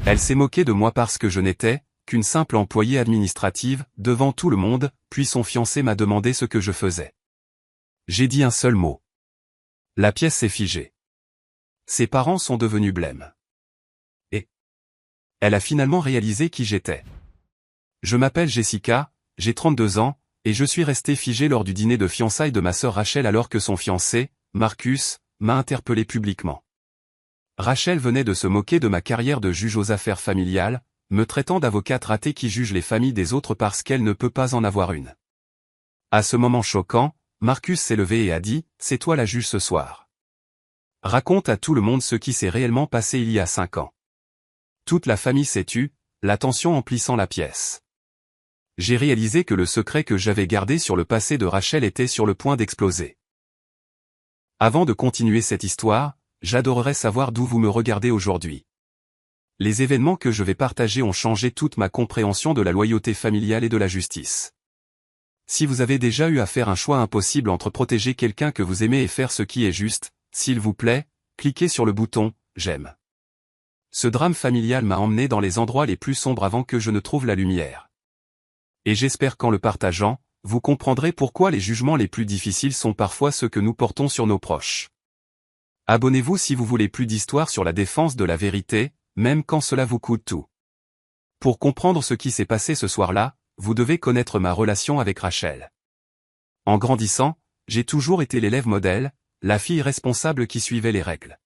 Elle s'est moquée de moi parce que je n'étais qu'une simple employée administrative, devant tout le monde, puis son fiancé m'a demandé ce que je faisais. J'ai dit un seul mot. La pièce s'est figée. Ses parents sont devenus blêmes. Et elle a finalement réalisé qui j'étais. Je m'appelle Jessica, j'ai 32 ans, et je suis restée figée lors du dîner de fiançailles de ma sœur Rachel alors que son fiancé, Marcus, m'a interpellé publiquement. Rachel venait de se moquer de ma carrière de juge aux affaires familiales, me traitant d'avocate ratée qui juge les familles des autres parce qu'elle ne peut pas en avoir une. À ce moment choquant, Marcus s'est levé et a dit « C'est toi la juge ce soir. Raconte à tout le monde ce qui s'est réellement passé il y a 5 ans. » Toute la famille s'est tue, la tension emplissant la pièce. J'ai réalisé que le secret que j'avais gardé sur le passé de Rachel était sur le point d'exploser. Avant de continuer cette histoire, j'adorerais savoir d'où vous me regardez aujourd'hui. Les événements que je vais partager ont changé toute ma compréhension de la loyauté familiale et de la justice. Si vous avez déjà eu à faire un choix impossible entre protéger quelqu'un que vous aimez et faire ce qui est juste, s'il vous plaît, cliquez sur le bouton « J'aime ». Ce drame familial m'a emmené dans les endroits les plus sombres avant que je ne trouve la lumière. Et j'espère qu'en le partageant, vous comprendrez pourquoi les jugements les plus difficiles sont parfois ceux que nous portons sur nos proches. Abonnez-vous si vous voulez plus d'histoires sur la défense de la vérité, même quand cela vous coûte tout. Pour comprendre ce qui s'est passé ce soir-là, vous devez connaître ma relation avec Rachel. En grandissant, j'ai toujours été l'élève modèle, la fille responsable qui suivait les règles.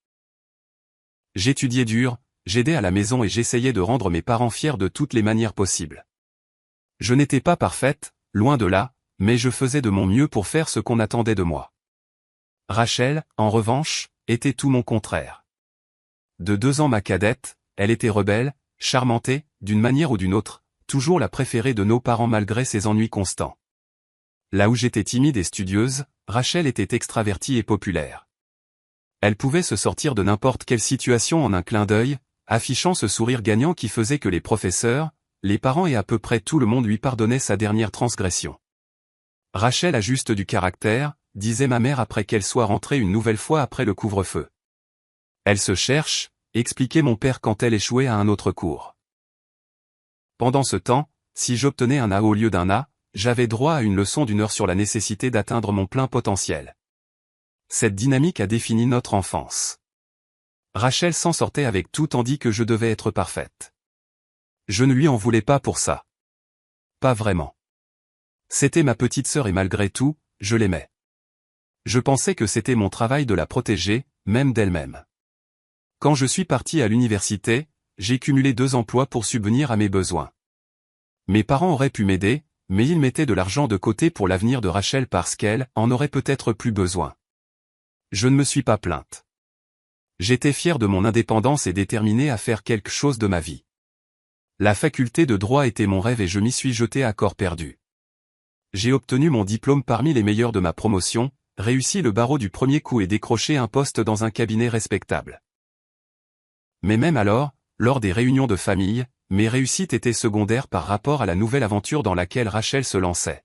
J'étudiais dur, j'aidais à la maison et j'essayais de rendre mes parents fiers de toutes les manières possibles. Je n'étais pas parfaite, loin de là, mais je faisais de mon mieux pour faire ce qu'on attendait de moi. Rachel, en revanche, était tout mon contraire. De 2 ans ma cadette, elle était rebelle, charmantée, d'une manière ou d'une autre, toujours la préférée de nos parents malgré ses ennuis constants. Là où j'étais timide et studieuse, Rachel était extravertie et populaire. Elle pouvait se sortir de n'importe quelle situation en un clin d'œil, affichant ce sourire gagnant qui faisait que les professeurs, les parents et à peu près tout le monde lui pardonnaient sa dernière transgression. Rachel a juste du caractère, disait ma mère après qu'elle soit rentrée une nouvelle fois après le couvre-feu. Elle se cherche, expliquait mon père quand elle échouait à un autre cours. Pendant ce temps, si j'obtenais un A au lieu d'un A, j'avais droit à une leçon d'1 heure sur la nécessité d'atteindre mon plein potentiel. Cette dynamique a défini notre enfance. Rachel s'en sortait avec tout tandis que je devais être parfaite. Je ne lui en voulais pas pour ça. Pas vraiment. C'était ma petite sœur et malgré tout, je l'aimais. Je pensais que c'était mon travail de la protéger, même d'elle-même. Quand je suis parti à l'université, j'ai cumulé 2 emplois pour subvenir à mes besoins. Mes parents auraient pu m'aider, mais ils mettaient de l'argent de côté pour l'avenir de Rachel parce qu'elle en aurait peut-être plus besoin. Je ne me suis pas plainte. J'étais fier de mon indépendance et déterminé à faire quelque chose de ma vie. La faculté de droit était mon rêve et je m'y suis jeté à corps perdu. J'ai obtenu mon diplôme parmi les meilleurs de ma promotion, réussi le barreau du premier coup et décroché un poste dans un cabinet respectable. Mais même alors, lors des réunions de famille, mes réussites étaient secondaires par rapport à la nouvelle aventure dans laquelle Rachel se lançait.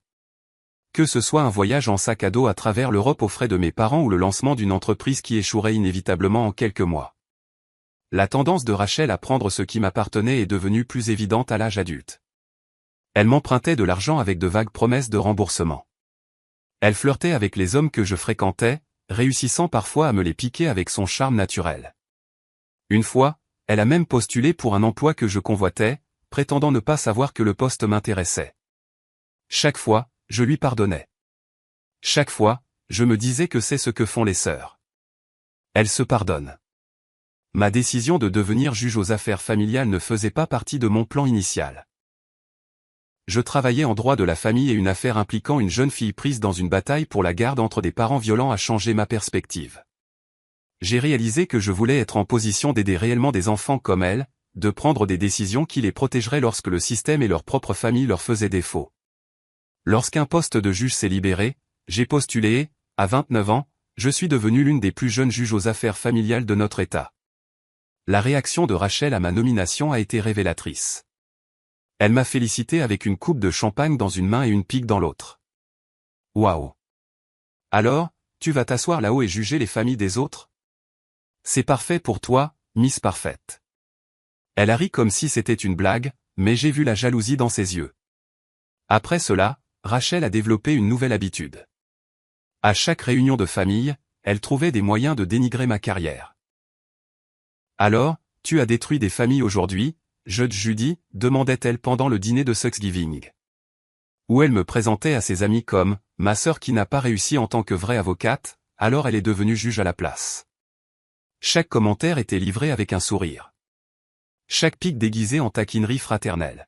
Que ce soit un voyage en sac à dos à travers l'Europe aux frais de mes parents ou le lancement d'une entreprise qui échouerait inévitablement en quelques mois. La tendance de Rachel à prendre ce qui m'appartenait est devenue plus évidente à l'âge adulte. Elle m'empruntait de l'argent avec de vagues promesses de remboursement. Elle flirtait avec les hommes que je fréquentais, réussissant parfois à me les piquer avec son charme naturel. Une fois, elle a même postulé pour un emploi que je convoitais, prétendant ne pas savoir que le poste m'intéressait. Chaque fois, je lui pardonnais. Chaque fois, je me disais que c'est ce que font les sœurs. Elles se pardonnent. Ma décision de devenir juge aux affaires familiales ne faisait pas partie de mon plan initial. Je travaillais en droit de la famille et une affaire impliquant une jeune fille prise dans une bataille pour la garde entre des parents violents a changé ma perspective. J'ai réalisé que je voulais être en position d'aider réellement des enfants comme elle, de prendre des décisions qui les protégeraient lorsque le système et leur propre famille leur faisaient défaut. Lorsqu'un poste de juge s'est libéré, j'ai postulé et, à 29 ans, je suis devenu l'une des plus jeunes juges aux affaires familiales de notre État. La réaction de Rachel à ma nomination a été révélatrice. Elle m'a félicité avec une coupe de champagne dans une main et une pique dans l'autre. Waouh! Alors, tu vas t'asseoir là-haut et juger les familles des autres? C'est parfait pour toi, Miss Parfaite. Elle a ri comme si c'était une blague, mais j'ai vu la jalousie dans ses yeux. Après cela, Rachel a développé une nouvelle habitude. À chaque réunion de famille, elle trouvait des moyens de dénigrer ma carrière. Alors, tu as détruit des familles aujourd'hui, Judge Judy, demandait-elle pendant le dîner de Thanksgiving. Où elle me présentait à ses amis comme « ma sœur qui n'a pas réussi en tant que vraie avocate, alors elle est devenue juge à la place ». Chaque commentaire était livré avec un sourire. Chaque pique déguisé en taquinerie fraternelle.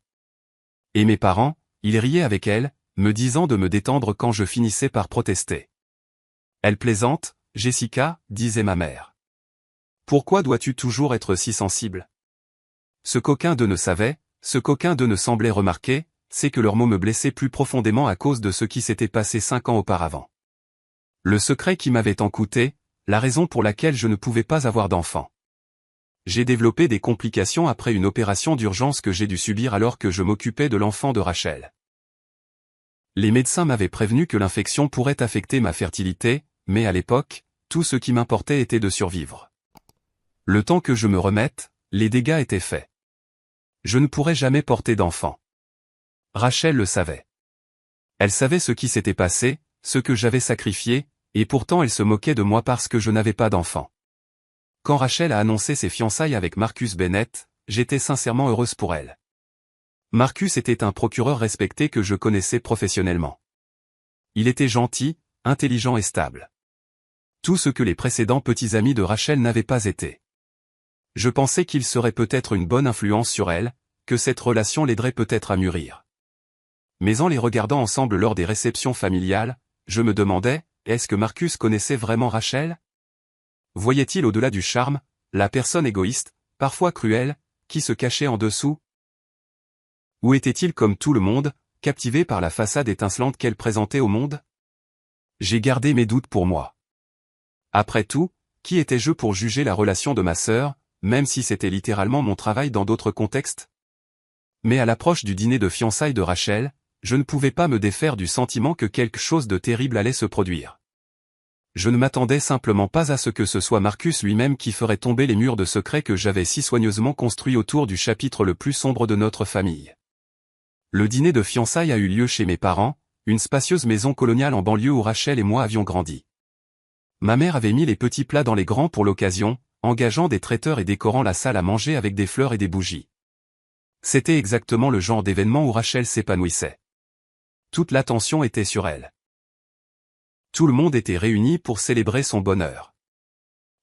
Et mes parents, ils riaient avec elle, me disant de me détendre quand je finissais par protester. « Elle plaisante, Jessica, disait ma mère. Pourquoi dois-tu toujours être si sensible ? Ce qu'aucun d'eux ne savait, ce qu'aucun d'eux ne semblait remarquer, c'est que leurs mots me blessaient plus profondément à cause de ce qui s'était passé 5 ans auparavant. Le secret qui m'avait tant coûté, la raison pour laquelle je ne pouvais pas avoir d'enfant. J'ai développé des complications après une opération d'urgence que j'ai dû subir alors que je m'occupais de l'enfant de Rachel. Les médecins m'avaient prévenu que l'infection pourrait affecter ma fertilité, mais à l'époque, tout ce qui m'importait était de survivre. Le temps que je me remette, les dégâts étaient faits. Je ne pourrais jamais porter d'enfant. Rachel le savait. Elle savait ce qui s'était passé, ce que j'avais sacrifié, et pourtant elle se moquait de moi parce que je n'avais pas d'enfant. Quand Rachel a annoncé ses fiançailles avec Marcus Bennett, j'étais sincèrement heureuse pour elle. Marcus était un procureur respecté que je connaissais professionnellement. Il était gentil, intelligent et stable. Tout ce que les précédents petits amis de Rachel n'avaient pas été. Je pensais qu'il serait peut-être une bonne influence sur elle, que cette relation l'aiderait peut-être à mûrir. Mais en les regardant ensemble lors des réceptions familiales, je me demandais, est-ce que Marcus connaissait vraiment Rachel ? Voyait-il au-delà du charme, la personne égoïste, parfois cruelle, qui se cachait en dessous ? Ou était-il comme tout le monde, captivé par la façade étincelante qu'elle présentait au monde ? J'ai gardé mes doutes pour moi. Après tout, qui étais-je pour juger la relation de ma sœur, même si c'était littéralement mon travail dans d'autres contextes ? Mais à l'approche du dîner de fiançailles de Rachel, je ne pouvais pas me défaire du sentiment que quelque chose de terrible allait se produire. Je ne m'attendais simplement pas à ce que ce soit Marcus lui-même qui ferait tomber les murs de secret que j'avais si soigneusement construits autour du chapitre le plus sombre de notre famille. Le dîner de fiançailles a eu lieu chez mes parents, une spacieuse maison coloniale en banlieue où Rachel et moi avions grandi. Ma mère avait mis les petits plats dans les grands pour l'occasion, engageant des traiteurs et décorant la salle à manger avec des fleurs et des bougies. C'était exactement le genre d'événement où Rachel s'épanouissait. Toute l'attention était sur elle. Tout le monde était réuni pour célébrer son bonheur.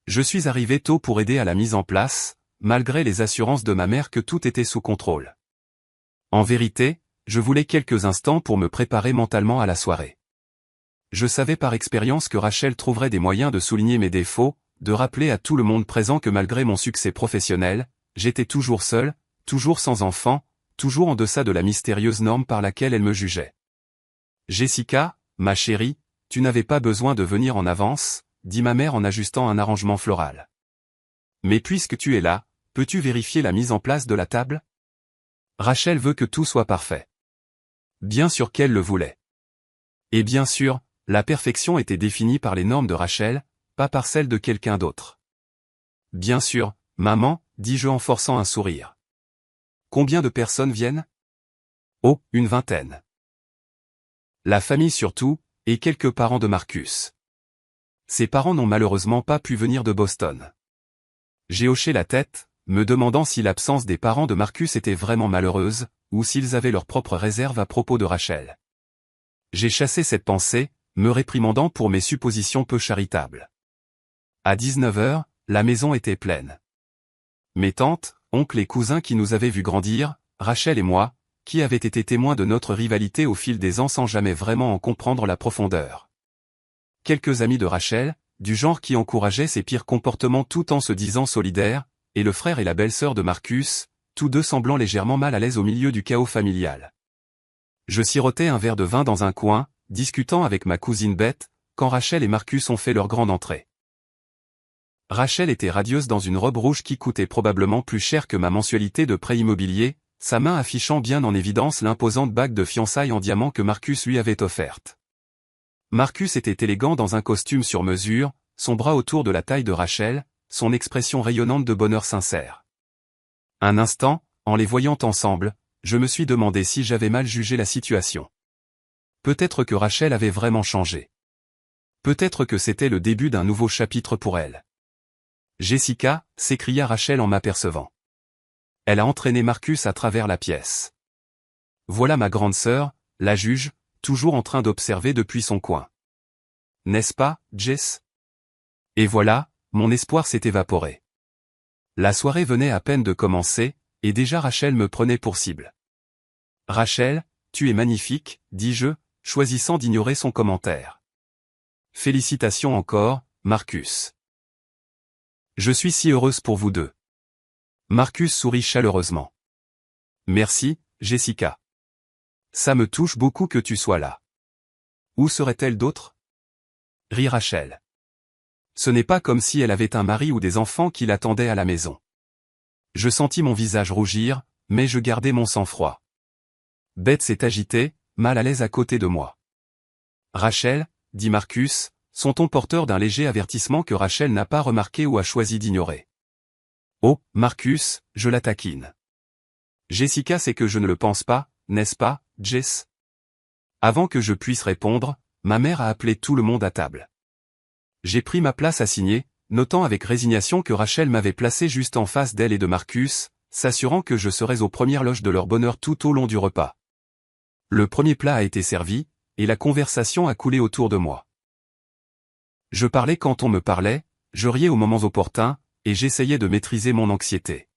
Je suis arrivé tôt pour aider à la mise en place, malgré les assurances de ma mère que tout était sous contrôle. En vérité, je voulais quelques instants pour me préparer mentalement à la soirée. Je savais par expérience que Rachel trouverait des moyens de souligner mes défauts, de rappeler à tout le monde présent que malgré mon succès professionnel, j'étais toujours seul, toujours sans enfant, toujours en deçà de la mystérieuse norme par laquelle elle me jugeait. « Jessica, ma chérie, tu n'avais pas besoin de venir en avance, » dit ma mère en ajustant un arrangement floral. « Mais puisque tu es là, peux-tu vérifier la mise en place de la table ? Rachel veut que tout soit parfait. » Bien sûr qu'elle le voulait. Et bien sûr, la perfection était définie par les normes de Rachel, pas par celles de quelqu'un d'autre. « Bien sûr, maman, dis-je en forçant un sourire. Combien de personnes viennent ? Oh, une vingtaine. La famille surtout, et quelques parents de Marcus. Ses parents n'ont malheureusement pas pu venir de Boston. J'ai hoché la tête, me demandant si l'absence des parents de Marcus était vraiment malheureuse, ou s'ils avaient leurs propres réserves à propos de Rachel. J'ai chassé cette pensée, me réprimandant pour mes suppositions peu charitables. À 19h, la maison était pleine. Mes tantes, oncles et cousins qui nous avaient vus grandir, Rachel et moi, qui avaient été témoins de notre rivalité au fil des ans sans jamais vraiment en comprendre la profondeur. Quelques amis de Rachel, du genre qui encourageaient ses pires comportements tout en se disant solidaires, et le frère et la belle-sœur de Marcus, tous deux semblant légèrement mal à l'aise au milieu du chaos familial. Je sirotais un verre de vin dans un coin, discutant avec ma cousine Beth, quand Rachel et Marcus ont fait leur grande entrée. Rachel était radieuse dans une robe rouge qui coûtait probablement plus cher que ma mensualité de prêt immobilier, sa main affichant bien en évidence l'imposante bague de fiançailles en diamant que Marcus lui avait offerte. Marcus était élégant dans un costume sur mesure, son bras autour de la taille de Rachel, son expression rayonnante de bonheur sincère. Un instant, en les voyant ensemble, je me suis demandé si j'avais mal jugé la situation. Peut-être que Rachel avait vraiment changé. Peut-être que c'était le début d'un nouveau chapitre pour elle. Jessica, s'écria Rachel en m'apercevant. Elle a entraîné Marcus à travers la pièce. Voilà ma grande sœur, la juge, toujours en train d'observer depuis son coin. N'est-ce pas, Jess? Et voilà, mon espoir s'est évaporé. La soirée venait à peine de commencer, et déjà Rachel me prenait pour cible. Rachel, tu es magnifique, dis-je, choisissant d'ignorer son commentaire. Félicitations encore, Marcus. Je suis si heureuse pour vous deux. Marcus sourit chaleureusement. Merci, Jessica. Ça me touche beaucoup que tu sois là. Où serait-elle d'autre? Rit Rachel. Ce n'est pas comme si elle avait un mari ou des enfants qui l'attendaient à la maison. Je sentis mon visage rougir, mais je gardai mon sang-froid. Beth s'est agitée, mal à l'aise à côté de moi. Rachel, dit Marcus, son ton porteur d'un léger avertissement que Rachel n'a pas remarqué ou a choisi d'ignorer. Oh, Marcus, je la taquine. Jessica sait que je ne le pense pas, n'est-ce pas, Jess? Avant que je puisse répondre, ma mère a appelé tout le monde à table. J'ai pris ma place assignée, notant avec résignation que Rachel m'avait placé juste en face d'elle et de Marcus, s'assurant que je serais aux premières loges de leur bonheur tout au long du repas. Le premier plat a été servi, et la conversation a coulé autour de moi. Je parlais quand on me parlait, je riais aux moments opportuns, et j'essayais de maîtriser mon anxiété.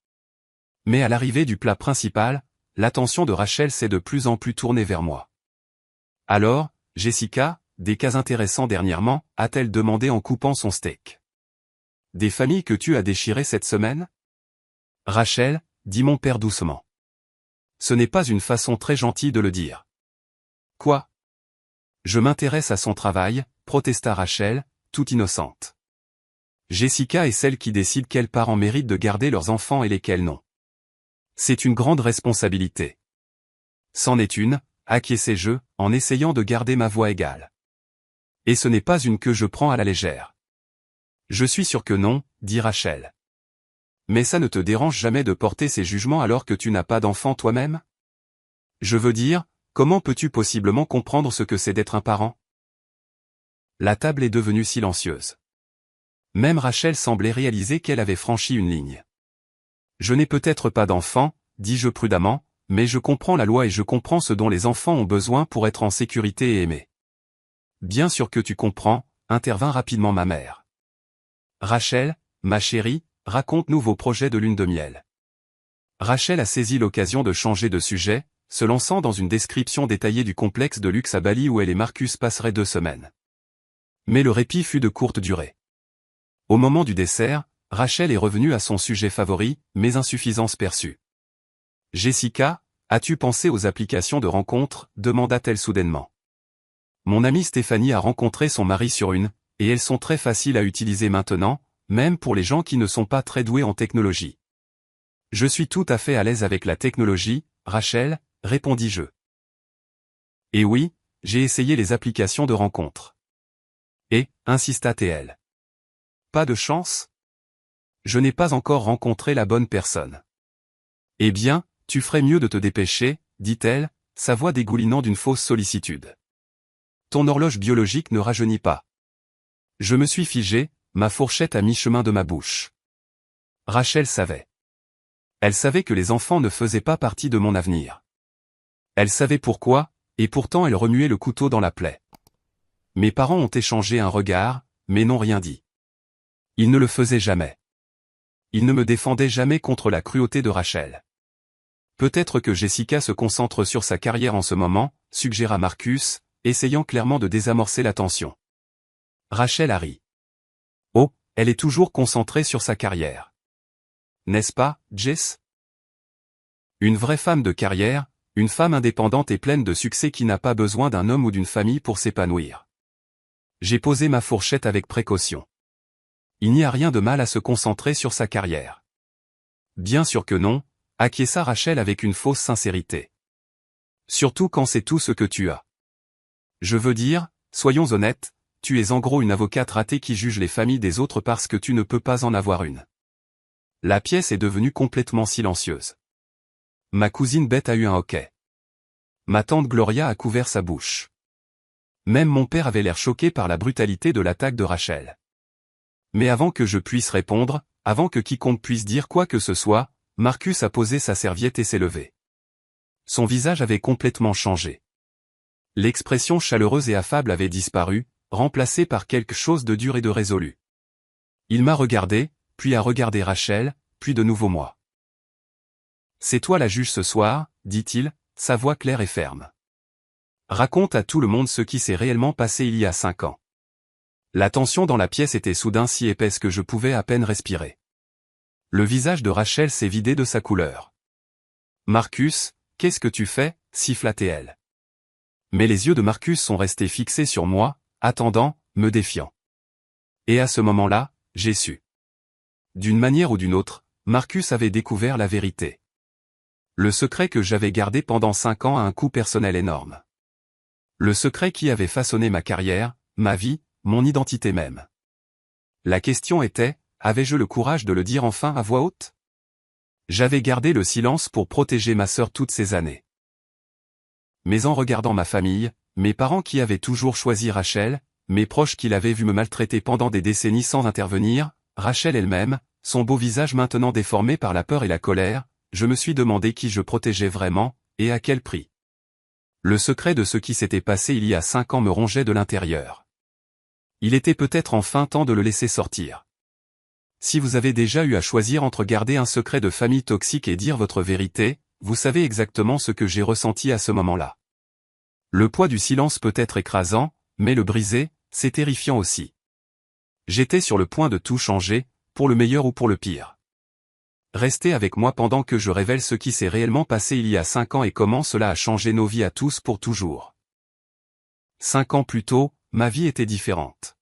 Mais à l'arrivée du plat principal, l'attention de Rachel s'est de plus en plus tournée vers moi. Alors, Jessica, des cas intéressants dernièrement, a-t-elle demandé en coupant son steak. Des familles que tu as déchirées cette semaine? Rachel, dit mon père doucement. Ce n'est pas une façon très gentille de le dire. Quoi? Je m'intéresse à son travail, protesta Rachel, toute innocente. Jessica est celle qui décide quels parents méritent de garder leurs enfants et lesquels non. C'est une grande responsabilité. C'en est une, acquiesçai-je, en essayant de garder ma voix égale. Et ce n'est pas une que je prends à la légère. Je suis sûr que non, dit Rachel. Mais ça ne te dérange jamais de porter ces jugements alors que tu n'as pas d'enfant toi-même? Je veux dire, comment peux-tu possiblement comprendre ce que c'est d'être un parent? La table est devenue silencieuse. Même Rachel semblait réaliser qu'elle avait franchi une ligne. Je n'ai peut-être pas d'enfant, dis-je prudemment, mais je comprends la loi et je comprends ce dont les enfants ont besoin pour être en sécurité et aimés. Bien sûr que tu comprends, intervint rapidement ma mère. Rachel, ma chérie, raconte-nous vos projets de lune de miel. Rachel a saisi l'occasion de changer de sujet, se lançant dans une description détaillée du complexe de luxe à Bali où elle et Marcus passeraient 2 semaines. Mais le répit fut de courte durée. Au moment du dessert, Rachel est revenue à son sujet favori, mes insuffisances perçues. Jessica, as-tu pensé aux applications de rencontres, demanda-t-elle soudainement. Mon amie Stéphanie a rencontré son mari sur une, et elles sont très faciles à utiliser maintenant, même pour les gens qui ne sont pas très doués en technologie. Je suis tout à fait à l'aise avec la technologie, Rachel, répondis-je. Et oui, j'ai essayé les applications de rencontres. Et, insista-t-elle. Pas de chance? Je n'ai pas encore rencontré la bonne personne. Eh bien, tu ferais mieux de te dépêcher, dit-elle, sa voix dégoulinant d'une fausse sollicitude. Ton horloge biologique ne rajeunit pas. Je me suis figé, ma fourchette à mi-chemin de ma bouche. Rachel savait. Elle savait que les enfants ne faisaient pas partie de mon avenir. Elle savait pourquoi, et pourtant elle remuait le couteau dans la plaie. Mes parents ont échangé un regard, mais n'ont rien dit. Ils ne le faisaient jamais. Ils ne me défendaient jamais contre la cruauté de Rachel. Peut-être que Jessica se concentre sur sa carrière en ce moment, suggéra Marcus, essayant clairement de désamorcer la tension. Rachel a ri. Oh, elle est toujours concentrée sur sa carrière. N'est-ce pas, Jess? Une vraie femme de carrière, une femme indépendante et pleine de succès qui n'a pas besoin d'un homme ou d'une famille pour s'épanouir. J'ai posé ma fourchette avec précaution. Il n'y a rien de mal à se concentrer sur sa carrière. Bien sûr que non, acquiesça Rachel avec une fausse sincérité. Surtout quand c'est tout ce que tu as. Je veux dire, soyons honnêtes, tu es en gros une avocate ratée qui juge les familles des autres parce que tu ne peux pas en avoir une. La pièce est devenue complètement silencieuse. Ma cousine Bette a eu un hoquet. Ma tante Gloria a couvert sa bouche. Même mon père avait l'air choqué par la brutalité de l'attaque de Rachel. Mais avant que je puisse répondre, avant que quiconque puisse dire quoi que ce soit, Marcus a posé sa serviette et s'est levé. Son visage avait complètement changé. L'expression chaleureuse et affable avait disparu, remplacée par quelque chose de dur et de résolu. Il m'a regardé, puis a regardé Rachel, puis de nouveau moi. « C'est toi la juge ce soir, dit-il, sa voix claire et ferme. Raconte à tout le monde ce qui s'est réellement passé il y a 5 ans. » La tension dans la pièce était soudain si épaisse que je pouvais à peine respirer. Le visage de Rachel s'est vidé de sa couleur. « Marcus, qu'est-ce que tu fais » siffla-t-elle. Mais les yeux de Marcus sont restés fixés sur moi, attendant, me défiant. Et à ce moment-là, j'ai su. D'une manière ou d'une autre, Marcus avait découvert la vérité. Le secret que j'avais gardé pendant 5 ans a un coût personnel énorme. Le secret qui avait façonné ma carrière, ma vie, mon identité même. La question était, avais-je le courage de le dire enfin à voix haute? J'avais gardé le silence pour protéger ma sœur toutes ces années. Mais en regardant ma famille, mes parents qui avaient toujours choisi Rachel, mes proches qui l'avaient vu me maltraiter pendant des décennies sans intervenir, Rachel elle-même, son beau visage maintenant déformé par la peur et la colère, je me suis demandé qui je protégeais vraiment, et à quel prix. Le secret de ce qui s'était passé il y a 5 ans me rongeait de l'intérieur. Il était peut-être enfin temps de le laisser sortir. Si vous avez déjà eu à choisir entre garder un secret de famille toxique et dire votre vérité, vous savez exactement ce que j'ai ressenti à ce moment-là. Le poids du silence peut être écrasant, mais le briser, c'est terrifiant aussi. J'étais sur le point de tout changer, pour le meilleur ou pour le pire. Restez avec moi pendant que je révèle ce qui s'est réellement passé il y a 5 ans et comment cela a changé nos vies à tous pour toujours. 5 ans plus tôt, ma vie était différente.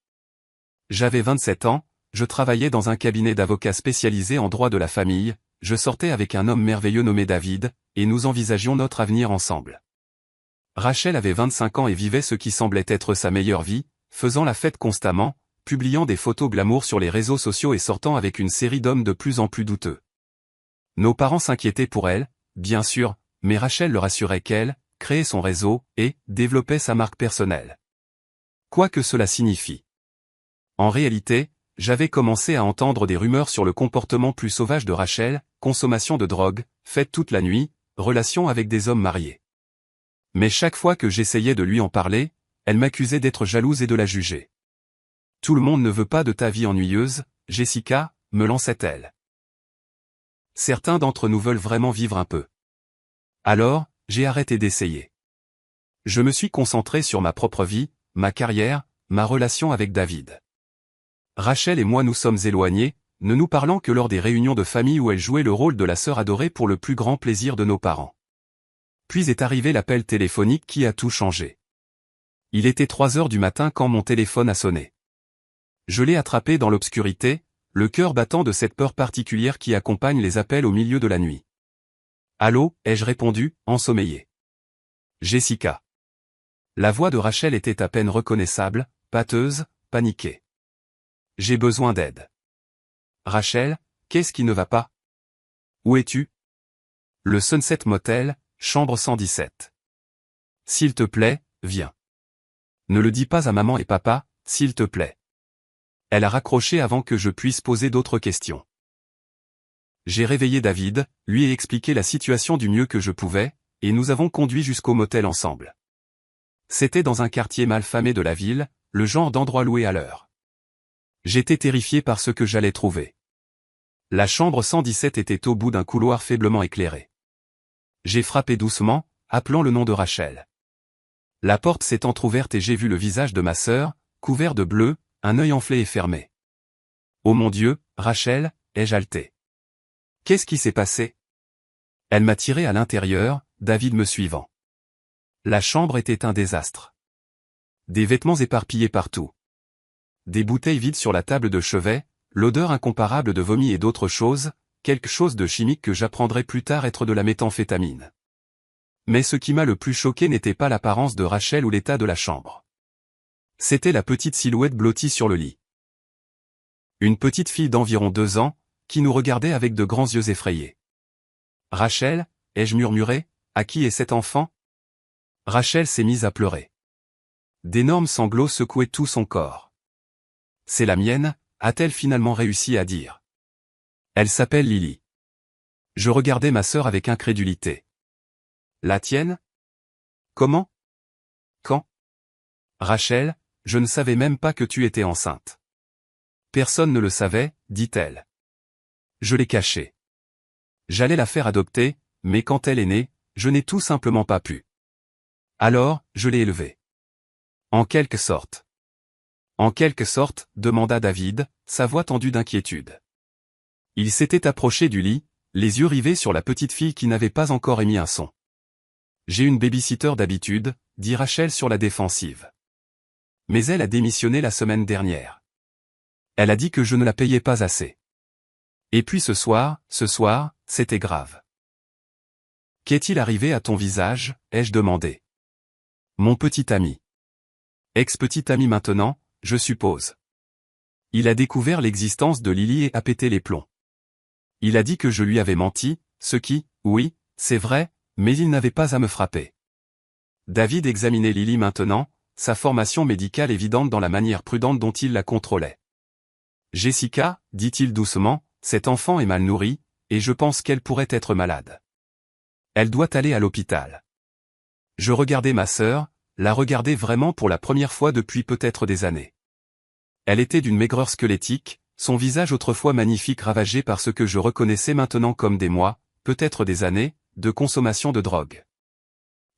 J'avais 27 ans, je travaillais dans un cabinet d'avocats spécialisé en droit de la famille, je sortais avec un homme merveilleux nommé David, et nous envisagions notre avenir ensemble. Rachel avait 25 ans et vivait ce qui semblait être sa meilleure vie, faisant la fête constamment, publiant des photos glamour sur les réseaux sociaux et sortant avec une série d'hommes de plus en plus douteux. Nos parents s'inquiétaient pour elle, bien sûr, mais Rachel leur assurait qu'elle créait son réseau et développait sa marque personnelle. Quoi que cela signifie. En réalité, j'avais commencé à entendre des rumeurs sur le comportement plus sauvage de Rachel, consommation de drogue, fête toute la nuit, relations avec des hommes mariés. Mais chaque fois que j'essayais de lui en parler, elle m'accusait d'être jalouse et de la juger. Tout le monde ne veut pas de ta vie ennuyeuse, Jessica, me lançait-elle. Certains d'entre nous veulent vraiment vivre un peu. Alors, j'ai arrêté d'essayer. Je me suis concentré sur ma propre vie, ma carrière, ma relation avec David. Rachel et moi nous sommes éloignés, ne nous parlant que lors des réunions de famille où elle jouait le rôle de la sœur adorée pour le plus grand plaisir de nos parents. Puis est arrivé l'appel téléphonique qui a tout changé. Il était 3 heures du matin quand mon téléphone a sonné. Je l'ai attrapé dans l'obscurité, le cœur battant de cette peur particulière qui accompagne les appels au milieu de la nuit. « Allô » ai-je répondu, ensommeillé. « Jessica. » La voix de Rachel était à peine reconnaissable, pâteuse, paniquée. « J'ai besoin d'aide. »« Rachel, qu'est-ce qui ne va pas ? Où es-tu ? » Le Sunset Motel, chambre 117. « S'il te plaît, viens. Ne le dis pas à maman et papa, s'il te plaît. » Elle a raccroché avant que je puisse poser d'autres questions. J'ai réveillé David, lui ai expliqué la situation du mieux que je pouvais, et nous avons conduit jusqu'au motel ensemble. C'était dans un quartier mal famé de la ville, le genre d'endroit loué à l'heure. J'étais terrifié par ce que j'allais trouver. La chambre 117 était au bout d'un couloir faiblement éclairé. J'ai frappé doucement, appelant le nom de Rachel. La porte s'est entr'ouverte et j'ai vu le visage de ma sœur, couvert de bleu, un œil enflé et fermé. « Oh mon Dieu, Rachel » ai-je haleté. « Qu'est-ce qui s'est passé ?» Elle m'a tiré à l'intérieur, David me suivant. La chambre était un désastre. Des vêtements éparpillés partout. Des bouteilles vides sur la table de chevet, l'odeur incomparable de vomi et d'autres choses, quelque chose de chimique que j'apprendrai plus tard être de la méthamphétamine. Mais ce qui m'a le plus choqué n'était pas l'apparence de Rachel ou l'état de la chambre. C'était la petite silhouette blottie sur le lit. Une petite fille d'environ 2 ans, qui nous regardait avec de grands yeux effrayés. « Rachel » ai-je murmuré, « à qui est cet enfant ?» Rachel s'est mise à pleurer. D'énormes sanglots secouaient tout son corps. « C'est la mienne » a-t-elle finalement réussi à dire. Elle s'appelle Lily. Je regardais ma sœur avec incrédulité. La tienne? Comment? Quand? Rachel, je ne savais même pas que tu étais enceinte. Personne ne le savait, dit-elle. Je l'ai cachée. J'allais la faire adopter, mais quand elle est née, je n'ai tout simplement pas pu. Alors, je l'ai élevée. En quelque sorte. En quelque sorte, demanda David, sa voix tendue d'inquiétude. Il s'était approché du lit, les yeux rivés sur la petite fille qui n'avait pas encore émis un son. J'ai une baby-sitter d'habitude, dit Rachel sur la défensive. Mais elle a démissionné la semaine dernière. Elle a dit que je ne la payais pas assez. Et puis ce soir, c'était grave. Qu'est-il arrivé à ton visage, ai-je demandé. Mon petit ami. Ex-petit ami maintenant, je suppose. Il a découvert l'existence de Lily et a pété les plombs. Il a dit que je lui avais menti, ce qui, oui, c'est vrai, mais il n'avait pas à me frapper. David examinait Lily maintenant, sa formation médicale évidente dans la manière prudente dont il la contrôlait. Jessica, dit-il doucement, cet enfant est mal nourri, et je pense qu'elle pourrait être malade. Elle doit aller à l'hôpital. Je regardais ma sœur, la regardais vraiment pour la première fois depuis peut-être des années. Elle était d'une maigreur squelettique, son visage autrefois magnifique ravagé par ce que je reconnaissais maintenant comme des mois, peut-être des années, de consommation de drogue.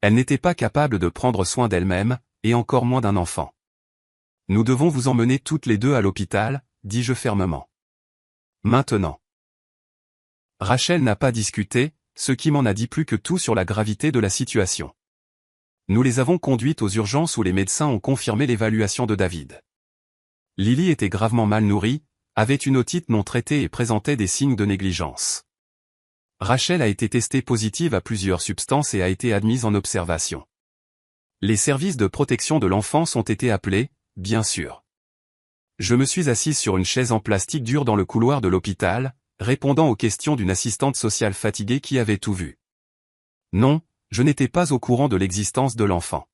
Elle n'était pas capable de prendre soin d'elle-même, et encore moins d'un enfant. Nous devons vous emmener toutes les deux à l'hôpital, dis-je fermement. Maintenant. Rachel n'a pas discuté, ce qui m'en a dit plus que tout sur la gravité de la situation. Nous les avons conduites aux urgences où les médecins ont confirmé l'évaluation de David. Lily était gravement mal nourrie, avait une otite non traitée et présentait des signes de négligence. Rachel a été testée positive à plusieurs substances et a été admise en observation. Les services de protection de l'enfance ont été appelés, bien sûr. Je me suis assise sur une chaise en plastique dur dans le couloir de l'hôpital, répondant aux questions d'une assistante sociale fatiguée qui avait tout vu. Non, je n'étais pas au courant de l'existence de l'enfant.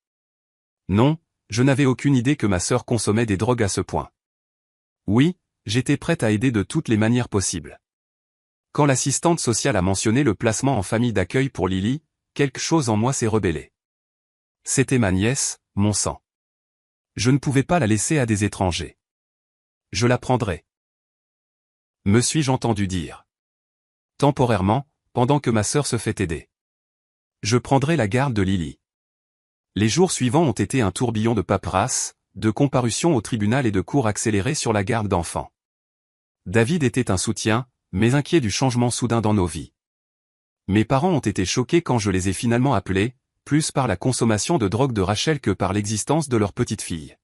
Non, je n'avais aucune idée que ma sœur consommait des drogues à ce point. Oui, j'étais prête à aider de toutes les manières possibles. Quand l'assistante sociale a mentionné le placement en famille d'accueil pour Lily, quelque chose en moi s'est rebellé. C'était ma nièce, mon sang. Je ne pouvais pas la laisser à des étrangers. Je la prendrais. Me suis-je entendu dire. Temporairement, pendant que ma sœur se fait aider. Je prendrai la garde de Lily. Les jours suivants ont été un tourbillon de paperasse, de comparutions au tribunal et de cours accélérés sur la garde d'enfants. David était un soutien, mais inquiet du changement soudain dans nos vies. Mes parents ont été choqués quand je les ai finalement appelés, plus par la consommation de drogue de Rachel que par l'existence de leur petite fille.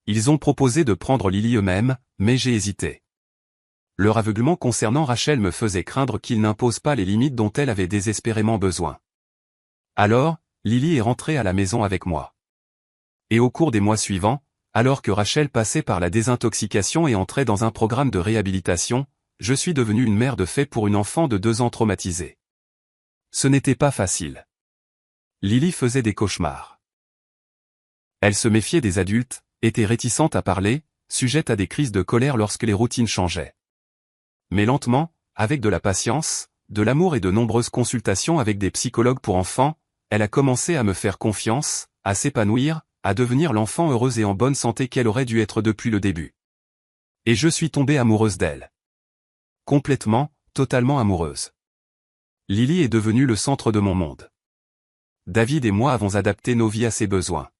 Ils ont proposé de prendre Lily eux-mêmes, mais j'ai hésité. Leur aveuglement concernant Rachel me faisait craindre qu'ils n'imposent pas les limites dont elle avait désespérément besoin. Alors, Lily est rentrée à la maison avec moi. Et au cours des mois suivants, alors que Rachel passait par la désintoxication et entrait dans un programme de réhabilitation, je suis devenue une mère de fait pour une enfant de 2 ans traumatisée. Ce n'était pas facile. Lily faisait des cauchemars. Elle se méfiait des adultes, était réticente à parler, sujette à des crises de colère lorsque les routines changeaient. Mais lentement, avec de la patience, de l'amour et de nombreuses consultations avec des psychologues pour enfants, elle a commencé à me faire confiance, à s'épanouir, à devenir l'enfant heureuse et en bonne santé qu'elle aurait dû être depuis le début. Et je suis tombée amoureuse d'elle. Complètement, totalement amoureuse. Lily est devenue le centre de mon monde. David et moi avons adapté nos vies à ses besoins.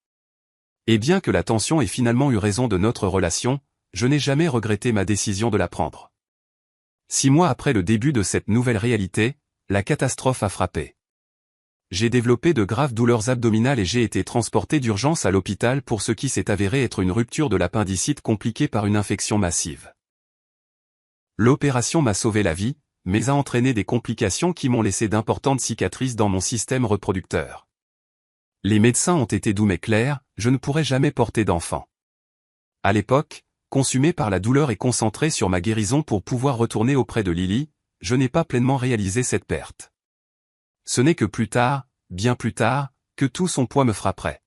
Et bien que la tension ait finalement eu raison de notre relation, je n'ai jamais regretté ma décision de la prendre. 6 mois après le début de cette nouvelle réalité, la catastrophe a frappé. J'ai développé de graves douleurs abdominales et j'ai été transporté d'urgence à l'hôpital pour ce qui s'est avéré être une rupture de l'appendicite compliquée par une infection massive. L'opération m'a sauvé la vie, mais a entraîné des complications qui m'ont laissé d'importantes cicatrices dans mon système reproducteur. Les médecins ont été doux mais clairs, je ne pourrai jamais porter d'enfant. À l'époque, consumé par la douleur et concentré sur ma guérison pour pouvoir retourner auprès de Lily, je n'ai pas pleinement réalisé cette perte. Ce n'est que plus tard, bien plus tard, que tout son poids me frapperait.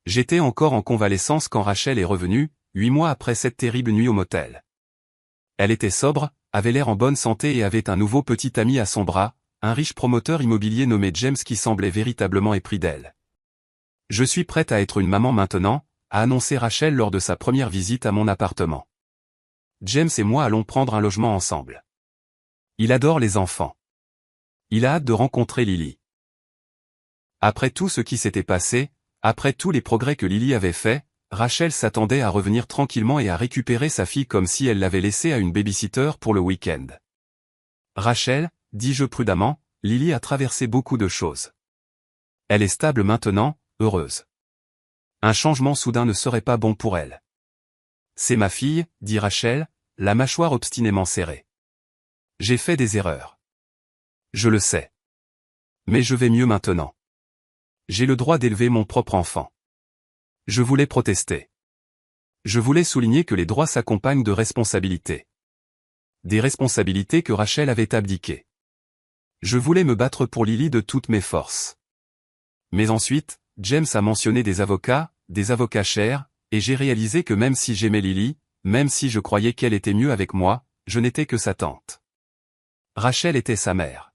J'étais encore en convalescence quand Rachel est revenue, 8 mois après cette terrible nuit au motel. Elle était sobre, avait l'air en bonne santé et avait un nouveau petit ami à son bras, un riche promoteur immobilier nommé James qui semblait véritablement épris d'elle. Je suis prête à être une maman maintenant, a annoncé Rachel lors de sa première visite à mon appartement. James et moi allons prendre un logement ensemble. Il adore les enfants. Il a hâte de rencontrer Lily. Après tout ce qui s'était passé, après tous les progrès que Lily avait faits, Rachel s'attendait à revenir tranquillement et à récupérer sa fille comme si elle l'avait laissée à une babysitter pour le week-end. Rachel, dis-je prudemment, Lily a traversé beaucoup de choses. Elle est stable maintenant, heureuse. Un changement soudain ne serait pas bon pour elle. C'est ma fille, dit Rachel, la mâchoire obstinément serrée. J'ai fait des erreurs. Je le sais. Mais je vais mieux maintenant. J'ai le droit d'élever mon propre enfant. Je voulais protester. Je voulais souligner que les droits s'accompagnent de responsabilités. Des responsabilités que Rachel avait abdiquées. Je voulais me battre pour Lily de toutes mes forces. Mais ensuite, James a mentionné des avocats chers, et j'ai réalisé que même si j'aimais Lily, même si je croyais qu'elle était mieux avec moi, je n'étais que sa tante. Rachel était sa mère.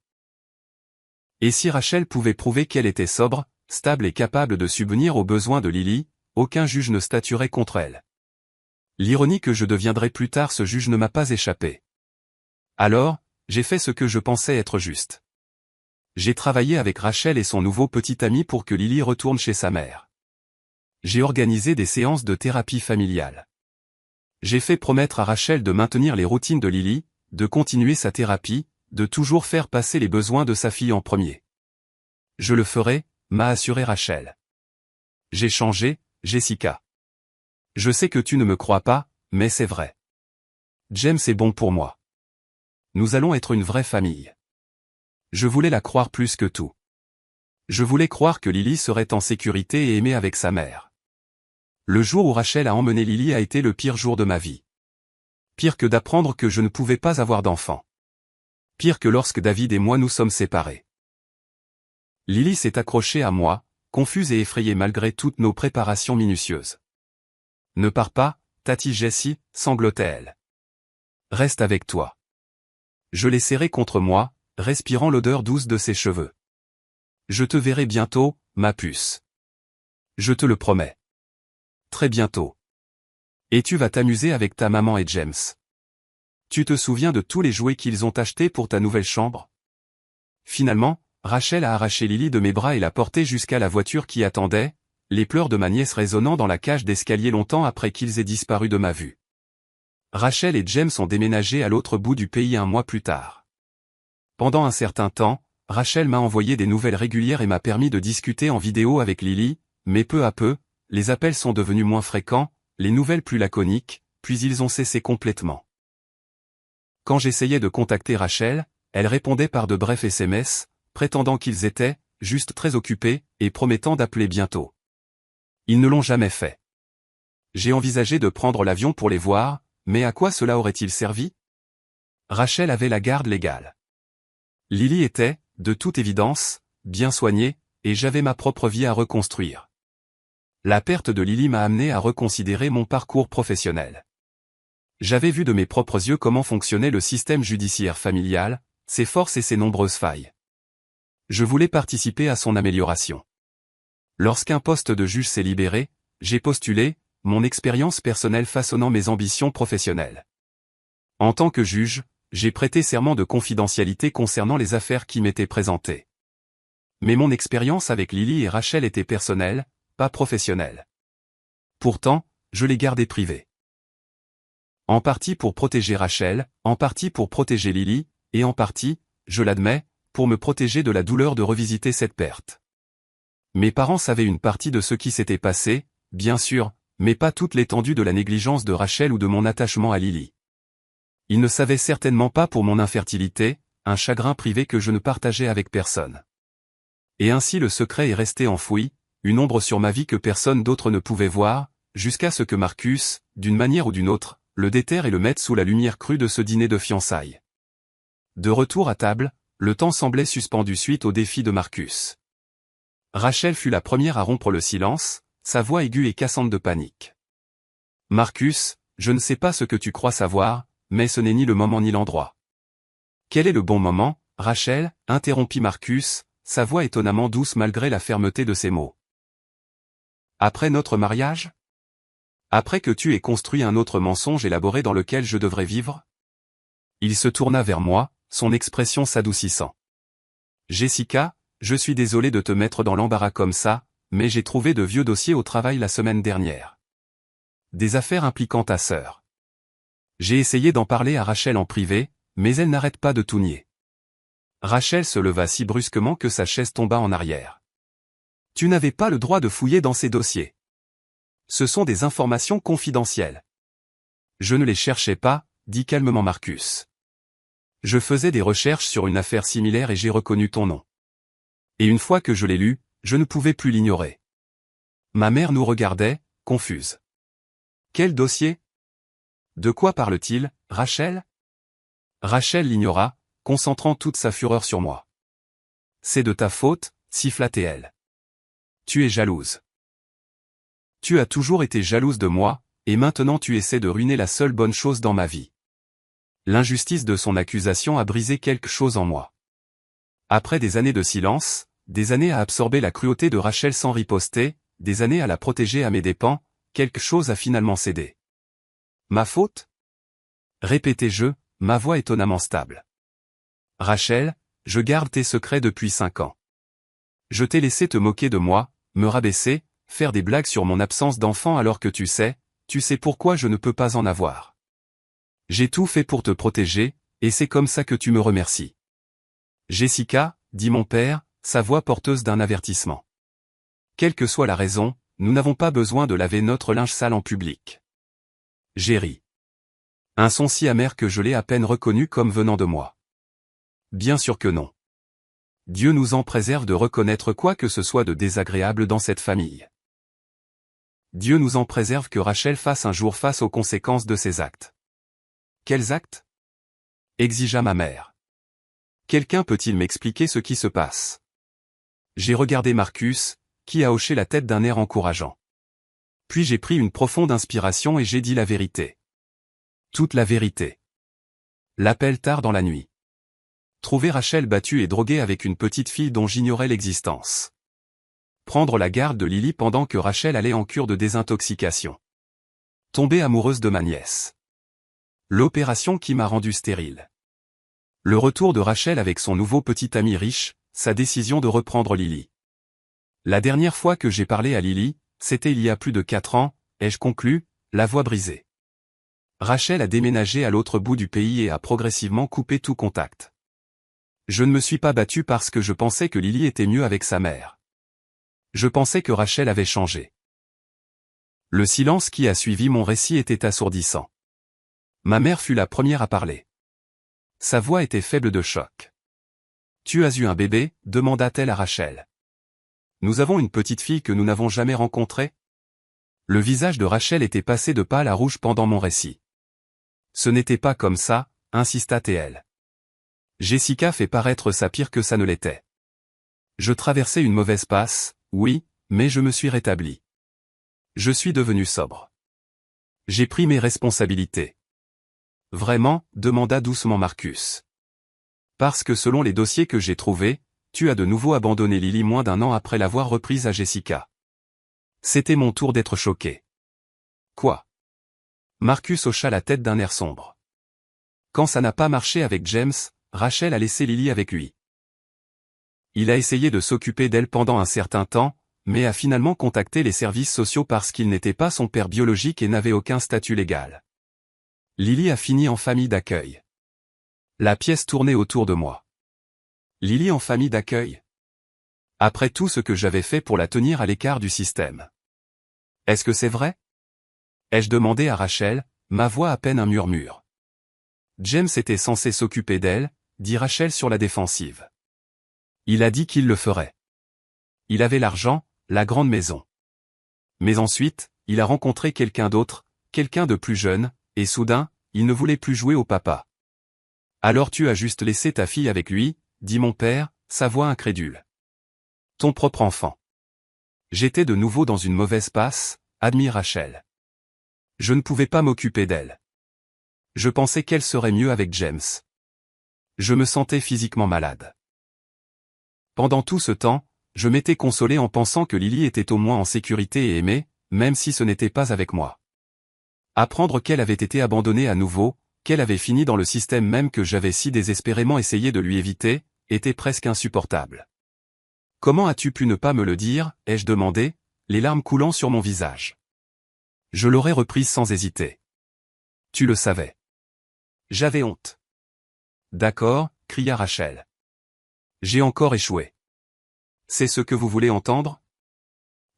Et si Rachel pouvait prouver qu'elle était sobre, stable et capable de subvenir aux besoins de Lily, aucun juge ne statuerait contre elle. L'ironie que je deviendrais plus tard ce juge ne m'a pas échappé. Alors, j'ai fait ce que je pensais être juste. J'ai travaillé avec Rachel et son nouveau petit ami pour que Lily retourne chez sa mère. J'ai organisé des séances de thérapie familiale. J'ai fait promettre à Rachel de maintenir les routines de Lily, de continuer sa thérapie, de toujours faire passer les besoins de sa fille en premier. Je le ferai, m'a assuré Rachel. J'ai changé, Jessica. Je sais que tu ne me crois pas, mais c'est vrai. James est bon pour moi. Nous allons être une vraie famille. Je voulais la croire plus que tout. Je voulais croire que Lily serait en sécurité et aimée avec sa mère. Le jour où Rachel a emmené Lily a été le pire jour de ma vie. Pire que d'apprendre que je ne pouvais pas avoir d'enfant. Pire que lorsque David et moi nous sommes séparés. Lily s'est accrochée à moi, confuse et effrayée malgré toutes nos préparations minutieuses. Ne pars pas, Tati Jessie, sanglotait-elle. Reste avec toi. Je l'ai serrée contre moi, respirant l'odeur douce de ses cheveux. Je te verrai bientôt, ma puce. Je te le promets. Très bientôt. Et tu vas t'amuser avec ta maman et James. Tu te souviens de tous les jouets qu'ils ont achetés pour ta nouvelle chambre? Finalement, Rachel a arraché Lily de mes bras et l'a portée jusqu'à la voiture qui attendait, les pleurs de ma nièce résonnant dans la cage d'escalier longtemps après qu'ils aient disparu de ma vue. Rachel et James ont déménagé à l'autre bout du pays un mois plus tard. Pendant un certain temps, Rachel m'a envoyé des nouvelles régulières et m'a permis de discuter en vidéo avec Lily, mais peu à peu, les appels sont devenus moins fréquents, les nouvelles plus laconiques, puis ils ont cessé complètement. Quand j'essayais de contacter Rachel, elle répondait par de brefs SMS, prétendant qu'ils étaient, juste très occupés, et promettant d'appeler bientôt. Ils ne l'ont jamais fait. J'ai envisagé de prendre l'avion pour les voir, mais à quoi cela aurait-il servi? Rachel avait la garde légale. Lily était, de toute évidence, bien soignée, et j'avais ma propre vie à reconstruire. La perte de Lily m'a amené à reconsidérer mon parcours professionnel. J'avais vu de mes propres yeux comment fonctionnait le système judiciaire familial, ses forces et ses nombreuses failles. Je voulais participer à son amélioration. Lorsqu'un poste de juge s'est libéré, j'ai postulé, mon expérience personnelle façonnant mes ambitions professionnelles. En tant que juge, j'ai prêté serment de confidentialité concernant les affaires qui m'étaient présentées. Mais mon expérience avec Lily et Rachel était personnelle, pas professionnelle. Pourtant, je les gardais privées. En partie pour protéger Rachel, en partie pour protéger Lily, et en partie, je l'admets, pour me protéger de la douleur de revisiter cette perte. Mes parents savaient une partie de ce qui s'était passé, bien sûr, mais pas toute l'étendue de la négligence de Rachel ou de mon attachement à Lily. Ils ne savaient certainement pas pour mon infertilité, un chagrin privé que je ne partageais avec personne. Et ainsi le secret est resté enfoui, une ombre sur ma vie que personne d'autre ne pouvait voir, jusqu'à ce que Marcus, d'une manière ou d'une autre, le déterre et le mettre sous la lumière crue de ce dîner de fiançailles. De retour à table, le temps semblait suspendu suite au défi de Marcus. Rachel fut la première à rompre le silence, sa voix aiguë et cassante de panique. « Marcus, je ne sais pas ce que tu crois savoir, mais ce n'est ni le moment ni l'endroit. » « Quel est le bon moment, Rachel ?» interrompit Marcus, sa voix étonnamment douce malgré la fermeté de ses mots. « Après notre mariage ? Après que tu aies construit un autre mensonge élaboré dans lequel je devrais vivre ?» Il se tourna vers moi, son expression s'adoucissant. « Jessica, je suis désolé de te mettre dans l'embarras comme ça, mais j'ai trouvé de vieux dossiers au travail la semaine dernière. Des affaires impliquant ta sœur. J'ai essayé d'en parler à Rachel en privé, mais elle n'arrête pas de tout nier. » Rachel se leva si brusquement que sa chaise tomba en arrière. « Tu n'avais pas le droit de fouiller dans ces dossiers. Ce sont des informations confidentielles. » « Je ne les cherchais pas, » dit calmement Marcus. « Je faisais des recherches sur une affaire similaire et j'ai reconnu ton nom. Et une fois que je l'ai lu, je ne pouvais plus l'ignorer. » Ma mère nous regardait, confuse. « Quel dossier ? De quoi parle-t-il, Rachel ?» Rachel l'ignora, concentrant toute sa fureur sur moi. « C'est de ta faute, » siffla-t-elle. « Tu es jalouse. Tu as toujours été jalouse de moi, et maintenant tu essaies de ruiner la seule bonne chose dans ma vie. » L'injustice de son accusation a brisé quelque chose en moi. Après des années de silence, des années à absorber la cruauté de Rachel sans riposter, des années à la protéger à mes dépens, quelque chose a finalement cédé. « Ma faute ? » répétai-je, ma voix étonnamment stable. « Rachel, je garde tes secrets depuis 5 ans. Je t'ai laissé te moquer de moi, me rabaisser, faire des blagues sur mon absence d'enfant alors que tu sais pourquoi je ne peux pas en avoir. J'ai tout fait pour te protéger, et c'est comme ça que tu me remercies. » « Jessica, » dit mon père, sa voix porteuse d'un avertissement. « Quelle que soit la raison, nous n'avons pas besoin de laver notre linge sale en public. » J'ai ri. Un son si amer que je l'ai à peine reconnu comme venant de moi. Bien sûr que non. Dieu nous en préserve de reconnaître quoi que ce soit de désagréable dans cette famille. Dieu nous en préserve que Rachel fasse un jour face aux conséquences de ses actes. « Quels actes ? » exigea ma mère. « Quelqu'un peut-il m'expliquer ce qui se passe ?» J'ai regardé Marcus, qui a hoché la tête d'un air encourageant. Puis j'ai pris une profonde inspiration et j'ai dit la vérité. Toute la vérité. L'appel tard dans la nuit. Trouver Rachel battue et droguée avec une petite fille dont j'ignorais l'existence. Prendre la garde de Lily pendant que Rachel allait en cure de désintoxication. Tomber amoureuse de ma nièce. L'opération qui m'a rendue stérile. Le retour de Rachel avec son nouveau petit ami riche, sa décision de reprendre Lily. La dernière fois que j'ai parlé à Lily, c'était il y a plus de 4 ans, ai-je conclu, la voix brisée. Rachel a déménagé à l'autre bout du pays et a progressivement coupé tout contact. Je ne me suis pas battu parce que je pensais que Lily était mieux avec sa mère. Je pensais que Rachel avait changé. Le silence qui a suivi mon récit était assourdissant. Ma mère fut la première à parler. Sa voix était faible de choc. « Tu as eu un bébé ?» demanda-t-elle à Rachel. « Nous avons une petite fille que nous n'avons jamais rencontrée ?» Le visage de Rachel était passé de pâle à rouge pendant mon récit. « Ce n'était pas comme ça » insista-t-elle. Jessica fait paraître ça pire que ça ne l'était. Je traversais une mauvaise passe, oui, mais je me suis rétabli. Je suis devenu sobre. J'ai pris mes responsabilités. « Vraiment ?» demanda doucement Marcus. « Parce que selon les dossiers que j'ai trouvés, tu as de nouveau abandonné Lily moins d'1 an après l'avoir reprise à Jessica. » C'était mon tour d'être choqué. « Quoi ?» Marcus hocha la tête d'un air sombre. « Quand ça n'a pas marché avec James, Rachel a laissé Lily avec lui. Il a essayé de s'occuper d'elle pendant un certain temps, mais a finalement contacté les services sociaux parce qu'il n'était pas son père biologique et n'avait aucun statut légal. Lily a fini en famille d'accueil. » La pièce tournait autour de moi. Lily en famille d'accueil ? Après tout ce que j'avais fait pour la tenir à l'écart du système. Est-ce que c'est vrai ? Ai-je demandé à Rachel, ma voix à peine un murmure. James était censé s'occuper d'elle, dit Rachel sur la défensive. Il a dit qu'il le ferait. Il avait l'argent, la grande maison. Mais ensuite, il a rencontré quelqu'un d'autre, quelqu'un de plus jeune, et soudain, il ne voulait plus jouer au papa. Alors tu as juste laissé ta fille avec lui, dit mon père, sa voix incrédule. Ton propre enfant. J'étais de nouveau dans une mauvaise passe, admire Rachel. Je ne pouvais pas m'occuper d'elle. Je pensais qu'elle serait mieux avec James. Je me sentais physiquement malade. Pendant tout ce temps, je m'étais consolé en pensant que Lily était au moins en sécurité et aimée, même si ce n'était pas avec moi. Apprendre qu'elle avait été abandonnée à nouveau, qu'elle avait fini dans le système même que j'avais si désespérément essayé de lui éviter, était presque insupportable. Comment as-tu pu ne pas me le dire, ai-je demandé, les larmes coulant sur mon visage. Je l'aurais reprise sans hésiter. Tu le savais. J'avais honte. D'accord, cria Rachel. J'ai encore échoué. C'est ce que vous voulez entendre?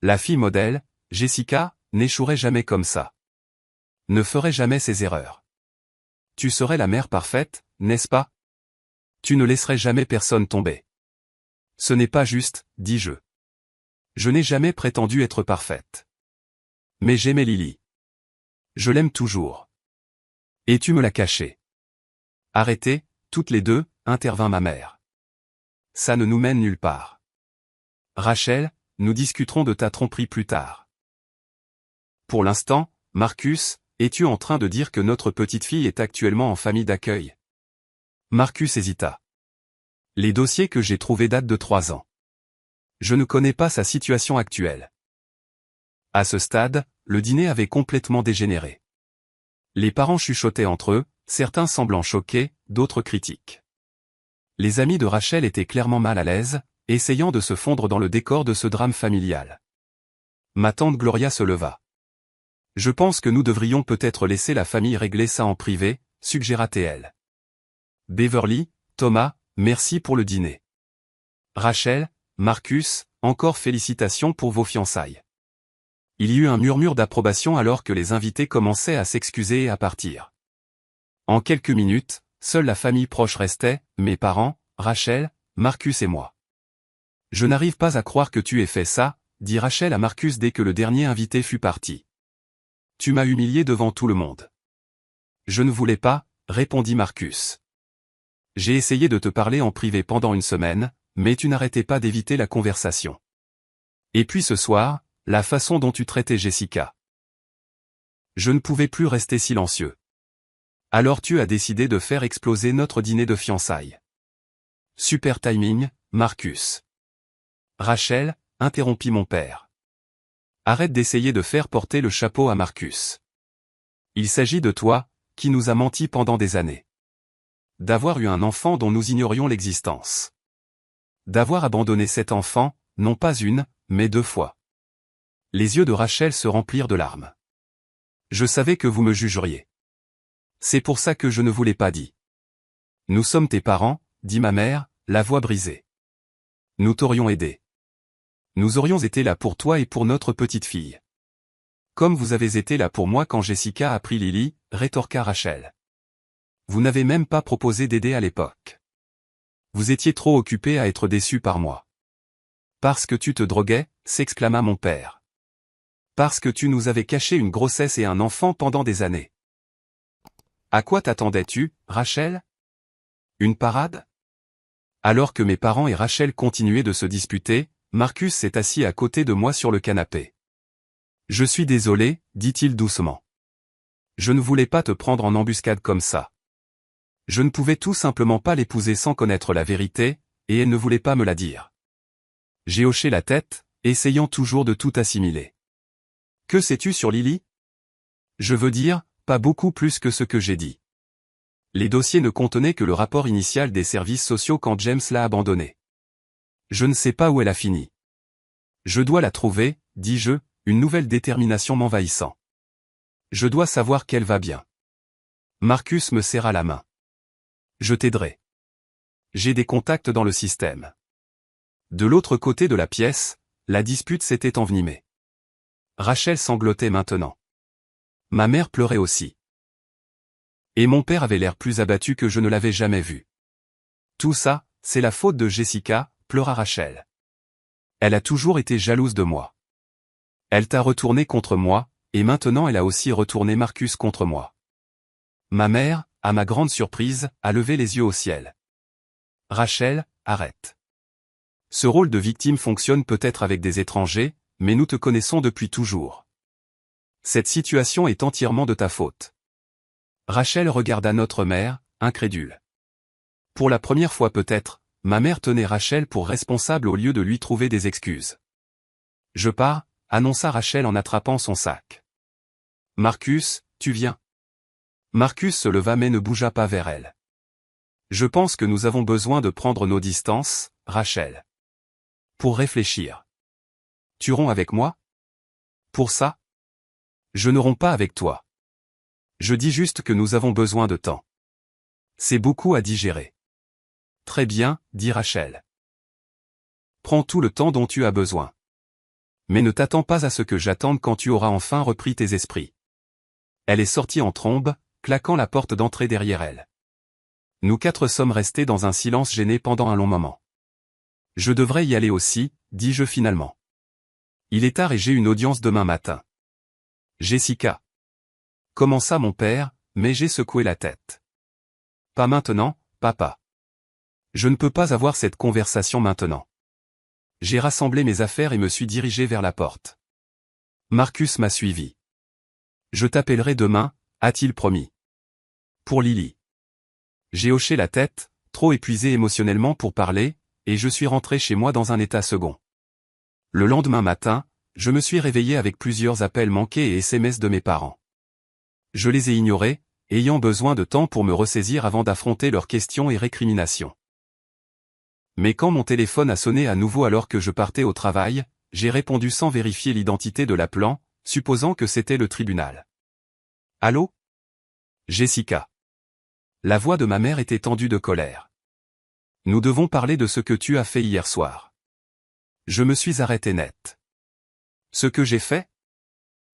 La fille modèle, Jessica, n'échouerait jamais comme ça. Ne ferait jamais ces erreurs. Tu serais la mère parfaite, n'est-ce pas? Tu ne laisserais jamais personne tomber. Ce n'est pas juste, dis-je. Je n'ai jamais prétendu être parfaite. Mais j'aimais Lily. Je l'aime toujours. Et tu me l'as caché. Arrêtez, toutes les deux, intervint ma mère. Ça ne nous mène nulle part. Rachel, nous discuterons de ta tromperie plus tard. Pour l'instant, Marcus, es-tu en train de dire que notre petite fille est actuellement en famille d'accueil? Marcus hésita. Les dossiers que j'ai trouvés datent de 3 ans. Je ne connais pas sa situation actuelle. À ce stade, le dîner avait complètement dégénéré. Les parents chuchotaient entre eux, certains semblant choqués, d'autres critiques. Les amis de Rachel étaient clairement mal à l'aise, essayant de se fondre dans le décor de ce drame familial. Ma tante Gloria se leva. Je pense que nous devrions peut-être laisser la famille régler ça en privé, suggéra-t-elle. Beverly, Thomas, merci pour le dîner. Rachel, Marcus, encore félicitations pour vos fiançailles. Il y eut un murmure d'approbation alors que les invités commençaient à s'excuser et à partir. En quelques minutes, seule la famille proche restait, mes parents, Rachel, Marcus et moi. Je n'arrive pas à croire que tu aies fait ça, dit Rachel à Marcus dès que le dernier invité fut parti. Tu m'as humilié devant tout le monde. Je ne voulais pas, répondit Marcus. J'ai essayé de te parler en privé pendant une semaine, mais tu n'arrêtais pas d'éviter la conversation. Et puis ce soir, la façon dont tu traitais Jessica. Je ne pouvais plus rester silencieux. Alors tu as décidé de faire exploser notre dîner de fiançailles. Super timing, Marcus. Rachel, interrompit mon père. Arrête d'essayer de faire porter le chapeau à Marcus. Il s'agit de toi, qui nous a menti pendant des années. D'avoir eu un enfant dont nous ignorions l'existence. D'avoir abandonné cet enfant, non pas une, mais 2 fois. Les yeux de Rachel se remplirent de larmes. Je savais que vous me jugeriez. C'est pour ça que je ne vous l'ai pas dit. Nous sommes tes parents, dit ma mère, la voix brisée. Nous t'aurions aidé. Nous aurions été là pour toi et pour notre petite fille. Comme vous avez été là pour moi quand Jessica a pris Lily, rétorqua Rachel. Vous n'avez même pas proposé d'aider à l'époque. Vous étiez trop occupé à être déçu par moi. Parce que tu te droguais, s'exclama mon père. Parce que tu nous avais caché une grossesse et un enfant pendant des années. À quoi t'attendais-tu, Rachel? Une parade? Alors que mes parents et Rachel continuaient de se disputer, Marcus s'est assis à côté de moi sur le canapé. Je suis désolé, dit-il doucement. Je ne voulais pas te prendre en embuscade comme ça. Je ne pouvais tout simplement pas l'épouser sans connaître la vérité, et elle ne voulait pas me la dire. J'ai hoché la tête, essayant toujours de tout assimiler. Que sais-tu sur Lily? Je veux dire, pas beaucoup plus que ce que j'ai dit. Les dossiers ne contenaient que le rapport initial des services sociaux quand James l'a abandonnée. Je ne sais pas où elle a fini. Je dois la trouver, dis-je, une nouvelle détermination m'envahissant. Je dois savoir qu'elle va bien. Marcus me serra la main. Je t'aiderai. J'ai des contacts dans le système. De l'autre côté de la pièce, la dispute s'était envenimée. Rachel sanglotait maintenant. Ma mère pleurait aussi. Et mon père avait l'air plus abattu que je ne l'avais jamais vu. Tout ça, c'est la faute de Jessica, pleura Rachel. Elle a toujours été jalouse de moi. Elle t'a retourné contre moi, et maintenant elle a aussi retourné Marcus contre moi. Ma mère, à ma grande surprise, a levé les yeux au ciel. Rachel, arrête. Ce rôle de victime fonctionne peut-être avec des étrangers, mais nous te connaissons depuis toujours. Cette situation est entièrement de ta faute. Rachel regarda notre mère, incrédule. Pour la première fois peut-être, ma mère tenait Rachel pour responsable au lieu de lui trouver des excuses. Je pars, annonça Rachel en attrapant son sac. Marcus, tu viens. Marcus se leva mais ne bougea pas vers elle. Je pense que nous avons besoin de prendre nos distances, Rachel. Pour réfléchir. Tu romps avec moi? Pour ça? Je ne romps pas avec toi. Je dis juste que nous avons besoin de temps. C'est beaucoup à digérer. Très bien, dit Rachel. Prends tout le temps dont tu as besoin. Mais ne t'attends pas à ce que j'attende quand tu auras enfin repris tes esprits. Elle est sortie en trombe, claquant la porte d'entrée derrière elle. Nous quatre sommes restés dans un silence gêné pendant un long moment. Je devrais y aller aussi, dis-je finalement. Il est tard et j'ai une audience demain matin. Jessica. Commença mon père, mais j'ai secoué la tête. Pas maintenant, papa. Je ne peux pas avoir cette conversation maintenant. J'ai rassemblé mes affaires et me suis dirigé vers la porte. Marcus m'a suivi. Je t'appellerai demain, a-t-il promis. Pour Lily. J'ai hoché la tête, trop épuisé émotionnellement pour parler, et je suis rentré chez moi dans un état second. Le lendemain matin, je me suis réveillé avec plusieurs appels manqués et SMS de mes parents. Je les ai ignorés, ayant besoin de temps pour me ressaisir avant d'affronter leurs questions et récriminations. Mais quand mon téléphone a sonné à nouveau alors que je partais au travail, j'ai répondu sans vérifier l'identité de l'appelant, supposant que c'était le tribunal. Allô? Jessica. La voix de ma mère était tendue de colère. Nous devons parler de ce que tu as fait hier soir. Je me suis arrêté net. Ce que j'ai fait?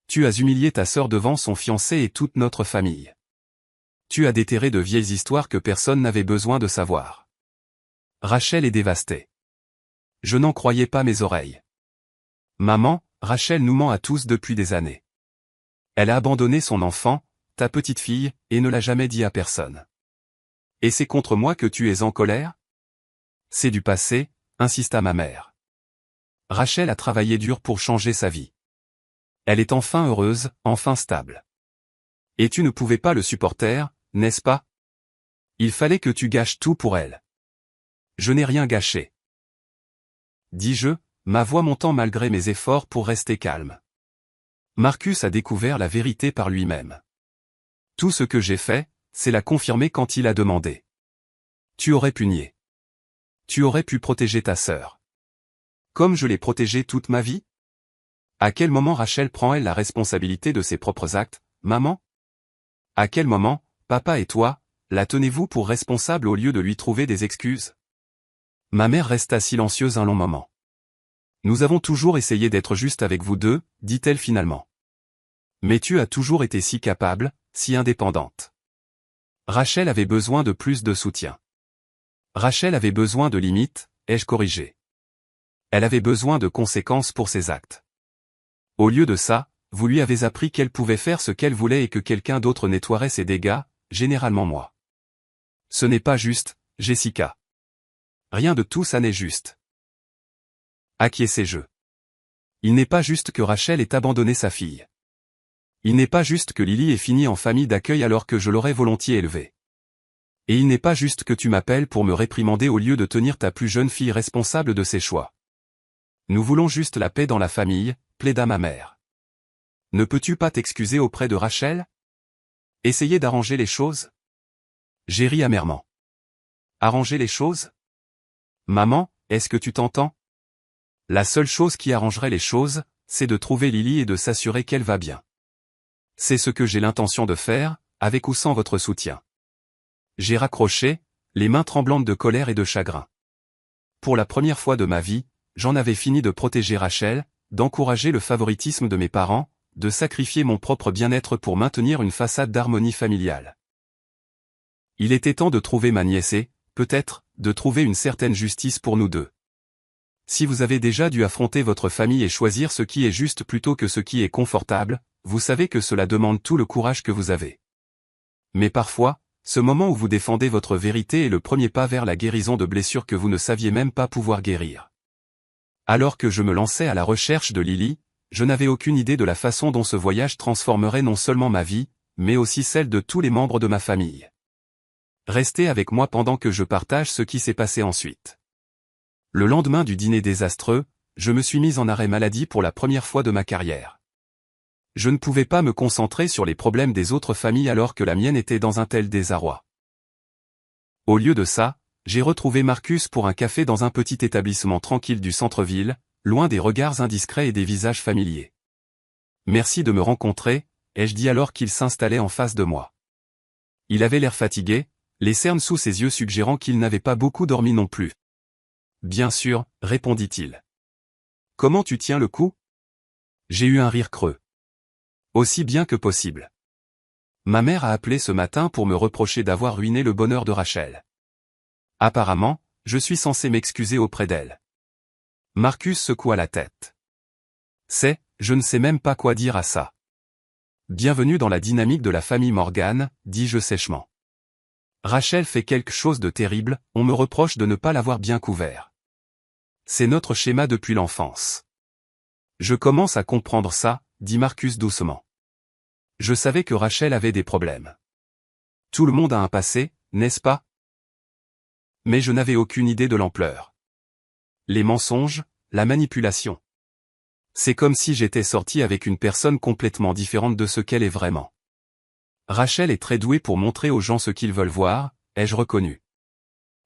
Tu as humilié ta sœur devant son fiancé et toute notre famille. Tu as déterré de vieilles histoires que personne n'avait besoin de savoir. Rachel est dévastée. Je n'en croyais pas mes oreilles. Maman, Rachel nous ment à tous depuis des années. Elle a abandonné son enfant, ta petite fille, et ne l'a jamais dit à personne. Et c'est contre moi que tu es en colère? C'est du passé, insista ma mère. Rachel a travaillé dur pour changer sa vie. Elle est enfin heureuse, enfin stable. Et tu ne pouvais pas le supporter, n'est-ce pas? Il fallait que tu gâches tout pour elle. Je n'ai rien gâché. Dis-je, ma voix montant malgré mes efforts pour rester calme. Marcus a découvert la vérité par lui-même. Tout ce que j'ai fait, c'est la confirmer quand il a demandé. Tu aurais pu nier. Tu aurais pu protéger ta sœur. Comme je l'ai protégée toute ma vie? À quel moment Rachel prend-elle la responsabilité de ses propres actes, maman? À quel moment, papa et toi, la tenez-vous pour responsable au lieu de lui trouver des excuses? Ma mère resta silencieuse un long moment. Nous avons toujours essayé d'être juste avec vous deux, dit-elle finalement. Mais tu as toujours été si capable, si indépendante. Rachel avait besoin de plus de soutien. Rachel avait besoin de limites, ai-je corrigé. Elle avait besoin de conséquences pour ses actes. Au lieu de ça, vous lui avez appris qu'elle pouvait faire ce qu'elle voulait et que quelqu'un d'autre nettoierait ses dégâts, généralement moi. Ce n'est pas juste, Jessica. Rien de tout ça n'est juste. Acquiescez-je. Il n'est pas juste que Rachel ait abandonné sa fille. Il n'est pas juste que Lily ait fini en famille d'accueil alors que je l'aurais volontiers élevée. Et il n'est pas juste que tu m'appelles pour me réprimander au lieu de tenir ta plus jeune fille responsable de ses choix. Nous voulons juste la paix dans la famille, plaida ma mère. Ne peux-tu pas t'excuser auprès de Rachel? Essayer d'arranger les choses? J'ai ri amèrement. Arranger les choses? Maman, est-ce que tu t'entends? La seule chose qui arrangerait les choses, c'est de trouver Lily et de s'assurer qu'elle va bien. C'est ce que j'ai l'intention de faire, avec ou sans votre soutien. J'ai raccroché, les mains tremblantes de colère et de chagrin. Pour la première fois de ma vie, j'en avais fini de protéger Rachel, d'encourager le favoritisme de mes parents, de sacrifier mon propre bien-être pour maintenir une façade d'harmonie familiale. Il était temps de trouver ma nièce et, peut-être, de trouver une certaine justice pour nous deux. Si vous avez déjà dû affronter votre famille et choisir ce qui est juste plutôt que ce qui est confortable, vous savez que cela demande tout le courage que vous avez. Mais parfois, ce moment où vous défendez votre vérité est le premier pas vers la guérison de blessures que vous ne saviez même pas pouvoir guérir. Alors que je me lançais à la recherche de Lily, je n'avais aucune idée de la façon dont ce voyage transformerait non seulement ma vie, mais aussi celle de tous les membres de ma famille. Restez avec moi pendant que je partage ce qui s'est passé ensuite. Le lendemain du dîner désastreux, je me suis mise en arrêt maladie pour la première fois de ma carrière. Je ne pouvais pas me concentrer sur les problèmes des autres familles alors que la mienne était dans un tel désarroi. Au lieu de ça, j'ai retrouvé Marcus pour un café dans un petit établissement tranquille du centre-ville, loin des regards indiscrets et des visages familiers. Merci de me rencontrer, ai-je dit alors qu'il s'installait en face de moi. Il avait l'air fatigué, les cernes sous ses yeux suggérant qu'il n'avait pas beaucoup dormi non plus. Bien sûr, répondit-il. Comment tu tiens le coup? J'ai eu un rire creux. Aussi bien que possible. Ma mère a appelé ce matin pour me reprocher d'avoir ruiné le bonheur de Rachel. Apparemment, je suis censé m'excuser auprès d'elle. Marcus secoua la tête. Je ne sais même pas quoi dire à ça. Bienvenue dans la dynamique de la famille Morgan, dis-je sèchement. Rachel fait quelque chose de terrible, on me reproche de ne pas l'avoir bien couvert. C'est notre schéma depuis l'enfance. Je commence à comprendre ça, dit Marcus doucement. Je savais que Rachel avait des problèmes. Tout le monde a un passé, n'est-ce pas? Mais je n'avais aucune idée de l'ampleur. Les mensonges, la manipulation. C'est comme si j'étais sorti avec une personne complètement différente de ce qu'elle est vraiment. Rachel est très douée pour montrer aux gens ce qu'ils veulent voir, ai-je reconnu.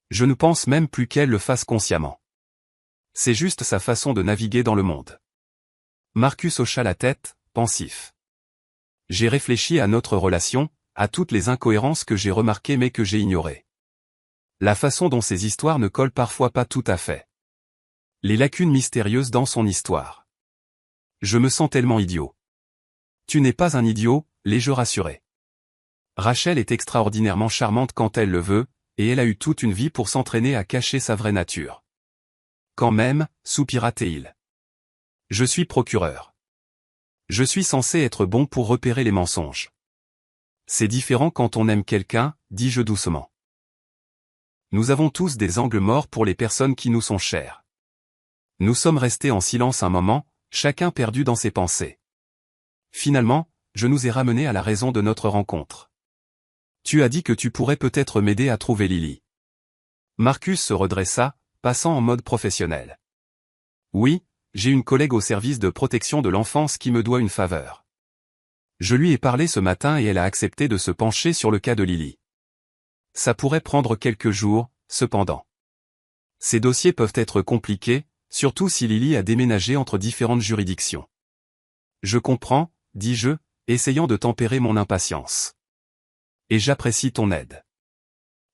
Je ne pense même plus qu'elle le fasse consciemment. C'est juste sa façon de naviguer dans le monde. Marcus hocha la tête, pensif. J'ai réfléchi à notre relation, à toutes les incohérences que j'ai remarquées mais que j'ai ignorées. La façon dont ces histoires ne collent parfois pas tout à fait. Les lacunes mystérieuses dans son histoire. Je me sens tellement idiot. Tu n'es pas un idiot, l'ai-je rassuré. Rachel est extraordinairement charmante quand elle le veut, et elle a eu toute une vie pour s'entraîner à cacher sa vraie nature. Quand même, soupira Théil. Je suis procureur. Je suis censé être bon pour repérer les mensonges. C'est différent quand on aime quelqu'un, dis-je doucement. Nous avons tous des angles morts pour les personnes qui nous sont chères. Nous sommes restés en silence un moment, chacun perdu dans ses pensées. Finalement, je nous ai ramenés à la raison de notre rencontre. Tu as dit que tu pourrais peut-être m'aider à trouver Lily. Marcus se redressa, passant en mode professionnel. Oui, j'ai une collègue au service de protection de l'enfance qui me doit une faveur. Je lui ai parlé ce matin et elle a accepté de se pencher sur le cas de Lily. Ça pourrait prendre quelques jours, cependant. Ces dossiers peuvent être compliqués, surtout si Lily a déménagé entre différentes juridictions. Je comprends, dis-je, essayant de tempérer mon impatience. Et j'apprécie ton aide.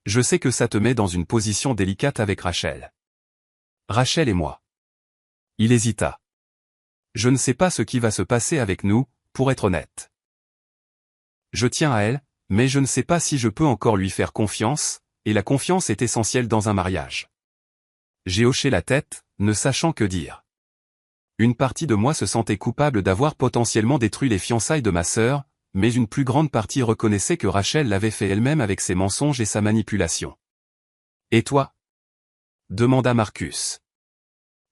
Je sais que ça te met dans une position délicate avec Rachel. Rachel et moi. Il hésita. Je ne sais pas ce qui va se passer avec nous, pour être honnête. Je tiens à elle, mais je ne sais pas si je peux encore lui faire confiance, et la confiance est essentielle dans un mariage. J'ai hoché la tête, ne sachant que dire. Une partie de moi se sentait coupable d'avoir potentiellement détruit les fiançailles de ma sœur, mais une plus grande partie reconnaissait que Rachel l'avait fait elle-même avec ses mensonges et sa manipulation. Et toi? Demanda Marcus.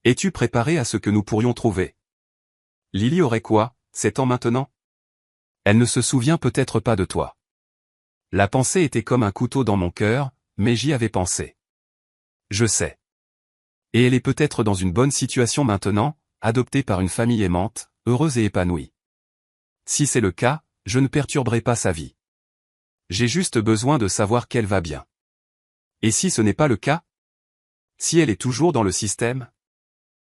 Es-tu préparé à ce que nous pourrions trouver? Lily aurait quoi, 7 ans maintenant? Elle ne se souvient peut-être pas de toi. La pensée était comme un couteau dans mon cœur, mais j'y avais pensé. Je sais. Et elle est peut-être dans une bonne situation maintenant, adoptée par une famille aimante, heureuse et épanouie. Si c'est le cas, je ne perturberai pas sa vie. J'ai juste besoin de savoir qu'elle va bien. Et si ce n'est pas le cas? Si elle est toujours dans le système?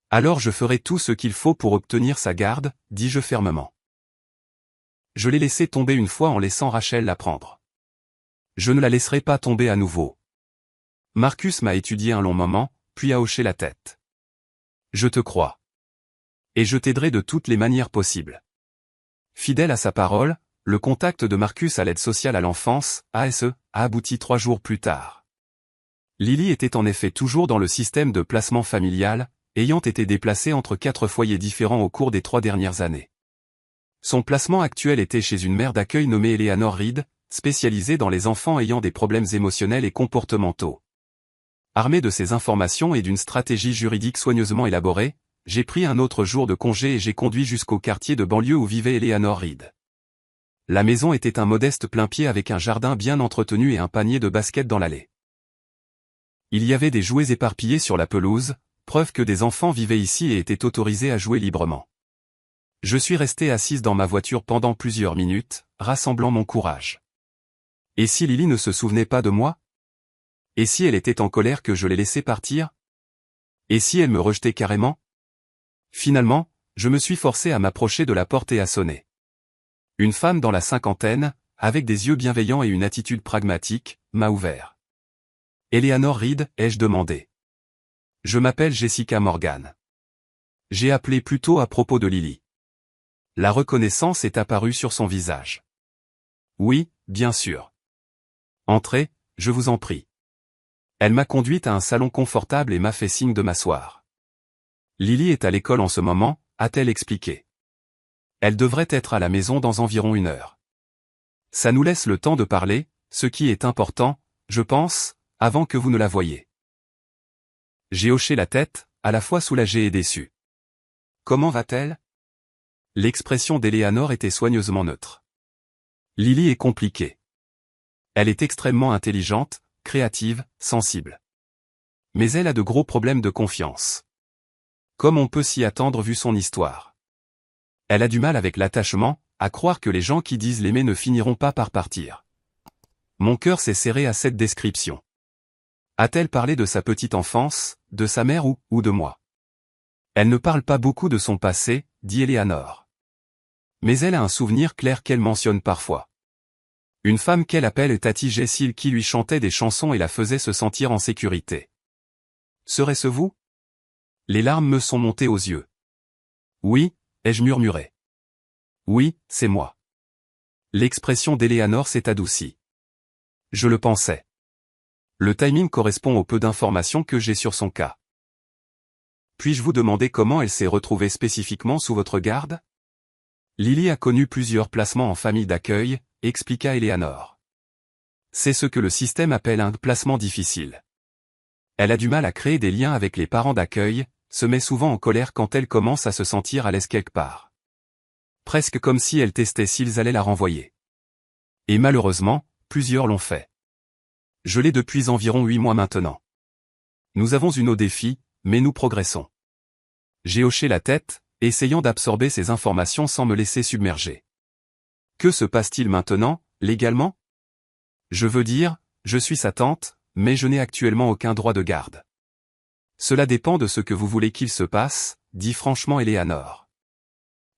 Alors je ferai tout ce qu'il faut pour obtenir sa garde, dis-je fermement. Je l'ai laissée tomber une fois en laissant Rachel la prendre. Je ne la laisserai pas tomber à nouveau. Marcus m'a étudié un long moment, puis a hoché la tête. Je te crois. Et je t'aiderai de toutes les manières possibles. Fidèle à sa parole, le contact de Marcus à l'aide sociale à l'enfance, ASE, a abouti 3 jours plus tard. Lily était en effet toujours dans le système de placement familial, ayant été déplacée entre 4 foyers différents au cours des 3 dernières années. Son placement actuel était chez une mère d'accueil nommée Eleanor Reed, spécialisée dans les enfants ayant des problèmes émotionnels et comportementaux. Armé de ces informations et d'une stratégie juridique soigneusement élaborée, j'ai pris un autre jour de congé et j'ai conduit jusqu'au quartier de banlieue où vivait Eleanor Reed. La maison était un modeste plain-pied avec un jardin bien entretenu et un panier de basket dans l'allée. Il y avait des jouets éparpillés sur la pelouse, preuve que des enfants vivaient ici et étaient autorisés à jouer librement. Je suis resté assise dans ma voiture pendant plusieurs minutes, rassemblant mon courage. Et si Lily ne se souvenait pas de moi? Et si elle était en colère que je l'ai laissée partir? Et si elle me rejetait carrément? Finalement, je me suis forcé à m'approcher de la porte et à sonner. Une femme dans la cinquantaine, avec des yeux bienveillants et une attitude pragmatique, m'a ouvert. « Eleanor Reed ?» ai-je demandé. « Je m'appelle Jessica Morgan. » J'ai appelé plutôt à propos de Lily. La reconnaissance est apparue sur son visage. « Oui, bien sûr. »« Entrez, je vous en prie. » Elle m'a conduite à un salon confortable et m'a fait signe de m'asseoir. « Lily est à l'école en ce moment », a-t-elle expliqué. « Elle devrait être à la maison dans environ 1 heure. Ça nous laisse le temps de parler, ce qui est important, je pense, avant que vous ne la voyiez. » J'ai hoché la tête, à la fois soulagé et déçu. « Comment va-t-elle » L'expression d'Eleanor était soigneusement neutre. « Lily est compliquée. Elle est extrêmement intelligente, créative, sensible. Mais elle a de gros problèmes de confiance. Comme on peut s'y attendre vu son histoire. Elle a du mal avec l'attachement, à croire que les gens qui disent l'aimer ne finiront pas par partir. » Mon cœur s'est serré à cette description. A-t-elle parlé de sa petite enfance, de sa mère ou de moi? Elle ne parle pas beaucoup de son passé, dit Eleanor. Mais elle a un souvenir clair qu'elle mentionne parfois. Une femme qu'elle appelle Tati Jessil qui lui chantait des chansons et la faisait se sentir en sécurité. Serait-ce vous? Les larmes me sont montées aux yeux. Oui, ai-je murmuré. Oui, c'est moi. L'expression d'Eleanor s'est adoucie. Je le pensais. Le timing correspond au peu d'informations que j'ai sur son cas. Puis-je vous demander comment elle s'est retrouvée spécifiquement sous votre garde? Lily a connu plusieurs placements en famille d'accueil, expliqua Eleanor. C'est ce que le système appelle un placement difficile. Elle a du mal à créer des liens avec les parents d'accueil, se met souvent en colère quand elle commence à se sentir à l'aise quelque part. Presque comme si elle testait s'ils allaient la renvoyer. Et malheureusement, plusieurs l'ont fait. Je l'ai depuis environ 8 mois maintenant. Nous avons eu nos défis, mais nous progressons. J'ai hoché la tête, essayant d'absorber ces informations sans me laisser submerger. Que se passe-t-il maintenant, légalement? Je veux dire, je suis sa tante, mais je n'ai actuellement aucun droit de garde. Cela dépend de ce que vous voulez qu'il se passe, dit franchement Eleanor.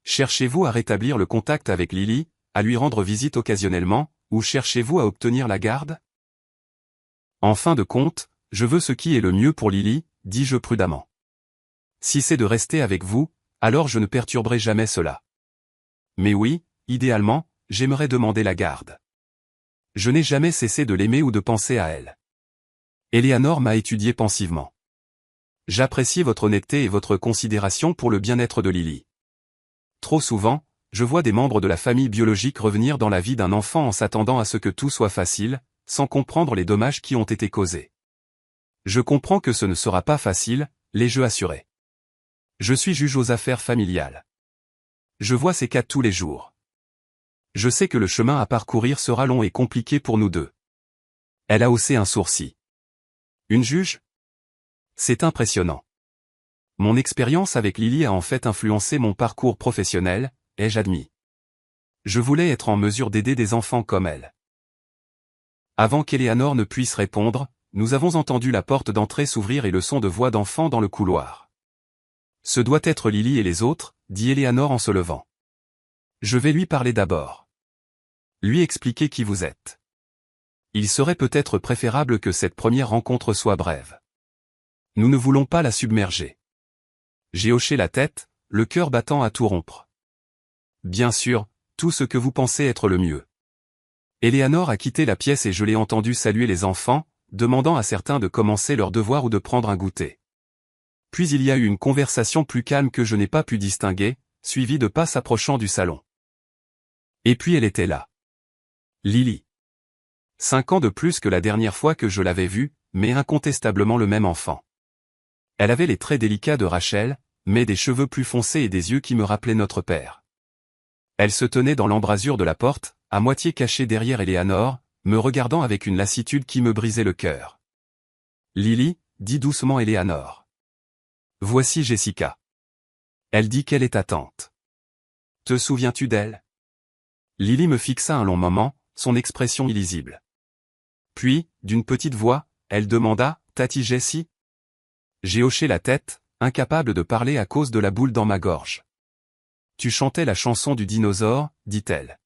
Cherchez-vous à rétablir le contact avec Lily, à lui rendre visite occasionnellement, ou cherchez-vous à obtenir la garde? En fin de compte, je veux ce qui est le mieux pour Lily, dis-je prudemment. Si c'est de rester avec vous, alors je ne perturberai jamais cela. Mais oui, idéalement, j'aimerais demander la garde. Je n'ai jamais cessé de l'aimer ou de penser à elle. Eleanor m'a étudié pensivement. J'apprécie votre honnêteté et votre considération pour le bien-être de Lily. Trop souvent, je vois des membres de la famille biologique revenir dans la vie d'un enfant en s'attendant à ce que tout soit facile, sans comprendre les dommages qui ont été causés. Je comprends que ce ne sera pas facile, l'ai-je assuré. Je suis juge aux affaires familiales. Je vois ces cas tous les jours. Je sais que le chemin à parcourir sera long et compliqué pour nous deux. Elle a haussé un sourcil. Une juge? C'est impressionnant. Mon expérience avec Lily a en fait influencé mon parcours professionnel, ai-je admis. Je voulais être en mesure d'aider des enfants comme elle. Avant qu'Eleanor ne puisse répondre, nous avons entendu la porte d'entrée s'ouvrir et le son de voix d'enfant dans le couloir. Ce doit être Lily et les autres, dit Eleanor en se levant. Je vais lui parler d'abord. Lui expliquer qui vous êtes. Il serait peut-être préférable que cette première rencontre soit brève. Nous ne voulons pas la submerger. J'ai hoché la tête, le cœur battant à tout rompre. Bien sûr, tout ce que vous pensez être le mieux. Eleanor a quitté la pièce et je l'ai entendu saluer les enfants, demandant à certains de commencer leur devoir ou de prendre un goûter. Puis il y a eu une conversation plus calme que je n'ai pas pu distinguer, suivie de pas s'approchant du salon. Et puis elle était là. Lily. 5 ans de plus que la dernière fois que je l'avais vue, mais incontestablement le même enfant. Elle avait les traits délicats de Rachel, mais des cheveux plus foncés et des yeux qui me rappelaient notre père. Elle se tenait dans l'embrasure de la porte, à moitié cachée derrière Eleanor, me regardant avec une lassitude qui me brisait le cœur. « Lily » dit doucement Eleanor. « Voici Jessica. » Elle dit qu'elle est ta tante. « Te souviens-tu d'elle » Lily me fixa un long moment, son expression illisible. Puis, d'une petite voix, elle demanda « Tati Jessie ?» J'ai hoché la tête, incapable de parler à cause de la boule dans ma gorge. « Tu chantais la chanson du dinosaure » dit-elle.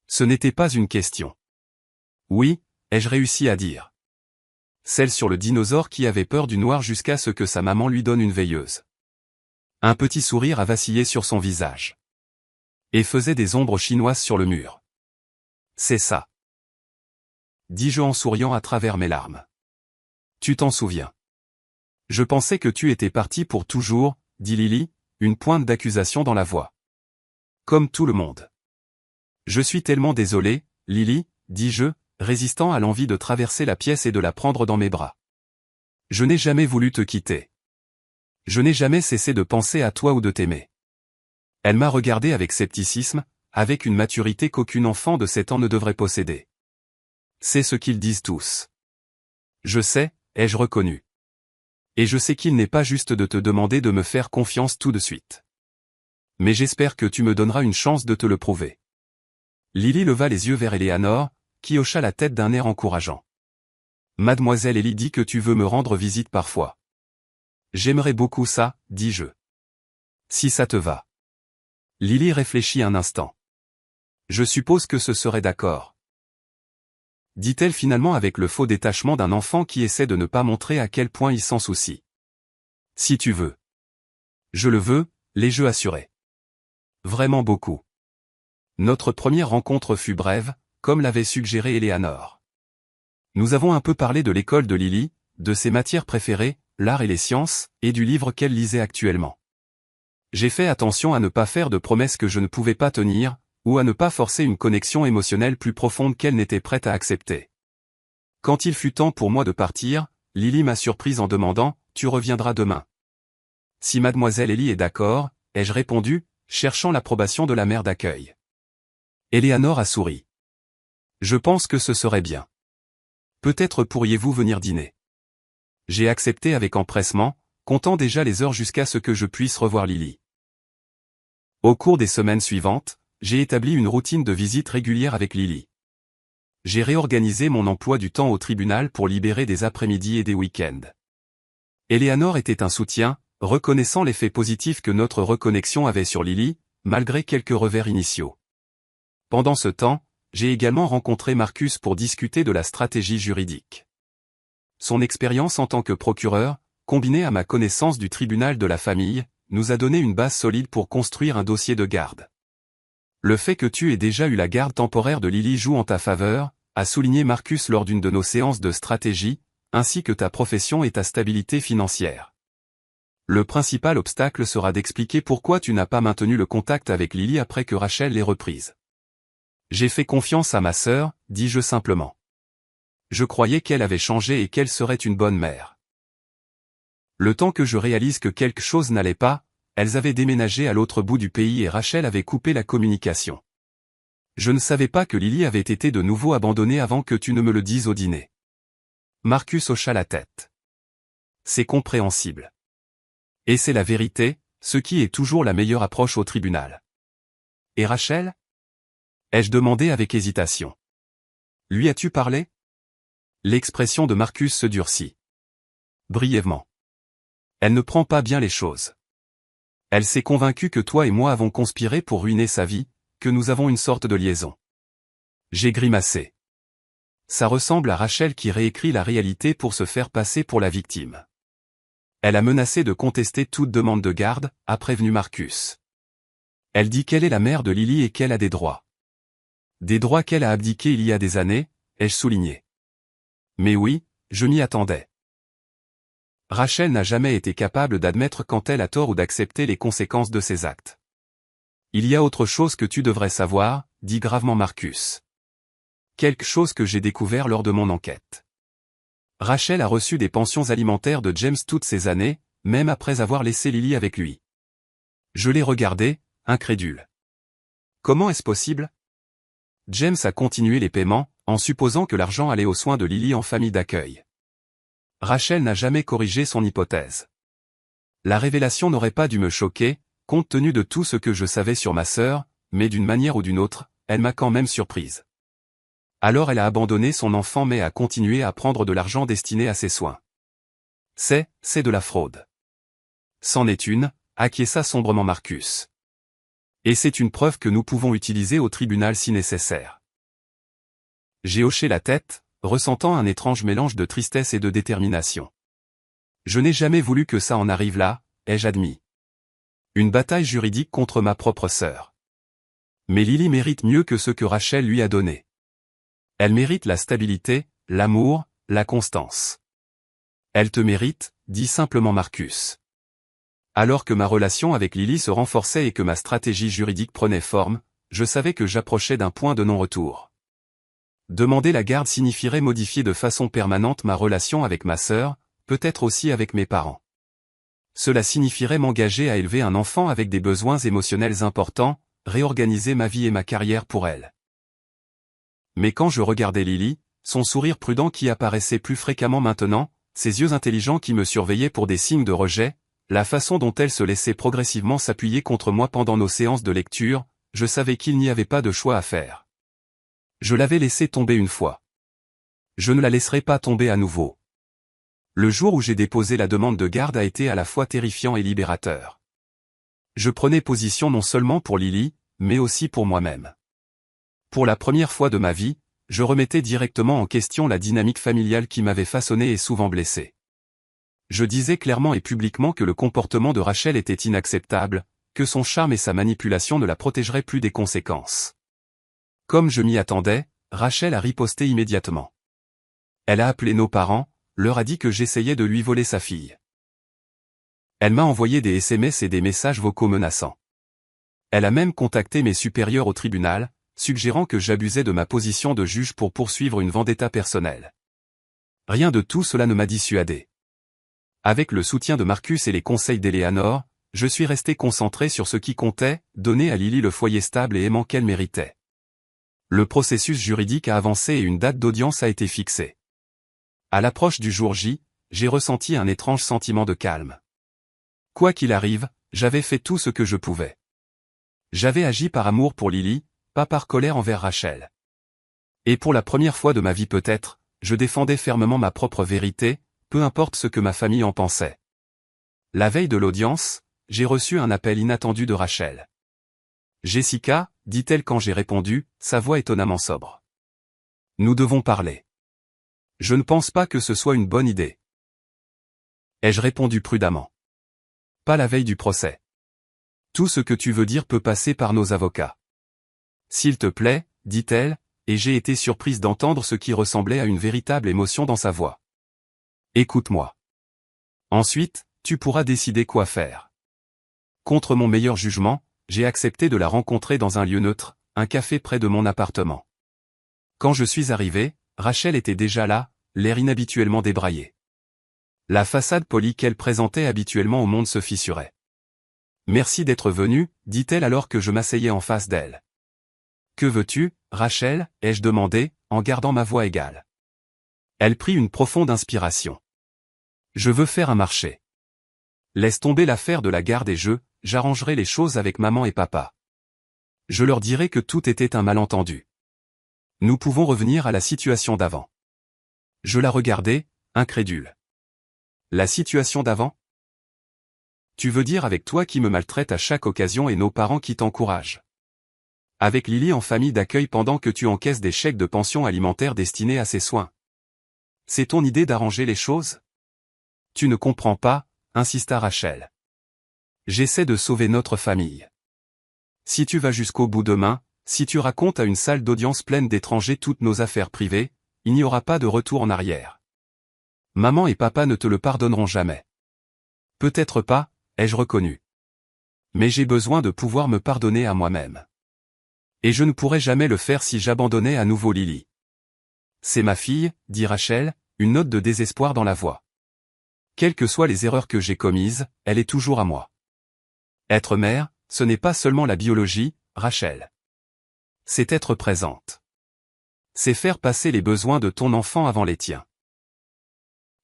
Ce n'était pas une question. « Oui » ai-je réussi à dire. Celle sur le dinosaure qui avait peur du noir jusqu'à ce que sa maman lui donne une veilleuse. Un petit sourire a vacillé sur son visage. Et faisait des ombres chinoises sur le mur. « C'est ça. » dis-je en souriant à travers mes larmes. « Tu t'en souviens. » Je pensais que tu étais parti pour toujours, dit Lily, une pointe d'accusation dans la voix. Comme tout le monde. Je suis tellement désolé, Lily, dis-je, résistant à l'envie de traverser la pièce et de la prendre dans mes bras. Je n'ai jamais voulu te quitter. Je n'ai jamais cessé de penser à toi ou de t'aimer. Elle m'a regardé avec scepticisme, avec une maturité qu'aucun enfant de 7 ans ne devrait posséder. C'est ce qu'ils disent tous. Je sais, ai-je reconnu. Et je sais qu'il n'est pas juste de te demander de me faire confiance tout de suite. Mais j'espère que tu me donneras une chance de te le prouver. Lily leva les yeux vers Eleanor, qui hocha la tête d'un air encourageant. Mademoiselle Ellie dit que tu veux me rendre visite parfois. J'aimerais beaucoup ça, dis-je. Si ça te va. Lily réfléchit un instant. Je suppose que ce serait d'accord. Dit-elle finalement avec le faux détachement d'un enfant qui essaie de ne pas montrer à quel point il s'en soucie. Si tu veux. Je le veux, l'ai-je assuré. Vraiment beaucoup. Notre première rencontre fut brève, comme l'avait suggéré Eleanor. Nous avons un peu parlé de l'école de Lily, de ses matières préférées, l'art et les sciences, et du livre qu'elle lisait actuellement. J'ai fait attention à ne pas faire de promesses que je ne pouvais pas tenir, ou à ne pas forcer une connexion émotionnelle plus profonde qu'elle n'était prête à accepter. Quand il fut temps pour moi de partir, Lily m'a surprise en demandant « Tu reviendras demain ?» Si mademoiselle Ellie est d'accord, ai-je répondu, cherchant l'approbation de la mère d'accueil. Eleanor a souri. Je pense que ce serait bien. Peut-être pourriez-vous venir dîner. J'ai accepté avec empressement, comptant déjà les heures jusqu'à ce que je puisse revoir Lily. Au cours des semaines suivantes, j'ai établi une routine de visite régulière avec Lily. J'ai réorganisé mon emploi du temps au tribunal pour libérer des après-midi et des week-ends. Eleanor était un soutien, reconnaissant l'effet positif que notre reconnexion avait sur Lily, malgré quelques revers initiaux. Pendant ce temps, j'ai également rencontré Marcus pour discuter de la stratégie juridique. Son expérience en tant que procureur, combinée à ma connaissance du tribunal de la famille, nous a donné une base solide pour construire un dossier de garde. Le fait que tu aies déjà eu la garde temporaire de Lily joue en ta faveur, a souligné Marcus lors d'une de nos séances de stratégie, ainsi que ta profession et ta stabilité financière. Le principal obstacle sera d'expliquer pourquoi tu n'as pas maintenu le contact avec Lily après que Rachel l'ait reprise. J'ai fait confiance à ma sœur, dis-je simplement. Je croyais qu'elle avait changé et qu'elle serait une bonne mère. Le temps que je réalise que quelque chose n'allait pas, elles avaient déménagé à l'autre bout du pays et Rachel avait coupé la communication. Je ne savais pas que Lily avait été de nouveau abandonnée avant que tu ne me le dises au dîner. Marcus hocha la tête. C'est compréhensible. Et c'est la vérité, ce qui est toujours la meilleure approche au tribunal. Et Rachel ? Ai-je demandé avec hésitation. Lui as-tu parlé ? L'expression de Marcus se durcit. Brièvement. Elle ne prend pas bien les choses. Elle s'est convaincue que toi et moi avons conspiré pour ruiner sa vie, que nous avons une sorte de liaison. J'ai grimacé. Ça ressemble à Rachel qui réécrit la réalité pour se faire passer pour la victime. Elle a menacé de contester toute demande de garde, a prévenu Marcus. Elle dit qu'elle est la mère de Lily et qu'elle a des droits. Des droits qu'elle a abdiqués il y a des années, ai-je souligné. Mais oui, je m'y attendais. Rachel n'a jamais été capable d'admettre quand elle a tort ou d'accepter les conséquences de ses actes. Il y a autre chose que tu devrais savoir, dit gravement Marcus. Quelque chose que j'ai découvert lors de mon enquête. Rachel a reçu des pensions alimentaires de James toutes ces années, même après avoir laissé Lily avec lui. Je l'ai regardé, incrédule. Comment est-ce possible? James a continué les paiements, en supposant que l'argent allait aux soins de Lily en famille d'accueil. Rachel n'a jamais corrigé son hypothèse. La révélation n'aurait pas dû me choquer, compte tenu de tout ce que je savais sur ma sœur, mais d'une manière ou d'une autre, elle m'a quand même surprise. Alors elle a abandonné son enfant mais a continué à prendre de l'argent destiné à ses soins. C'est de la fraude. C'en est une, acquiesça sombrement Marcus. Et c'est une preuve que nous pouvons utiliser au tribunal si nécessaire. J'ai hoché la tête, ressentant un étrange mélange de tristesse et de détermination. Je n'ai jamais voulu que ça en arrive là, ai-je admis. Une bataille juridique contre ma propre sœur. Mais Lily mérite mieux que ce que Rachel lui a donné. Elle mérite la stabilité, l'amour, la constance. Elle te mérite, dit simplement Marcus. Alors que ma relation avec Lily se renforçait et que ma stratégie juridique prenait forme, je savais que j'approchais d'un point de non-retour. Demander la garde signifierait modifier de façon permanente ma relation avec ma sœur, peut-être aussi avec mes parents. Cela signifierait m'engager à élever un enfant avec des besoins émotionnels importants, réorganiser ma vie et ma carrière pour elle. Mais quand je regardais Lily, son sourire prudent qui apparaissait plus fréquemment maintenant, ses yeux intelligents qui me surveillaient pour des signes de rejet, la façon dont elle se laissait progressivement s'appuyer contre moi pendant nos séances de lecture, je savais qu'il n'y avait pas de choix à faire. Je l'avais laissée tomber une fois. Je ne la laisserai pas tomber à nouveau. Le jour où j'ai déposé la demande de garde a été à la fois terrifiant et libérateur. Je prenais position non seulement pour Lily, mais aussi pour moi-même. Pour la première fois de ma vie, je remettais directement en question la dynamique familiale qui m'avait façonné et souvent blessé. Je disais clairement et publiquement que le comportement de Rachel était inacceptable, que son charme et sa manipulation ne la protégeraient plus des conséquences. Comme je m'y attendais, Rachel a riposté immédiatement. Elle a appelé nos parents, leur a dit que j'essayais de lui voler sa fille. Elle m'a envoyé des SMS et des messages vocaux menaçants. Elle a même contacté mes supérieurs au tribunal, suggérant que j'abusais de ma position de juge pour poursuivre une vendetta personnelle. Rien de tout cela ne m'a dissuadé. Avec le soutien de Marcus et les conseils d'Eleanor, je suis resté concentré sur ce qui comptait, donner à Lily le foyer stable et aimant qu'elle méritait. Le processus juridique a avancé et une date d'audience a été fixée. À l'approche du jour J, j'ai ressenti un étrange sentiment de calme. Quoi qu'il arrive, j'avais fait tout ce que je pouvais. J'avais agi par amour pour Lily, pas par colère envers Rachel. Et pour la première fois de ma vie peut-être, je défendais fermement ma propre vérité, peu importe ce que ma famille en pensait. La veille de l'audience, j'ai reçu un appel inattendu de Rachel. « Jessica » dit-elle quand j'ai répondu, sa voix étonnamment sobre. « Nous devons parler. » « Je ne pense pas que ce soit une bonne idée. » Ai-je répondu prudemment. « Pas la veille du procès. Tout ce que tu veux dire peut passer par nos avocats. » « S'il te plaît, dit-elle, et j'ai été surprise d'entendre ce qui ressemblait à une véritable émotion dans sa voix. « Écoute-moi. Ensuite, tu pourras décider quoi faire. » Contre mon meilleur jugement, j'ai accepté de la rencontrer dans un lieu neutre, un café près de mon appartement. Quand je suis arrivé, Rachel était déjà là, l'air inhabituellement débraillé. La façade polie qu'elle présentait habituellement au monde se fissurait. « Merci d'être venue, dit-elle alors que je m'asseyais en face d'elle. « Que veux-tu, Rachel » ai-je demandé, en gardant ma voix égale. Elle prit une profonde inspiration. « Je veux faire un marché. Laisse tomber l'affaire de la garde et j'arrangerai les choses avec maman et papa. Je leur dirai que tout était un malentendu. Nous pouvons revenir à la situation d'avant. » Je la regardais, incrédule. « La situation d'avant ? Tu veux dire avec toi qui me maltraite à chaque occasion et nos parents qui t'encouragent. Avec Lily en famille d'accueil pendant que tu encaisses des chèques de pension alimentaire destinés à ses soins. C'est ton idée d'arranger les choses ? Tu ne comprends pas, insista Rachel. J'essaie de sauver notre famille. Si tu vas jusqu'au bout demain, si tu racontes à une salle d'audience pleine d'étrangers toutes nos affaires privées, il n'y aura pas de retour en arrière. Maman et papa ne te le pardonneront jamais. Peut-être pas, ai-je reconnu. Mais j'ai besoin de pouvoir me pardonner à moi-même. Et je ne pourrais jamais le faire si j'abandonnais à nouveau Lily. C'est ma fille, dit Rachel, une note de désespoir dans la voix. Quelles que soient les erreurs que j'ai commises, elle est toujours à moi. Être mère, ce n'est pas seulement la biologie, Rachel. C'est être présente. C'est faire passer les besoins de ton enfant avant les tiens.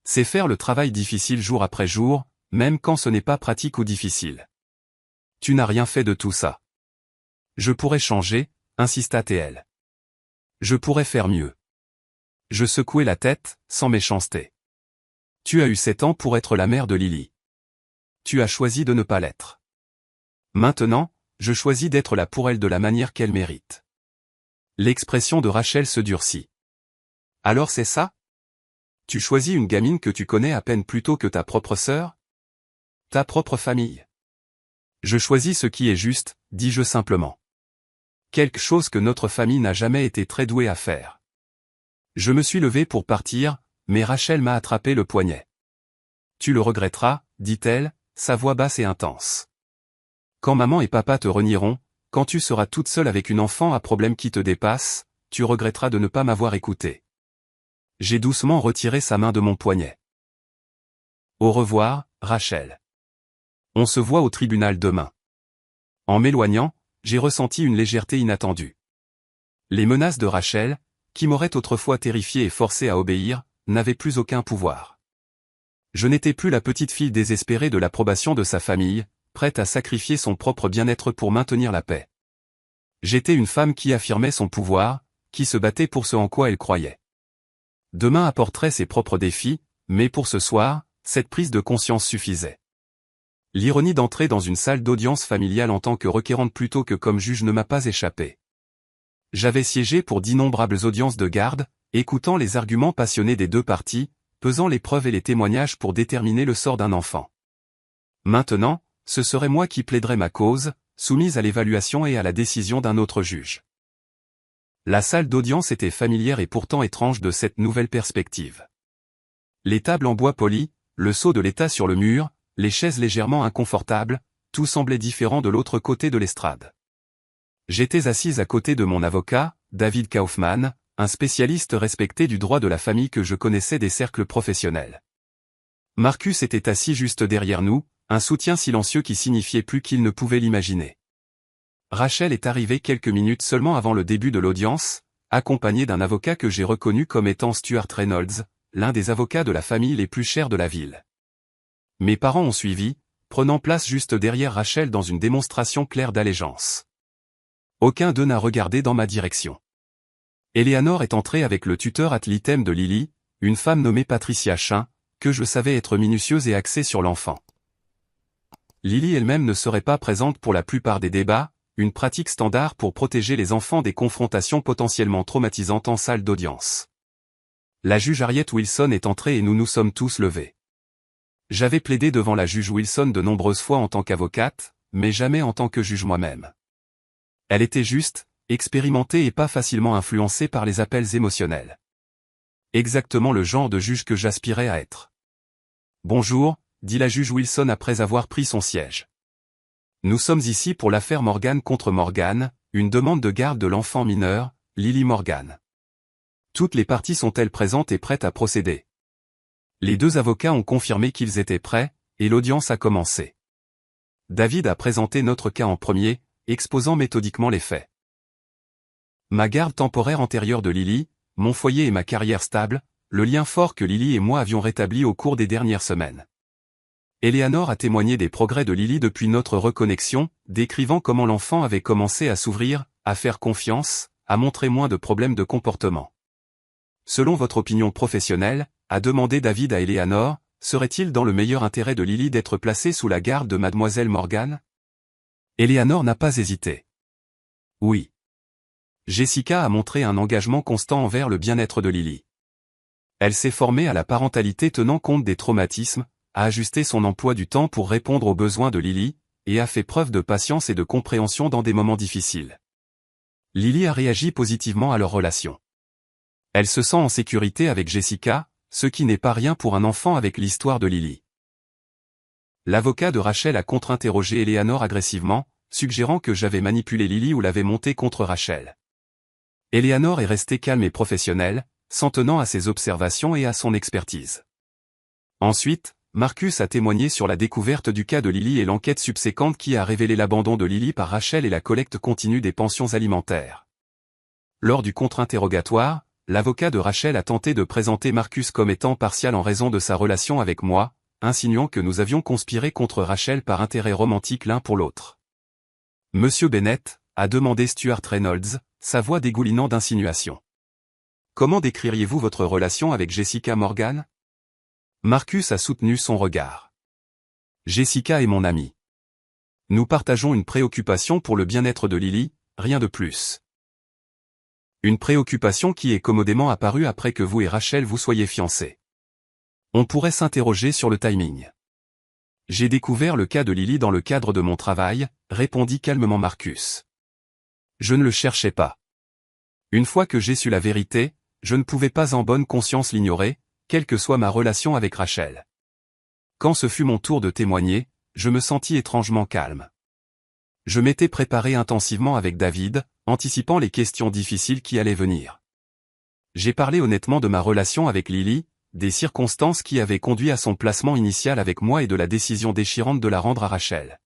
C'est faire le travail difficile jour après jour, même quand ce n'est pas pratique ou difficile. Tu n'as rien fait de tout ça. Je pourrais changer, insista TL. Je pourrais faire mieux. Je secouai la tête, sans méchanceté. Tu as eu 7 ans pour être la mère de Lily. Tu as choisi de ne pas l'être. Maintenant, je choisis d'être là pour elle de la manière qu'elle mérite. L'expression de Rachel se durcit. Alors c'est ça? Tu choisis une gamine que tu connais à peine plus tôt que ta propre sœur? Ta propre famille? Je choisis ce qui est juste, dis-je simplement. Quelque chose que notre famille n'a jamais été très douée à faire. Je me suis levé pour partir, mais Rachel m'a attrapé le poignet. Tu le regretteras, dit-elle, sa voix basse et intense. Quand maman et papa te renieront, quand tu seras toute seule avec une enfant à problème qui te dépasse, tu regretteras de ne pas m'avoir écouté. J'ai doucement retiré sa main de mon poignet. Au revoir, Rachel. On se voit au tribunal demain. En m'éloignant, j'ai ressenti une légèreté inattendue. Les menaces de Rachel, qui m'auraient autrefois terrifié et forcé à obéir, n'avaient plus aucun pouvoir. Je n'étais plus la petite fille désespérée de l'approbation de sa famille, prête à sacrifier son propre bien-être pour maintenir la paix. J'étais une femme qui affirmait son pouvoir, qui se battait pour ce en quoi elle croyait. Demain apporterait ses propres défis, mais pour ce soir, cette prise de conscience suffisait. L'ironie d'entrer dans une salle d'audience familiale en tant que requérante plutôt que comme juge ne m'a pas échappé. J'avais siégé pour d'innombrables audiences de garde, écoutant les arguments passionnés des deux parties, pesant les preuves et les témoignages pour déterminer le sort d'un enfant. Maintenant, ce serait moi qui plaiderais ma cause, soumise à l'évaluation et à la décision d'un autre juge. La salle d'audience était familière et pourtant étrange de cette nouvelle perspective. Les tables en bois poli, le sceau de l'État sur le mur, les chaises légèrement inconfortables, tout semblait différent de l'autre côté de l'estrade. J'étais assise à côté de mon avocat, David Kaufman, un spécialiste respecté du droit de la famille que je connaissais des cercles professionnels. Marcus était assis juste derrière nous, un soutien silencieux qui signifiait plus qu'il ne pouvait l'imaginer. Rachel est arrivée quelques minutes seulement avant le début de l'audience, accompagnée d'un avocat que j'ai reconnu comme étant Stuart Reynolds, l'un des avocats de la famille les plus chers de la ville. Mes parents ont suivi, prenant place juste derrière Rachel dans une démonstration claire d'allégeance. Aucun d'eux n'a regardé dans ma direction. Eleanor est entrée avec le tuteur ad litem de Lily, une femme nommée Patricia Chin, que je savais être minutieuse et axée sur l'enfant. Lily elle-même ne serait pas présente pour la plupart des débats, une pratique standard pour protéger les enfants des confrontations potentiellement traumatisantes en salle d'audience. La juge Harriet Wilson est entrée et nous nous sommes tous levés. J'avais plaidé devant la juge Wilson de nombreuses fois en tant qu'avocate, mais jamais en tant que juge moi-même. Elle était juste, expérimentée et pas facilement influencée par les appels émotionnels. Exactement le genre de juge que j'aspirais à être. « Bonjour », dit la juge Wilson après avoir pris son siège. Nous sommes ici pour l'affaire Morgan contre Morgan, une demande de garde de l'enfant mineur, Lily Morgan. Toutes les parties sont-elles présentes et prêtes à procéder? Les deux avocats ont confirmé qu'ils étaient prêts, et l'audience a commencé. David a présenté notre cas en premier, exposant méthodiquement les faits. Ma garde temporaire antérieure de Lily, mon foyer et ma carrière stable, le lien fort que Lily et moi avions rétabli au cours des dernières semaines. Eleanor a témoigné des progrès de Lily depuis notre reconnexion, décrivant comment l'enfant avait commencé à s'ouvrir, à faire confiance, à montrer moins de problèmes de comportement. Selon votre opinion professionnelle, a demandé David à Eleanor, serait-il dans le meilleur intérêt de Lily d'être placée sous la garde de mademoiselle Morgan? Eleanor n'a pas hésité. Oui. Jessica a montré un engagement constant envers le bien-être de Lily. Elle s'est formée à la parentalité tenant compte des traumatismes, a ajusté son emploi du temps pour répondre aux besoins de Lily, et a fait preuve de patience et de compréhension dans des moments difficiles. Lily a réagi positivement à leur relation. Elle se sent en sécurité avec Jessica, ce qui n'est pas rien pour un enfant avec l'histoire de Lily. L'avocat de Rachel a contre-interrogé Eleanor agressivement, suggérant que j'avais manipulé Lily ou l'avais montée contre Rachel. Eleanor est restée calme et professionnelle, s'en tenant à ses observations et à son expertise. Ensuite, Marcus a témoigné sur la découverte du cas de Lily et l'enquête subséquente qui a révélé l'abandon de Lily par Rachel et la collecte continue des pensions alimentaires. Lors du contre-interrogatoire, l'avocat de Rachel a tenté de présenter Marcus comme étant partial en raison de sa relation avec moi, insinuant que nous avions conspiré contre Rachel par intérêt romantique l'un pour l'autre. Monsieur Bennett, a demandé Stuart Reynolds, sa voix dégoulinant d'insinuations. Comment décririez-vous votre relation avec Jessica Morgan? Marcus a soutenu son regard. Jessica est mon amie. Nous partageons une préoccupation pour le bien-être de Lily, rien de plus. Une préoccupation qui est commodément apparue après que vous et Rachel vous soyez fiancés. On pourrait s'interroger sur le timing. J'ai découvert le cas de Lily dans le cadre de mon travail, répondit calmement Marcus. Je ne le cherchais pas. Une fois que j'ai su la vérité, je ne pouvais pas en bonne conscience l'ignorer, quelle que soit ma relation avec Rachel. Quand ce fut mon tour de témoigner, je me sentis étrangement calme. Je m'étais préparé intensivement avec David, anticipant les questions difficiles qui allaient venir. J'ai parlé honnêtement de ma relation avec Lily, des circonstances qui avaient conduit à son placement initial avec moi et de la décision déchirante de la rendre à Rachel.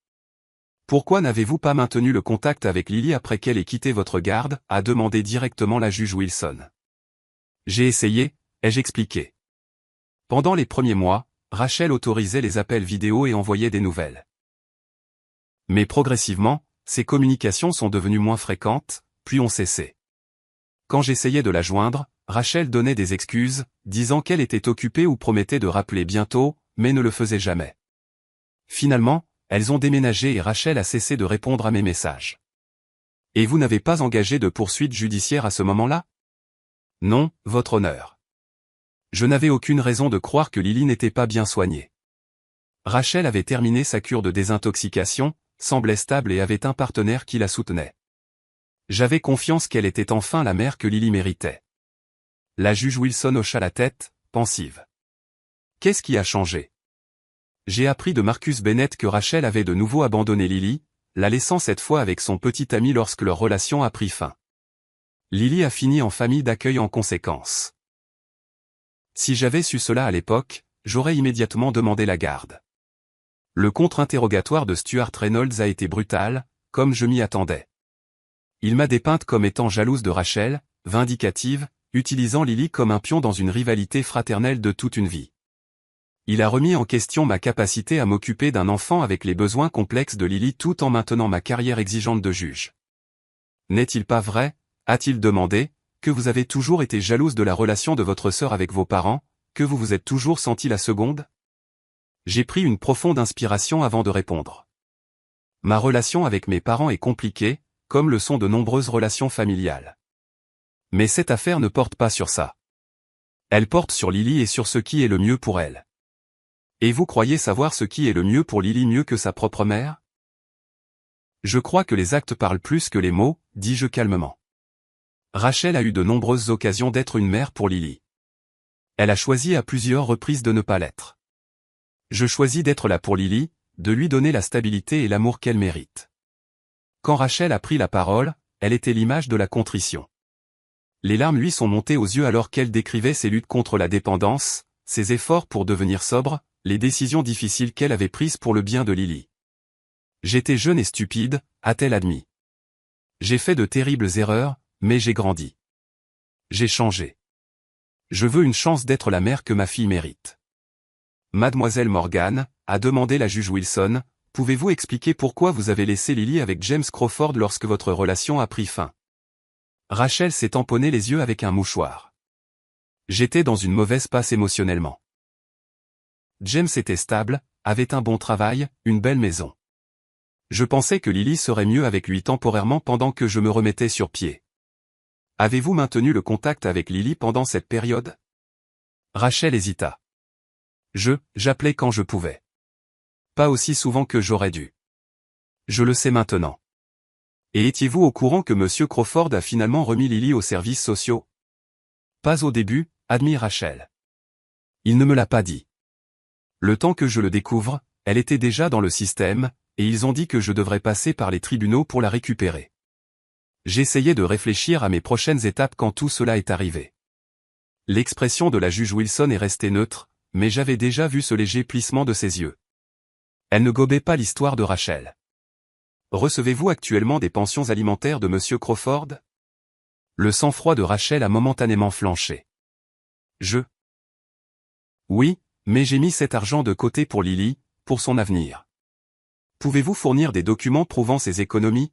Pourquoi n'avez-vous pas maintenu le contact avec Lily après qu'elle ait quitté votre garde, a demandé directement la juge Wilson. J'ai essayé, ai-je expliqué. Pendant les premiers mois, Rachel autorisait les appels vidéo et envoyait des nouvelles. Mais progressivement, ces communications sont devenues moins fréquentes, puis ont cessé. Quand j'essayais de la joindre, Rachel donnait des excuses, disant qu'elle était occupée ou promettait de rappeler bientôt, mais ne le faisait jamais. Finalement, elles ont déménagé et Rachel a cessé de répondre à mes messages. Et vous n'avez pas engagé de poursuite judiciaire à ce moment-là? Non, votre honneur. Je n'avais aucune raison de croire que Lily n'était pas bien soignée. Rachel avait terminé sa cure de désintoxication, semblait stable et avait un partenaire qui la soutenait. J'avais confiance qu'elle était enfin la mère que Lily méritait. La juge Wilson hocha la tête, pensive. Qu'est-ce qui a changé? J'ai appris de Marcus Bennett que Rachel avait de nouveau abandonné Lily, la laissant cette fois avec son petit ami lorsque leur relation a pris fin. Lily a fini en famille d'accueil en conséquence. Si j'avais su cela à l'époque, j'aurais immédiatement demandé la garde. Le contre-interrogatoire de Stuart Reynolds a été brutal, comme je m'y attendais. Il m'a dépeinte comme étant jalouse de Rachel, vindicative, utilisant Lily comme un pion dans une rivalité fraternelle de toute une vie. Il a remis en question ma capacité à m'occuper d'un enfant avec les besoins complexes de Lily tout en maintenant ma carrière exigeante de juge. N'est-il pas vrai, a-t-il demandé, que vous avez toujours été jalouse de la relation de votre sœur avec vos parents, que vous vous êtes toujours senti la seconde? J'ai pris une profonde inspiration avant de répondre. Ma relation avec mes parents est compliquée, comme le sont de nombreuses relations familiales. Mais cette affaire ne porte pas sur ça. Elle porte sur Lily et sur ce qui est le mieux pour elle. Et vous croyez savoir ce qui est le mieux pour Lily mieux que sa propre mère? Je crois que les actes parlent plus que les mots, dis-je calmement. Rachel a eu de nombreuses occasions d'être une mère pour Lily. Elle a choisi à plusieurs reprises de ne pas l'être. Je choisis d'être là pour Lily, de lui donner la stabilité et l'amour qu'elle mérite. Quand Rachel a pris la parole, elle était l'image de la contrition. Les larmes lui sont montées aux yeux alors qu'elle décrivait ses luttes contre la dépendance, ses efforts pour devenir sobre, les décisions difficiles qu'elle avait prises pour le bien de Lily. J'étais jeune et stupide, a-t-elle admis. J'ai fait de terribles erreurs, mais j'ai grandi. J'ai changé. Je veux une chance d'être la mère que ma fille mérite. Mademoiselle Morgan, a demandé la juge Wilson, pouvez-vous expliquer pourquoi vous avez laissé Lily avec James Crawford lorsque votre relation a pris fin? Rachel s'est tamponné les yeux avec un mouchoir. J'étais dans une mauvaise passe émotionnellement. James était stable, avait un bon travail, une belle maison. Je pensais que Lily serait mieux avec lui temporairement pendant que je me remettais sur pied. Avez-vous maintenu le contact avec Lily pendant cette période? Rachel hésita. J'appelais quand je pouvais. Pas aussi souvent que j'aurais dû. Je le sais maintenant. Et étiez-vous au courant que M. Crawford a finalement remis Lily aux services sociaux? Pas au début, admit Rachel. Il ne me l'a pas dit. Le temps que je le découvre, elle était déjà dans le système, et ils ont dit que je devrais passer par les tribunaux pour la récupérer. J'essayais de réfléchir à mes prochaines étapes quand tout cela est arrivé. L'expression de la juge Wilson est restée neutre, mais j'avais déjà vu ce léger plissement de ses yeux. Elle ne gobait pas l'histoire de Rachel. Recevez-vous actuellement des pensions alimentaires de Monsieur Crawford? Le sang-froid de Rachel a momentanément flanché. Oui, mais j'ai mis cet argent de côté pour Lily, pour son avenir. Pouvez-vous fournir des documents prouvant ces économies?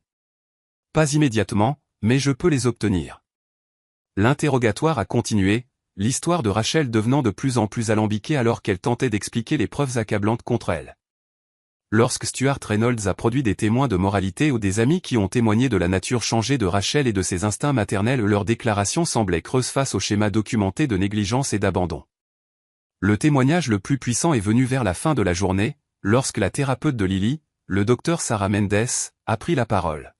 Pas immédiatement, mais je peux les obtenir. L'interrogatoire a continué, l'histoire de Rachel devenant de plus en plus alambiquée alors qu'elle tentait d'expliquer les preuves accablantes contre elle. Lorsque Stuart Reynolds a produit des témoins de moralité ou des amis qui ont témoigné de la nature changée de Rachel et de ses instincts maternels, leurs déclarations semblaient creuses face au schéma documenté de négligence et d'abandon. Le témoignage le plus puissant est venu vers la fin de la journée, lorsque la thérapeute de Lily, le docteur Sarah Mendes, a pris la parole.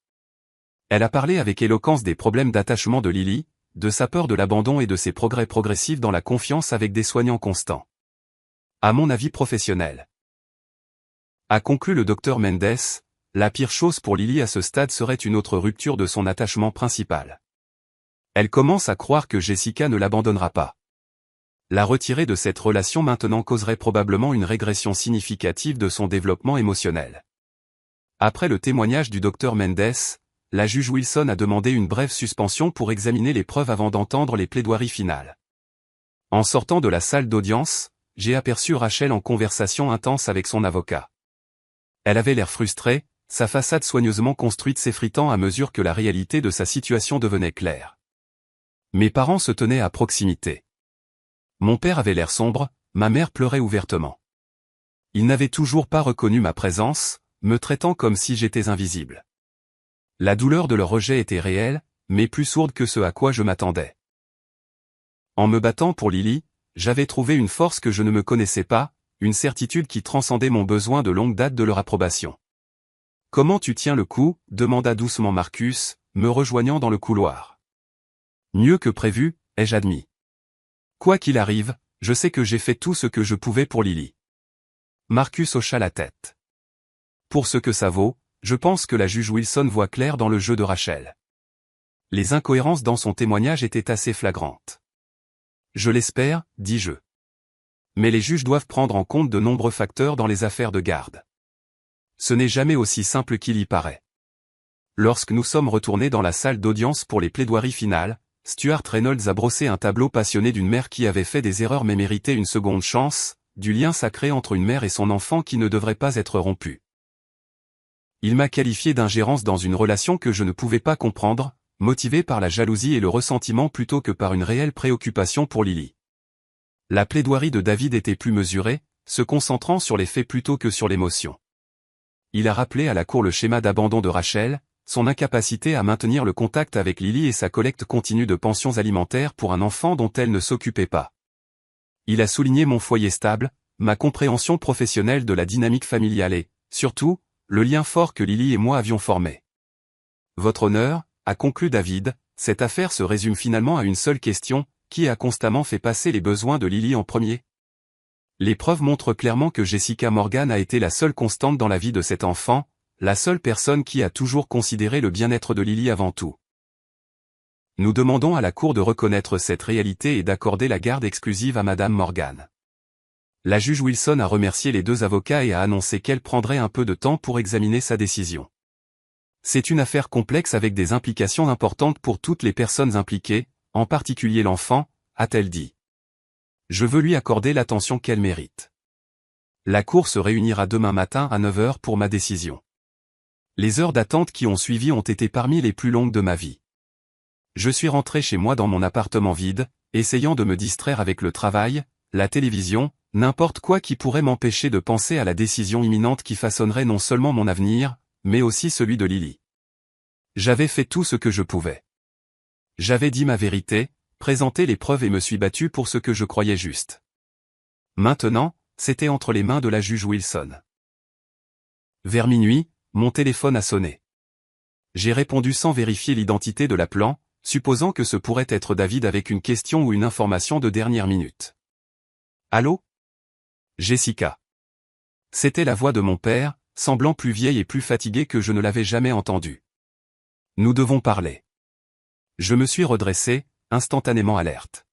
Elle a parlé avec éloquence des problèmes d'attachement de Lily, de sa peur de l'abandon et de ses progrès progressifs dans la confiance avec des soignants constants. À mon avis professionnel, a conclu le docteur Mendes, la pire chose pour Lily à ce stade serait une autre rupture de son attachement principal. Elle commence à croire que Jessica ne l'abandonnera pas. La retirer de cette relation maintenant causerait probablement une régression significative de son développement émotionnel. Après le témoignage du docteur Mendes, la juge Wilson a demandé une brève suspension pour examiner les preuves avant d'entendre les plaidoiries finales. En sortant de la salle d'audience, j'ai aperçu Rachel en conversation intense avec son avocat. Elle avait l'air frustrée, sa façade soigneusement construite s'effritant à mesure que la réalité de sa situation devenait claire. Mes parents se tenaient à proximité. Mon père avait l'air sombre, ma mère pleurait ouvertement. Ils n'avaient toujours pas reconnu ma présence, me traitant comme si j'étais invisible. La douleur de leur rejet était réelle, mais plus sourde que ce à quoi je m'attendais. En me battant pour Lily, j'avais trouvé une force que je ne me connaissais pas, une certitude qui transcendait mon besoin de longue date de leur approbation. « Comment tu tiens le coup ?» demanda doucement Marcus, me rejoignant dans le couloir. « Mieux que prévu, ai-je admis. Quoi qu'il arrive, je sais que j'ai fait tout ce que je pouvais pour Lily. » Marcus hocha la tête. Pour ce que ça vaut, je pense que la juge Wilson voit clair dans le jeu de Rachel. Les incohérences dans son témoignage étaient assez flagrantes. Je l'espère, dis-je. Mais les juges doivent prendre en compte de nombreux facteurs dans les affaires de garde. Ce n'est jamais aussi simple qu'il y paraît. Lorsque nous sommes retournés dans la salle d'audience pour les plaidoiries finales, Stuart Reynolds a brossé un tableau passionné d'une mère qui avait fait des erreurs mais méritait une seconde chance, du lien sacré entre une mère et son enfant qui ne devrait pas être rompu. Il m'a qualifié d'ingérence dans une relation que je ne pouvais pas comprendre, motivée par la jalousie et le ressentiment plutôt que par une réelle préoccupation pour Lily. La plaidoirie de David était plus mesurée, se concentrant sur les faits plutôt que sur l'émotion. Il a rappelé à la cour le schéma d'abandon de Rachel, son incapacité à maintenir le contact avec Lily et sa collecte continue de pensions alimentaires pour un enfant dont elle ne s'occupait pas. Il a souligné mon foyer stable, ma compréhension professionnelle de la dynamique familiale et, surtout, le lien fort que Lily et moi avions formé. Votre honneur, a conclu David, cette affaire se résume finalement à une seule question, qui a constamment fait passer les besoins de Lily en premier? Les preuves montrent clairement que Jessica Morgan a été la seule constante dans la vie de cet enfant, la seule personne qui a toujours considéré le bien-être de Lily avant tout. Nous demandons à la Cour de reconnaître cette réalité et d'accorder la garde exclusive à Madame Morgan. La juge Wilson a remercié les deux avocats et a annoncé qu'elle prendrait un peu de temps pour examiner sa décision. C'est une affaire complexe avec des implications importantes pour toutes les personnes impliquées, en particulier l'enfant, a-t-elle dit. Je veux lui accorder l'attention qu'elle mérite. La Cour se réunira demain matin à 9 h pour ma décision. Les heures d'attente qui ont suivi ont été parmi les plus longues de ma vie. Je suis rentré chez moi dans mon appartement vide, essayant de me distraire avec le travail, la télévision, n'importe quoi qui pourrait m'empêcher de penser à la décision imminente qui façonnerait non seulement mon avenir, mais aussi celui de Lily. J'avais fait tout ce que je pouvais. J'avais dit ma vérité, présenté les preuves et me suis battu pour ce que je croyais juste. Maintenant, c'était entre les mains de la juge Wilson. Vers minuit, mon téléphone a sonné. J'ai répondu sans vérifier l'identité de l'appelant, supposant que ce pourrait être David avec une question ou une information de dernière minute. Allô? Jessica. C'était la voix de mon père, semblant plus vieille et plus fatiguée que je ne l'avais jamais entendue. Nous devons parler. Je me suis redressé, instantanément alerte.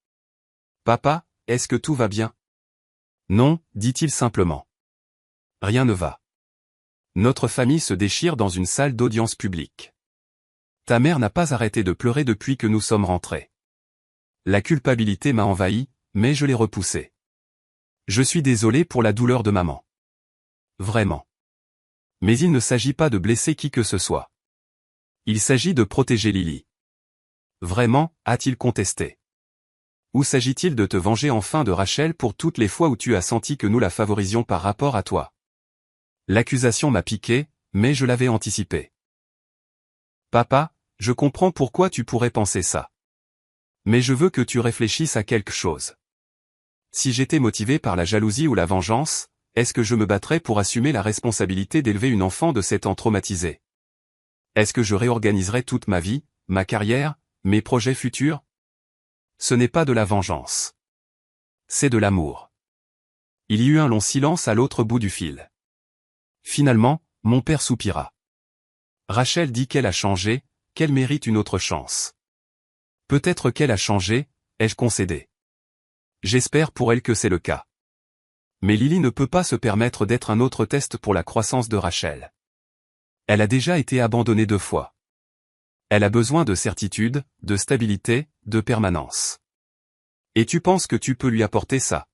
Papa, est-ce que tout va bien? Non, dit-il simplement. Rien ne va. Notre famille se déchire dans une salle d'audience publique. Ta mère n'a pas arrêté de pleurer depuis que nous sommes rentrés. La culpabilité m'a envahi, mais je l'ai repoussée. Je suis désolé pour la douleur de maman. Vraiment. Mais il ne s'agit pas de blesser qui que ce soit. Il s'agit de protéger Lily. Vraiment, a-t-il contesté. Ou s'agit-il de te venger enfin de Rachel pour toutes les fois où tu as senti que nous la favorisions par rapport à toi? L'accusation m'a piqué, mais je l'avais anticipé. Papa, je comprends pourquoi tu pourrais penser ça. Mais je veux que tu réfléchisses à quelque chose. Si j'étais motivé par la jalousie ou la vengeance, est-ce que je me battrais pour assumer la responsabilité d'élever une enfant de 7 ans traumatisée? Est-ce que je réorganiserais toute ma vie, ma carrière, mes projets futurs? Ce n'est pas de la vengeance. C'est de l'amour. Il y eut un long silence à l'autre bout du fil. Finalement, mon père soupira. Rachel dit qu'elle a changé, qu'elle mérite une autre chance. Peut-être qu'elle a changé, ai-je concédé. J'espère pour elle que c'est le cas. Mais Lily ne peut pas se permettre d'être un autre test pour la croissance de Rachel. Elle a déjà été abandonnée 2 fois. Elle a besoin de certitude, de stabilité, de permanence. Et tu penses que tu peux lui apporter ça?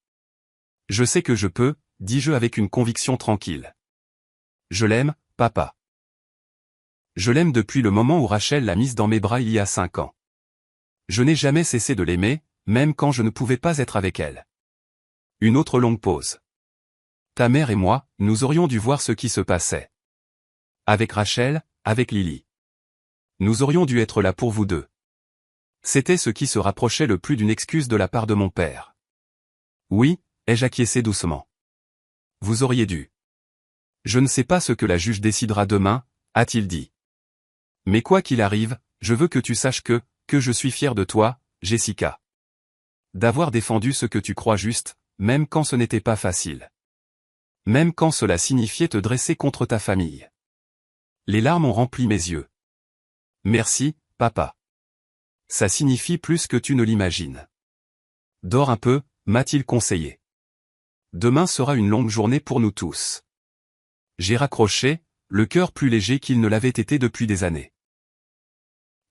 Je sais que je peux, dis-je avec une conviction tranquille. Je l'aime, papa. Je l'aime depuis le moment où Rachel l'a mise dans mes bras il y a 5 ans. Je n'ai jamais cessé de l'aimer, même quand je ne pouvais pas être avec elle. Une autre longue pause. Ta mère et moi, nous aurions dû voir ce qui se passait. Avec Rachel, avec Lily. Nous aurions dû être là pour vous deux. C'était ce qui se rapprochait le plus d'une excuse de la part de mon père. Oui, ai-je acquiescé doucement. Vous auriez dû. Je ne sais pas ce que la juge décidera demain, a-t-il dit. Mais quoi qu'il arrive, je veux que tu saches que je suis fier de toi, Jessica. D'avoir défendu ce que tu crois juste, même quand ce n'était pas facile. Même quand cela signifiait te dresser contre ta famille. Les larmes ont rempli mes yeux. Merci, papa. Ça signifie plus que tu ne l'imagines. Dors un peu, m'a-t-il conseillé. Demain sera une longue journée pour nous tous. J'ai raccroché, le cœur plus léger qu'il ne l'avait été depuis des années.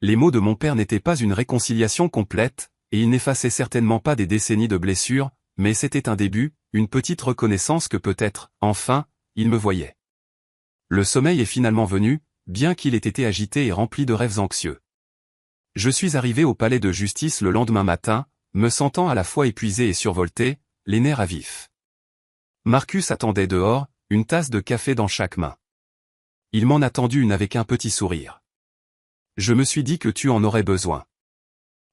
Les mots de mon père n'étaient pas une réconciliation complète, et ils n'effaçaient certainement pas des décennies de blessures, mais c'était un début, une petite reconnaissance que peut-être, enfin, il me voyait. Le sommeil est finalement venu, bien qu'il ait été agité et rempli de rêves anxieux. Je suis arrivé au palais de justice le lendemain matin, me sentant à la fois épuisé et survolté, les nerfs à vif. Marcus attendait dehors, une tasse de café dans chaque main. Il m'en a tendu une avec un petit sourire. Je me suis dit que tu en aurais besoin.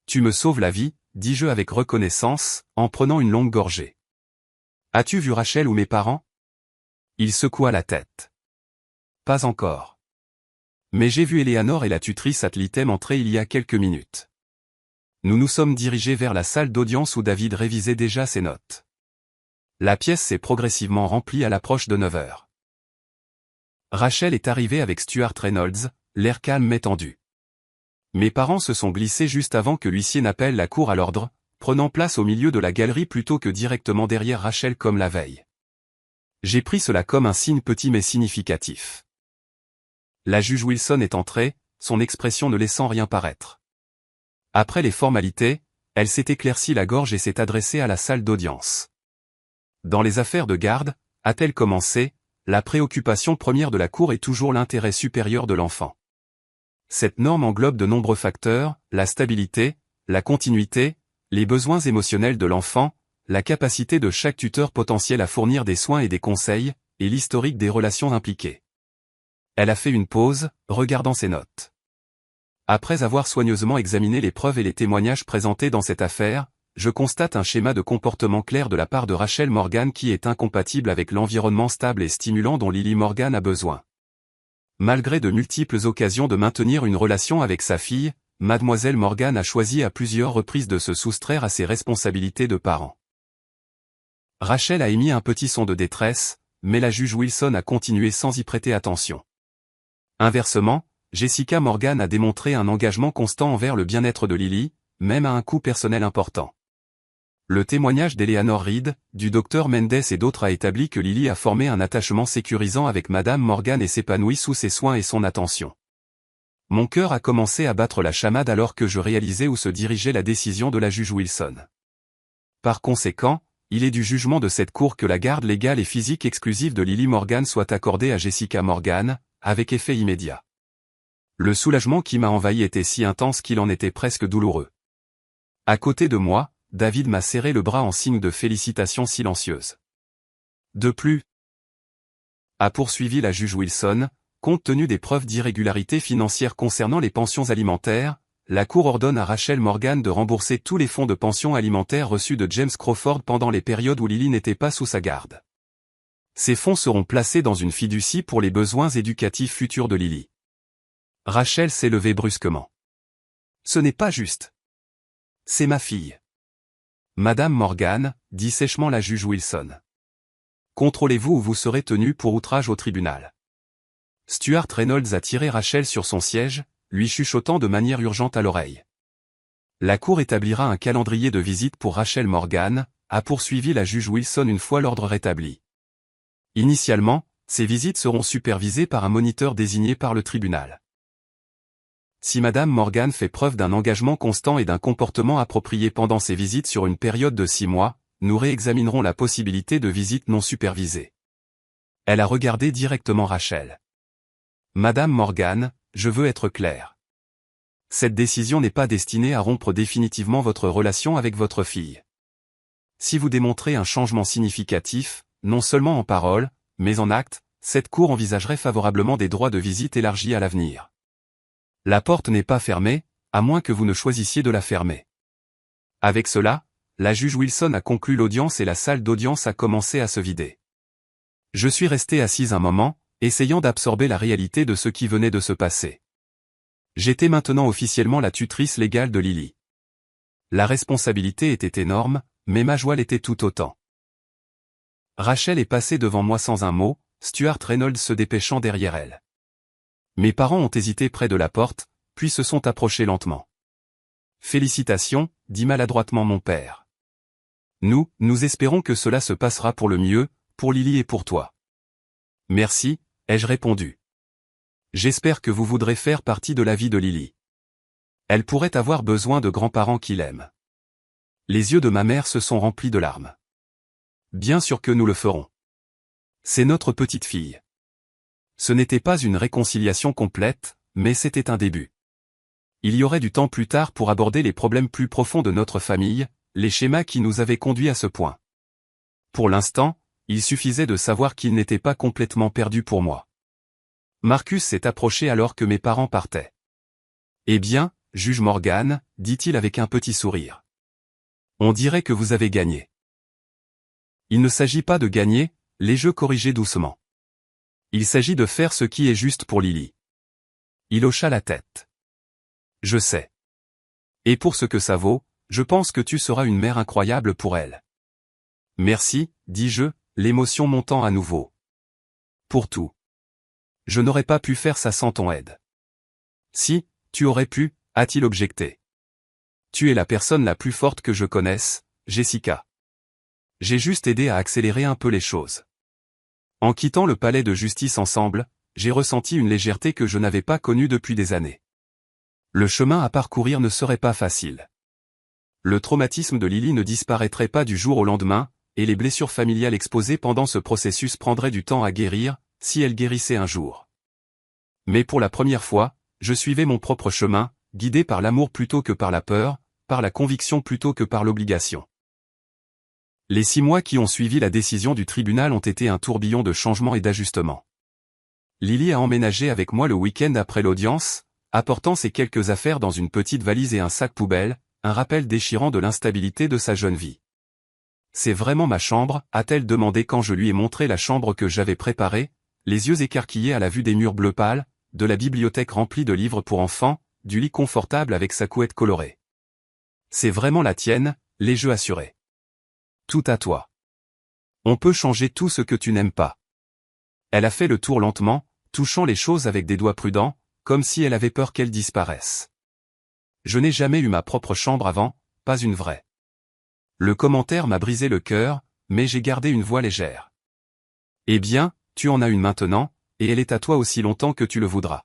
Tu me sauves la vie, dis-je avec reconnaissance, en prenant une longue gorgée. As-tu vu Rachel ou mes parents? Il secoua la tête. Pas encore. Mais j'ai vu Eleanor et la tutrice ad litem entrer il y a quelques minutes. Nous nous sommes dirigés vers la salle d'audience où David révisait déjà ses notes. La pièce s'est progressivement remplie à l'approche de 9 heures. Rachel est arrivée avec Stuart Reynolds, l'air calme mais tendu. Mes parents se sont glissés juste avant que l'huissier n'appelle la cour à l'ordre, prenant place au milieu de la galerie plutôt que directement derrière Rachel comme la veille. J'ai pris cela comme un signe petit mais significatif. La juge Wilson est entrée, son expression ne laissant rien paraître. Après les formalités, elle s'est éclaircie la gorge et s'est adressée à la salle d'audience. Dans les affaires de garde, a-t-elle commencé, la préoccupation première de la cour est toujours l'intérêt supérieur de l'enfant. Cette norme englobe de nombreux facteurs, la stabilité, la continuité, les besoins émotionnels de l'enfant, la capacité de chaque tuteur potentiel à fournir des soins et des conseils, et l'historique des relations impliquées. Elle a fait une pause, regardant ses notes. Après avoir soigneusement examiné les preuves et les témoignages présentés dans cette affaire, je constate un schéma de comportement clair de la part de Rachel Morgan qui est incompatible avec l'environnement stable et stimulant dont Lily Morgan a besoin. Malgré de multiples occasions de maintenir une relation avec sa fille, Mademoiselle Morgan a choisi à plusieurs reprises de se soustraire à ses responsabilités de parent. Rachel a émis un petit son de détresse, mais la juge Wilson a continué sans y prêter attention. Inversement, Jessica Morgan a démontré un engagement constant envers le bien-être de Lily, même à un coût personnel important. Le témoignage d'Eleanor Reed, du docteur Mendes et d'autres a établi que Lily a formé un attachement sécurisant avec Madame Morgan et s'épanouit sous ses soins et son attention. Mon cœur a commencé à battre la chamade alors que je réalisais où se dirigeait la décision de la juge Wilson. Par conséquent, il est du jugement de cette cour que la garde légale et physique exclusive de Lily Morgan soit accordée à Jessica Morgan, avec effet immédiat. Le soulagement qui m'a envahi était si intense qu'il en était presque douloureux. À côté de moi, David m'a serré le bras en signe de félicitations silencieuses. De plus, a poursuivi la juge Wilson, compte tenu des preuves d'irrégularité financière concernant les pensions alimentaires, la Cour ordonne à Rachel Morgan de rembourser tous les fonds de pension alimentaire reçus de James Crawford pendant les périodes où Lily n'était pas sous sa garde. Ces fonds seront placés dans une fiducie pour les besoins éducatifs futurs de Lily. Rachel s'est levée brusquement. Ce n'est pas juste. C'est ma fille. Madame Morgan, dit sèchement la juge Wilson. Contrôlez-vous ou vous serez tenu pour outrage au tribunal. Stuart Reynolds a tiré Rachel sur son siège, lui chuchotant de manière urgente à l'oreille. La cour établira un calendrier de visite pour Rachel Morgan, a poursuivi la juge Wilson une fois l'ordre rétabli. Initialement, ces visites seront supervisées par un moniteur désigné par le tribunal. Si Madame Morgan fait preuve d'un engagement constant et d'un comportement approprié pendant ses visites sur une période de 6 mois, nous réexaminerons la possibilité de visites non supervisées. Elle a regardé directement Rachel. Madame Morgan, je veux être clair. Cette décision n'est pas destinée à rompre définitivement votre relation avec votre fille. Si vous démontrez un changement significatif, non seulement en parole, mais en acte, cette cour envisagerait favorablement des droits de visite élargis à l'avenir. La porte n'est pas fermée, à moins que vous ne choisissiez de la fermer. Avec cela, la juge Wilson a conclu l'audience et la salle d'audience a commencé à se vider. Je suis resté assise un moment, essayant d'absorber la réalité de ce qui venait de se passer. J'étais maintenant officiellement la tutrice légale de Lily. La responsabilité était énorme, mais ma joie l'était tout autant. Rachel est passée devant moi sans un mot, Stuart Reynolds se dépêchant derrière elle. Mes parents ont hésité près de la porte, puis se sont approchés lentement. « Félicitations », dit maladroitement mon père. « Nous espérons que cela se passera pour le mieux, pour Lily et pour toi. »« Merci », ai-je répondu. « J'espère que vous voudrez faire partie de la vie de Lily. Elle pourrait avoir besoin de grands-parents qui l'aiment. » Les yeux de ma mère se sont remplis de larmes. « Bien sûr que nous le ferons. C'est notre petite fille. » Ce n'était pas une réconciliation complète, mais c'était un début. Il y aurait du temps plus tard pour aborder les problèmes plus profonds de notre famille, les schémas qui nous avaient conduits à ce point. Pour l'instant, il suffisait de savoir qu'il n'était pas complètement perdu pour moi. Marcus s'est approché alors que mes parents partaient. « Eh bien, juge Morgan, dit-il avec un petit sourire. On dirait que vous avez gagné. » Il ne s'agit pas de gagner, l'ai-je corrigé doucement. Il s'agit de faire ce qui est juste pour Lily. Il hocha la tête. Je sais. Et pour ce que ça vaut, je pense que tu seras une mère incroyable pour elle. Merci, dis-je, l'émotion montant à nouveau. Pour tout. Je n'aurais pas pu faire ça sans ton aide. Si, tu aurais pu, a-t-il objecté. Tu es la personne la plus forte que je connaisse, Jessica. J'ai juste aidé à accélérer un peu les choses. En quittant le palais de justice ensemble, j'ai ressenti une légèreté que je n'avais pas connue depuis des années. Le chemin à parcourir ne serait pas facile. Le traumatisme de Lily ne disparaîtrait pas du jour au lendemain, et les blessures familiales exposées pendant ce processus prendraient du temps à guérir, si elles guérissaient un jour. Mais pour la première fois, je suivais mon propre chemin, guidé par l'amour plutôt que par la peur, par la conviction plutôt que par l'obligation. Les 6 mois qui ont suivi la décision du tribunal ont été un tourbillon de changements et d'ajustements. Lily a emménagé avec moi le week-end après l'audience, apportant ses quelques affaires dans une petite valise et un sac poubelle, un rappel déchirant de l'instabilité de sa jeune vie. « C'est vraiment ma chambre ?» a-t-elle demandé quand je lui ai montré la chambre que j'avais préparée, les yeux écarquillés à la vue des murs bleu pâle, de la bibliothèque remplie de livres pour enfants, du lit confortable avec sa couette colorée. « C'est vraiment la tienne ?» l'ai-je assuré. Tout à toi. On peut changer tout ce que tu n'aimes pas. Elle a fait le tour lentement, touchant les choses avec des doigts prudents, comme si elle avait peur qu'elles disparaissent. Je n'ai jamais eu ma propre chambre avant, pas une vraie. Le commentaire m'a brisé le cœur, mais j'ai gardé une voix légère. Eh bien, tu en as une maintenant, et elle est à toi aussi longtemps que tu le voudras.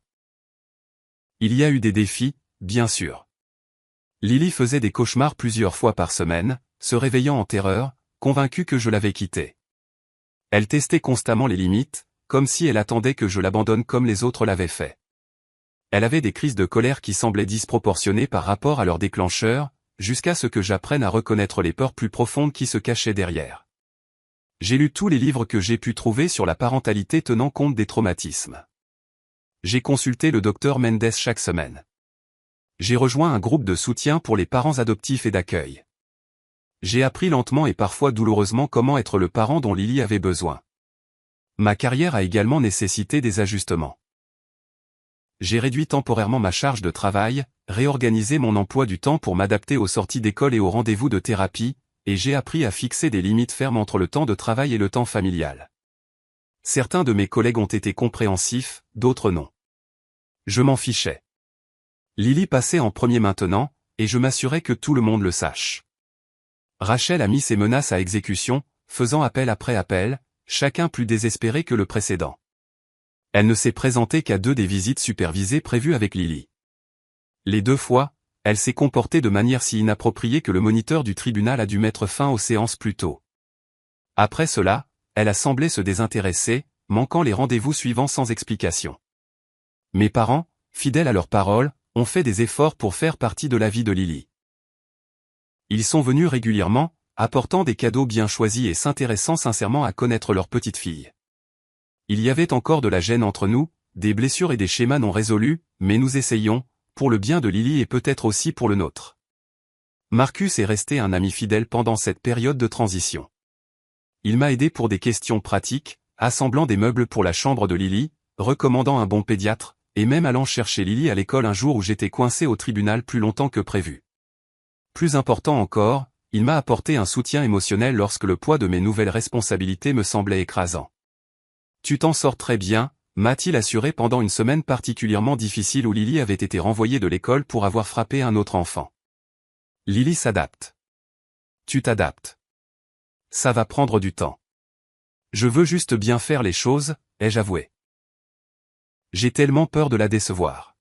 Il y a eu des défis, bien sûr. Lily faisait des cauchemars plusieurs fois par semaine, se réveillant en terreur, convaincue que je l'avais quittée. Elle testait constamment les limites, comme si elle attendait que je l'abandonne comme les autres l'avaient fait. Elle avait des crises de colère qui semblaient disproportionnées par rapport à leur déclencheur, jusqu'à ce que j'apprenne à reconnaître les peurs plus profondes qui se cachaient derrière. J'ai lu tous les livres que j'ai pu trouver sur la parentalité tenant compte des traumatismes. J'ai consulté le docteur Mendes chaque semaine. J'ai rejoint un groupe de soutien pour les parents adoptifs et d'accueil. J'ai appris lentement et parfois douloureusement comment être le parent dont Lily avait besoin. Ma carrière a également nécessité des ajustements. J'ai réduit temporairement ma charge de travail, réorganisé mon emploi du temps pour m'adapter aux sorties d'école et aux rendez-vous de thérapie, et j'ai appris à fixer des limites fermes entre le temps de travail et le temps familial. Certains de mes collègues ont été compréhensifs, d'autres non. Je m'en fichais. Lily passait en premier maintenant, et je m'assurais que tout le monde le sache. Rachel a mis ses menaces à exécution, faisant appel après appel, chacun plus désespéré que le précédent. Elle ne s'est présentée qu'à 2 des visites supervisées prévues avec Lily. Les 2 fois, elle s'est comportée de manière si inappropriée que le moniteur du tribunal a dû mettre fin aux séances plus tôt. Après cela, elle a semblé se désintéresser, manquant les rendez-vous suivants sans explication. Mes parents, fidèles à leurs paroles, ont fait des efforts pour faire partie de la vie de Lily. Ils sont venus régulièrement, apportant des cadeaux bien choisis et s'intéressant sincèrement à connaître leur petite fille. Il y avait encore de la gêne entre nous, des blessures et des schémas non résolus, mais nous essayons, pour le bien de Lily et peut-être aussi pour le nôtre. Marcus est resté un ami fidèle pendant cette période de transition. Il m'a aidé pour des questions pratiques, assemblant des meubles pour la chambre de Lily, recommandant un bon pédiatre, et même allant chercher Lily à l'école un jour où j'étais coincé au tribunal plus longtemps que prévu. Plus important encore, il m'a apporté un soutien émotionnel lorsque le poids de mes nouvelles responsabilités me semblait écrasant. Tu t'en sors très bien, m'a-t-il assuré pendant une semaine particulièrement difficile où Lily avait été renvoyée de l'école pour avoir frappé un autre enfant. Lily s'adapte. Tu t'adaptes. Ça va prendre du temps. Je veux juste bien faire les choses, ai-je avoué. J'ai tellement peur de la décevoir.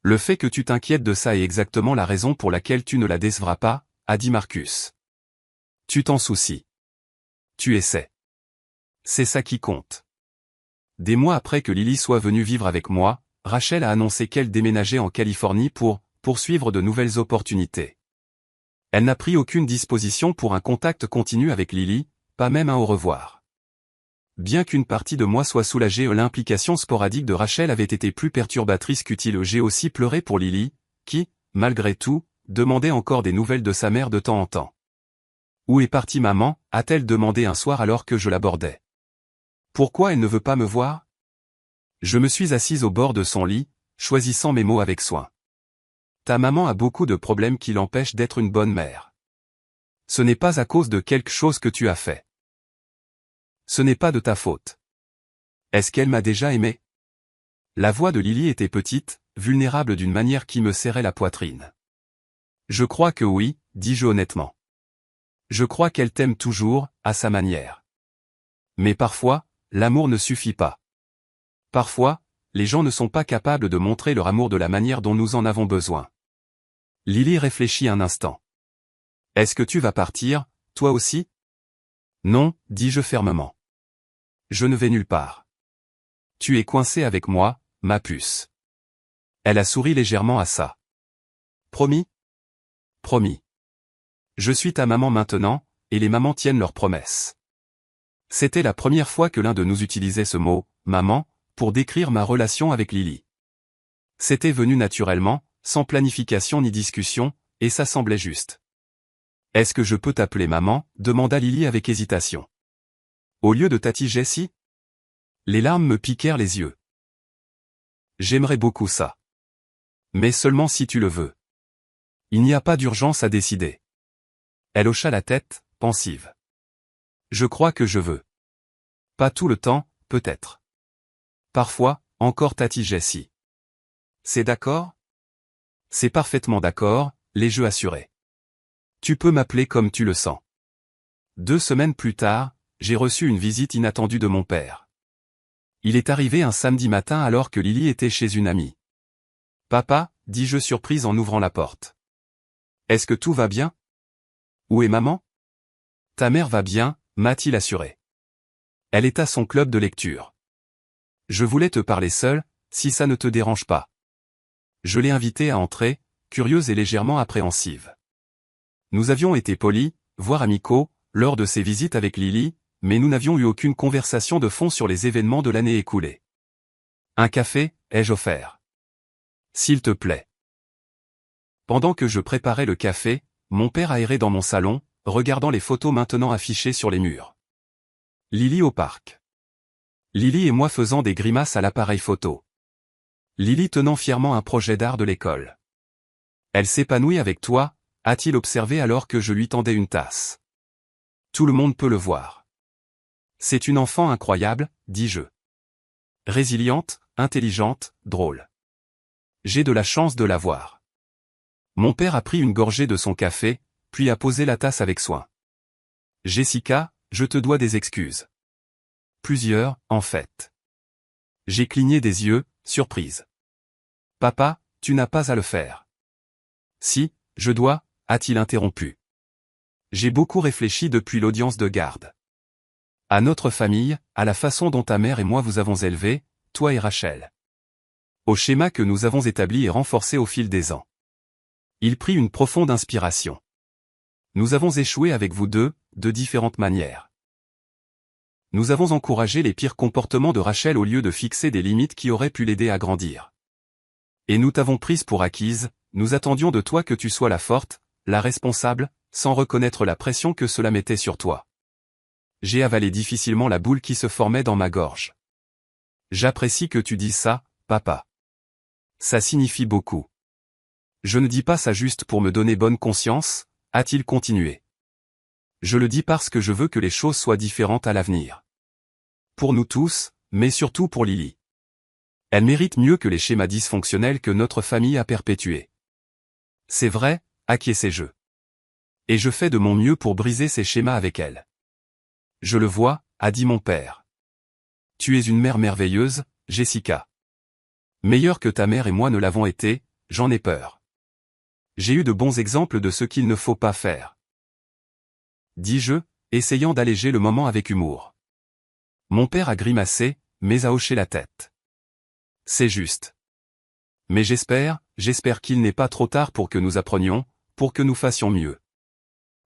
Le fait que tu t'inquiètes de ça est exactement la raison pour laquelle tu ne la décevras pas, a dit Marcus. Tu t'en soucies. Tu essaies. C'est ça qui compte. Des mois après que Lily soit venue vivre avec moi, Rachel a annoncé qu'elle déménageait en Californie pour poursuivre de nouvelles opportunités. Elle n'a pris aucune disposition pour un contact continu avec Lily, pas même un au revoir. Bien qu'une partie de moi soit soulagée, l'implication sporadique de Rachel avait été plus perturbatrice qu'utile. J'ai aussi pleuré pour Lily, qui, malgré tout, demandait encore des nouvelles de sa mère de temps en temps. Où est partie maman, a-t-elle demandé un soir alors que je l'abordais. Pourquoi elle ne veut pas me voir? Je me suis assise au bord de son lit, choisissant mes mots avec soin. Ta maman a beaucoup de problèmes qui l'empêchent d'être une bonne mère. Ce n'est pas à cause de quelque chose que tu as fait. Ce n'est pas de ta faute. Est-ce qu'elle m'a déjà aimé? La voix de Lily était petite, vulnérable d'une manière qui me serrait la poitrine. Je crois que oui, dis-je honnêtement. Je crois qu'elle t'aime toujours, à sa manière. Mais parfois, l'amour ne suffit pas. Parfois, les gens ne sont pas capables de montrer leur amour de la manière dont nous en avons besoin. Lily réfléchit un instant. Est-ce que tu vas partir, toi aussi? Non, dis-je fermement. Je ne vais nulle part. Tu es coincée avec moi, ma puce. Elle a souri légèrement à ça. Promis? Promis. Je suis ta maman maintenant, et les mamans tiennent leurs promesses. C'était la première fois que l'un de nous utilisait ce mot, maman, pour décrire ma relation avec Lily. C'était venu naturellement, sans planification ni discussion, et ça semblait juste. Est-ce que je peux t'appeler maman? Demanda Lily avec hésitation. Au lieu de Tati Jessie? Les larmes me piquèrent les yeux. J'aimerais beaucoup ça. Mais seulement si tu le veux. Il n'y a pas d'urgence à décider. Elle hocha la tête, pensive. Je crois que je veux. Pas tout le temps, peut-être. Parfois, encore Tati Jessie. C'est d'accord? C'est parfaitement d'accord, les jeux assurés. Tu peux m'appeler comme tu le sens. 2 semaines plus tard, j'ai reçu une visite inattendue de mon père. Il est arrivé un samedi matin alors que Lily était chez une amie. Papa, dis-je surprise en ouvrant la porte. Est-ce que tout va bien? Où est maman? Ta mère va bien, m'a-t-il assuré. Elle est à son club de lecture. Je voulais te parler seul, si ça ne te dérange pas. Je l'ai invitée à entrer, curieuse et légèrement appréhensive. Nous avions été polis, voire amicaux, lors de ces visites avec Lily, mais nous n'avions eu aucune conversation de fond sur les événements de l'année écoulée. Un café, ai-je offert. S'il te plaît. Pendant que je préparais le café, mon père aérait dans mon salon, regardant les photos maintenant affichées sur les murs. Lily au parc. Lily et moi faisant des grimaces à l'appareil photo. Lily tenant fièrement un projet d'art de l'école. Elle s'épanouit avec toi, a-t-il observé alors que je lui tendais une tasse. Tout le monde peut le voir. C'est une enfant incroyable, dis-je. Résiliente, intelligente, drôle. J'ai de la chance de la voir. Mon père a pris une gorgée de son café, puis a posé la tasse avec soin. Jessica, je te dois des excuses. Plusieurs, en fait. J'ai cligné des yeux, surprise. Papa, tu n'as pas à le faire. Si, je dois, a-t-il interrompu. J'ai beaucoup réfléchi depuis l'audience de garde. À notre famille, à la façon dont ta mère et moi vous avons élevés, toi et Rachel. Au schéma que nous avons établi et renforcé au fil des ans. Il prit une profonde inspiration. Nous avons échoué avec vous deux, de différentes manières. Nous avons encouragé les pires comportements de Rachel au lieu de fixer des limites qui auraient pu l'aider à grandir. Et nous t'avons prise pour acquise, nous attendions de toi que tu sois la forte, la responsable, sans reconnaître la pression que cela mettait sur toi. J'ai avalé difficilement la boule qui se formait dans ma gorge. J'apprécie que tu dises ça, papa. Ça signifie beaucoup. Je ne dis pas ça juste pour me donner bonne conscience, a-t-il continué. Je le dis parce que je veux que les choses soient différentes à l'avenir. Pour nous tous, mais surtout pour Lily. Elle mérite mieux que les schémas dysfonctionnels que notre famille a perpétués. C'est vrai, acquiesçai-je. Et je fais de mon mieux pour briser ces schémas avec elle. Je le vois, a dit mon père. Tu es une mère merveilleuse, Jessica. Meilleure que ta mère et moi ne l'avons été, j'en ai peur. J'ai eu de bons exemples de ce qu'il ne faut pas faire. Dis-je, essayant d'alléger le moment avec humour. Mon père a grimacé, mais a hoché la tête. C'est juste. Mais j'espère qu'il n'est pas trop tard pour que nous apprenions, pour que nous fassions mieux.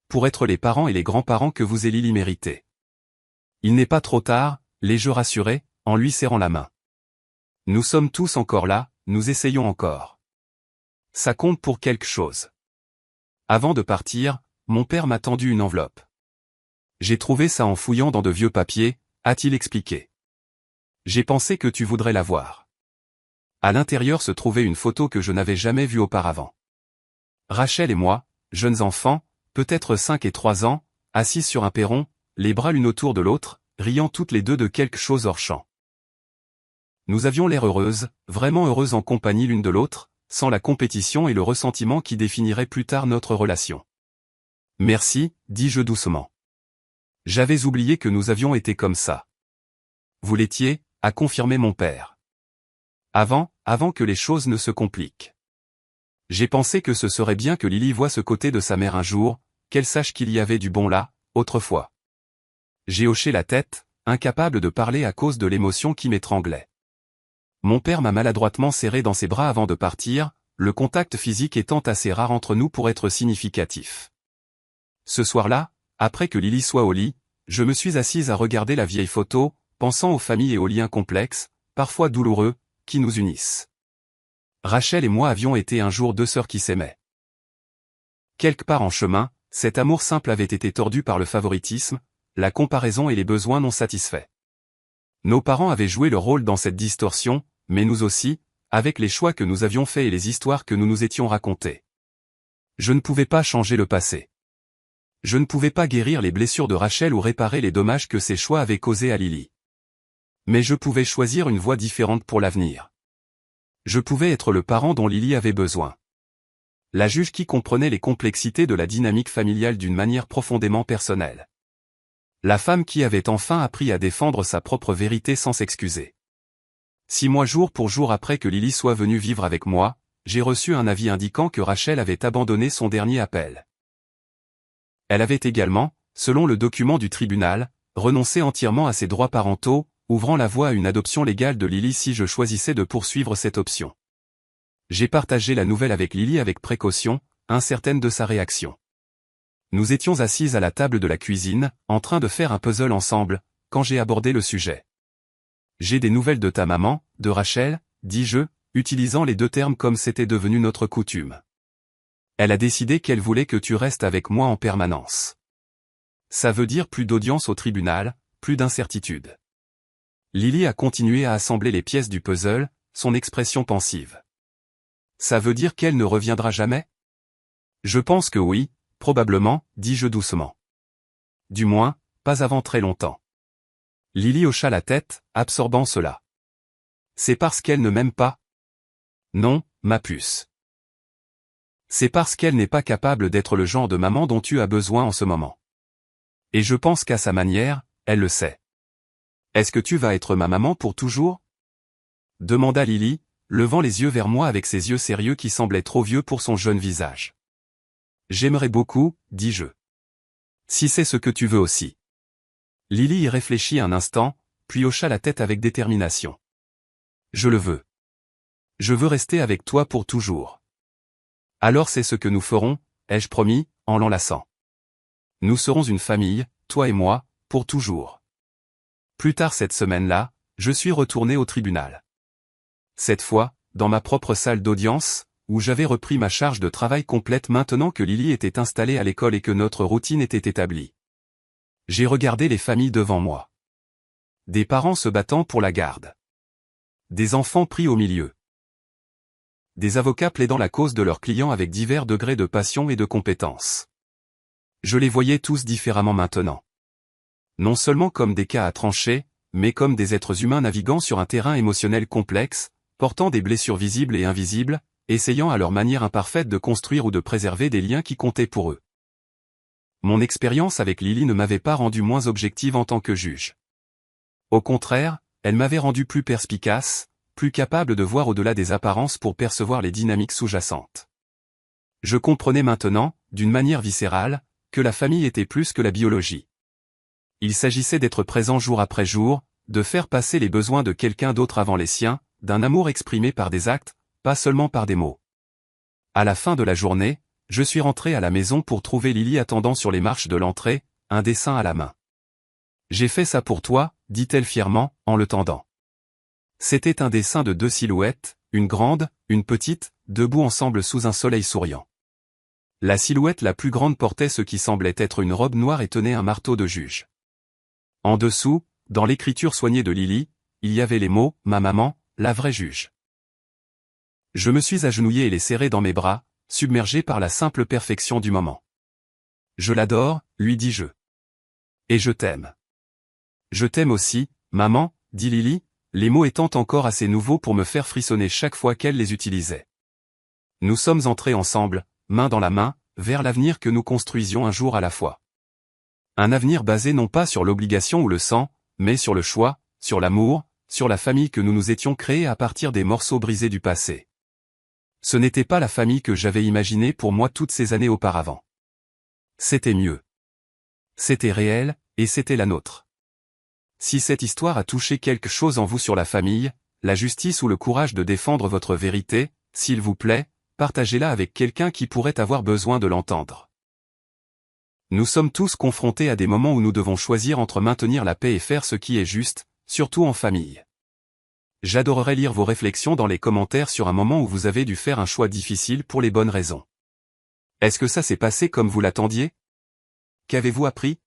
Pour être les parents et les grands-parents que vous et Lily méritez. Il n'est pas trop tard, l'ai-je rassuré, en lui serrant la main. Nous sommes tous encore là, nous essayons encore. Ça compte pour quelque chose. Avant de partir, mon père m'a tendu une enveloppe. J'ai trouvé ça en fouillant dans de vieux papiers, a-t-il expliqué. J'ai pensé que tu voudrais la voir. À l'intérieur se trouvait une photo que je n'avais jamais vue auparavant. Rachel et moi, jeunes enfants, peut-être 5 et 3 ans, assis sur un perron, les bras l'une autour de l'autre, riant toutes les deux de quelque chose hors champ. Nous avions l'air heureuses, vraiment heureuses en compagnie l'une de l'autre, sans la compétition et le ressentiment qui définiraient plus tard notre relation. Merci, dis-je doucement. J'avais oublié que nous avions été comme ça. Vous l'étiez, a confirmé mon père. Avant que les choses ne se compliquent. J'ai pensé que ce serait bien que Lily voie ce côté de sa mère un jour, qu'elle sache qu'il y avait du bon là, autrefois. J'ai hoché la tête, incapable de parler à cause de l'émotion qui m'étranglait. Mon père m'a maladroitement serré dans ses bras avant de partir, le contact physique étant assez rare entre nous pour être significatif. Ce soir-là, après que Lily soit au lit, je me suis assise à regarder la vieille photo, pensant aux familles et aux liens complexes, parfois douloureux, qui nous unissent. Rachel et moi avions été un jour 2 sœurs qui s'aimaient. Quelque part en chemin, cet amour simple avait été tordu par le favoritisme, la comparaison et les besoins non satisfaits. Nos parents avaient joué leur rôle dans cette distorsion, mais nous aussi, avec les choix que nous avions faits et les histoires que nous nous étions racontées. Je ne pouvais pas changer le passé. Je ne pouvais pas guérir les blessures de Rachel ou réparer les dommages que ses choix avaient causés à Lily. Mais je pouvais choisir une voie différente pour l'avenir. Je pouvais être le parent dont Lily avait besoin. La juge qui comprenait les complexités de la dynamique familiale d'une manière profondément personnelle. La femme qui avait enfin appris à défendre sa propre vérité sans s'excuser. 6 mois jour pour jour après que Lily soit venue vivre avec moi, j'ai reçu un avis indiquant que Rachel avait abandonné son dernier appel. Elle avait également, selon le document du tribunal, renoncé entièrement à ses droits parentaux, ouvrant la voie à une adoption légale de Lily si je choisissais de poursuivre cette option. J'ai partagé la nouvelle avec Lily avec précaution, incertaine de sa réaction. Nous étions assises à la table de la cuisine, en train de faire un puzzle ensemble, quand j'ai abordé le sujet. « J'ai des nouvelles de ta maman, de Rachel », dis-je, utilisant les deux termes comme c'était devenu notre coutume. Elle a décidé qu'elle voulait que tu restes avec moi en permanence. Ça veut dire plus d'audience au tribunal, plus d'incertitude. Lily a continué à assembler les pièces du puzzle, son expression pensive. Ça veut dire qu'elle ne reviendra jamais? Je pense que oui, probablement, dis-je doucement. Du moins, pas avant très longtemps. Lily hocha la tête, absorbant cela. C'est parce qu'elle ne m'aime pas? Non, ma puce. C'est parce qu'elle n'est pas capable d'être le genre de maman dont tu as besoin en ce moment. Et je pense qu'à sa manière, elle le sait. Est-ce que tu vas être ma maman pour toujours? Demanda Lily, levant les yeux vers moi avec ses yeux sérieux qui semblaient trop vieux pour son jeune visage. J'aimerais beaucoup, dis-je. Si c'est ce que tu veux aussi. Lily y réfléchit un instant, puis hocha la tête avec détermination. Je le veux. Je veux rester avec toi pour toujours. Alors c'est ce que nous ferons, ai-je promis, en l'enlaçant. Nous serons une famille, toi et moi, pour toujours. Plus tard cette semaine-là, je suis retourné au tribunal. Cette fois, dans ma propre salle d'audience, où j'avais repris ma charge de travail complète maintenant que Lily était installée à l'école et que notre routine était établie. J'ai regardé les familles devant moi. Des parents se battant pour la garde. Des enfants pris au milieu. Des avocats plaidant la cause de leurs clients avec divers degrés de passion et de compétence. Je les voyais tous différemment maintenant. Non seulement comme des cas à trancher, mais comme des êtres humains naviguant sur un terrain émotionnel complexe, portant des blessures visibles et invisibles, essayant à leur manière imparfaite de construire ou de préserver des liens qui comptaient pour eux. Mon expérience avec Lily ne m'avait pas rendu moins objective en tant que juge. Au contraire, elle m'avait rendu plus perspicace, plus capable de voir au-delà des apparences pour percevoir les dynamiques sous-jacentes. Je comprenais maintenant, d'une manière viscérale, que la famille était plus que la biologie. Il s'agissait d'être présent jour après jour, de faire passer les besoins de quelqu'un d'autre avant les siens, d'un amour exprimé par des actes, pas seulement par des mots. À la fin de la journée, je suis rentré à la maison pour trouver Lily attendant sur les marches de l'entrée, un dessin à la main. « J'ai fait ça pour toi », dit-elle fièrement, en le tendant. C'était un dessin de 2 silhouettes, une grande, une petite, debout ensemble sous un soleil souriant. La silhouette la plus grande portait ce qui semblait être une robe noire et tenait un marteau de juge. En dessous, dans l'écriture soignée de Lily, il y avait les mots « Ma maman, la vraie juge ». Je me suis agenouillé et les serré dans mes bras, submergé par la simple perfection du moment. « Je l'adore », lui dis-je. « Et je t'aime. »« Je t'aime aussi, maman », dit Lily, les mots étant encore assez nouveaux pour me faire frissonner chaque fois qu'elle les utilisait. Nous sommes entrés ensemble, main dans la main, vers l'avenir que nous construisions un jour à la fois. Un avenir basé non pas sur l'obligation ou le sang, mais sur le choix, sur l'amour, sur la famille que nous nous étions créés à partir des morceaux brisés du passé. Ce n'était pas la famille que j'avais imaginée pour moi toutes ces années auparavant. C'était mieux. C'était réel, et c'était la nôtre. Si cette histoire a touché quelque chose en vous sur la famille, la justice ou le courage de défendre votre vérité, s'il vous plaît, partagez-la avec quelqu'un qui pourrait avoir besoin de l'entendre. Nous sommes tous confrontés à des moments où nous devons choisir entre maintenir la paix et faire ce qui est juste, surtout en famille. J'adorerais lire vos réflexions dans les commentaires sur un moment où vous avez dû faire un choix difficile pour les bonnes raisons. Est-ce que ça s'est passé comme vous l'attendiez? Qu'avez-vous appris?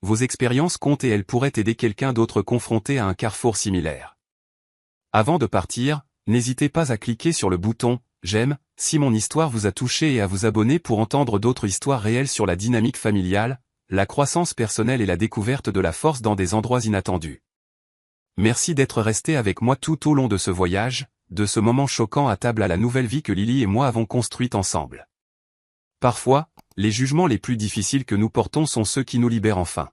Vos expériences comptent et elles pourraient aider quelqu'un d'autre confronté à un carrefour similaire. Avant de partir, n'hésitez pas à cliquer sur le bouton « J'aime » Si mon histoire vous a touché et à vous abonner pour entendre d'autres histoires réelles sur la dynamique familiale, la croissance personnelle et la découverte de la force dans des endroits inattendus. Merci d'être resté avec moi tout au long de ce voyage, de ce moment choquant à table à la nouvelle vie que Lily et moi avons construite ensemble. Parfois, les jugements les plus difficiles que nous portons sont ceux qui nous libèrent enfin.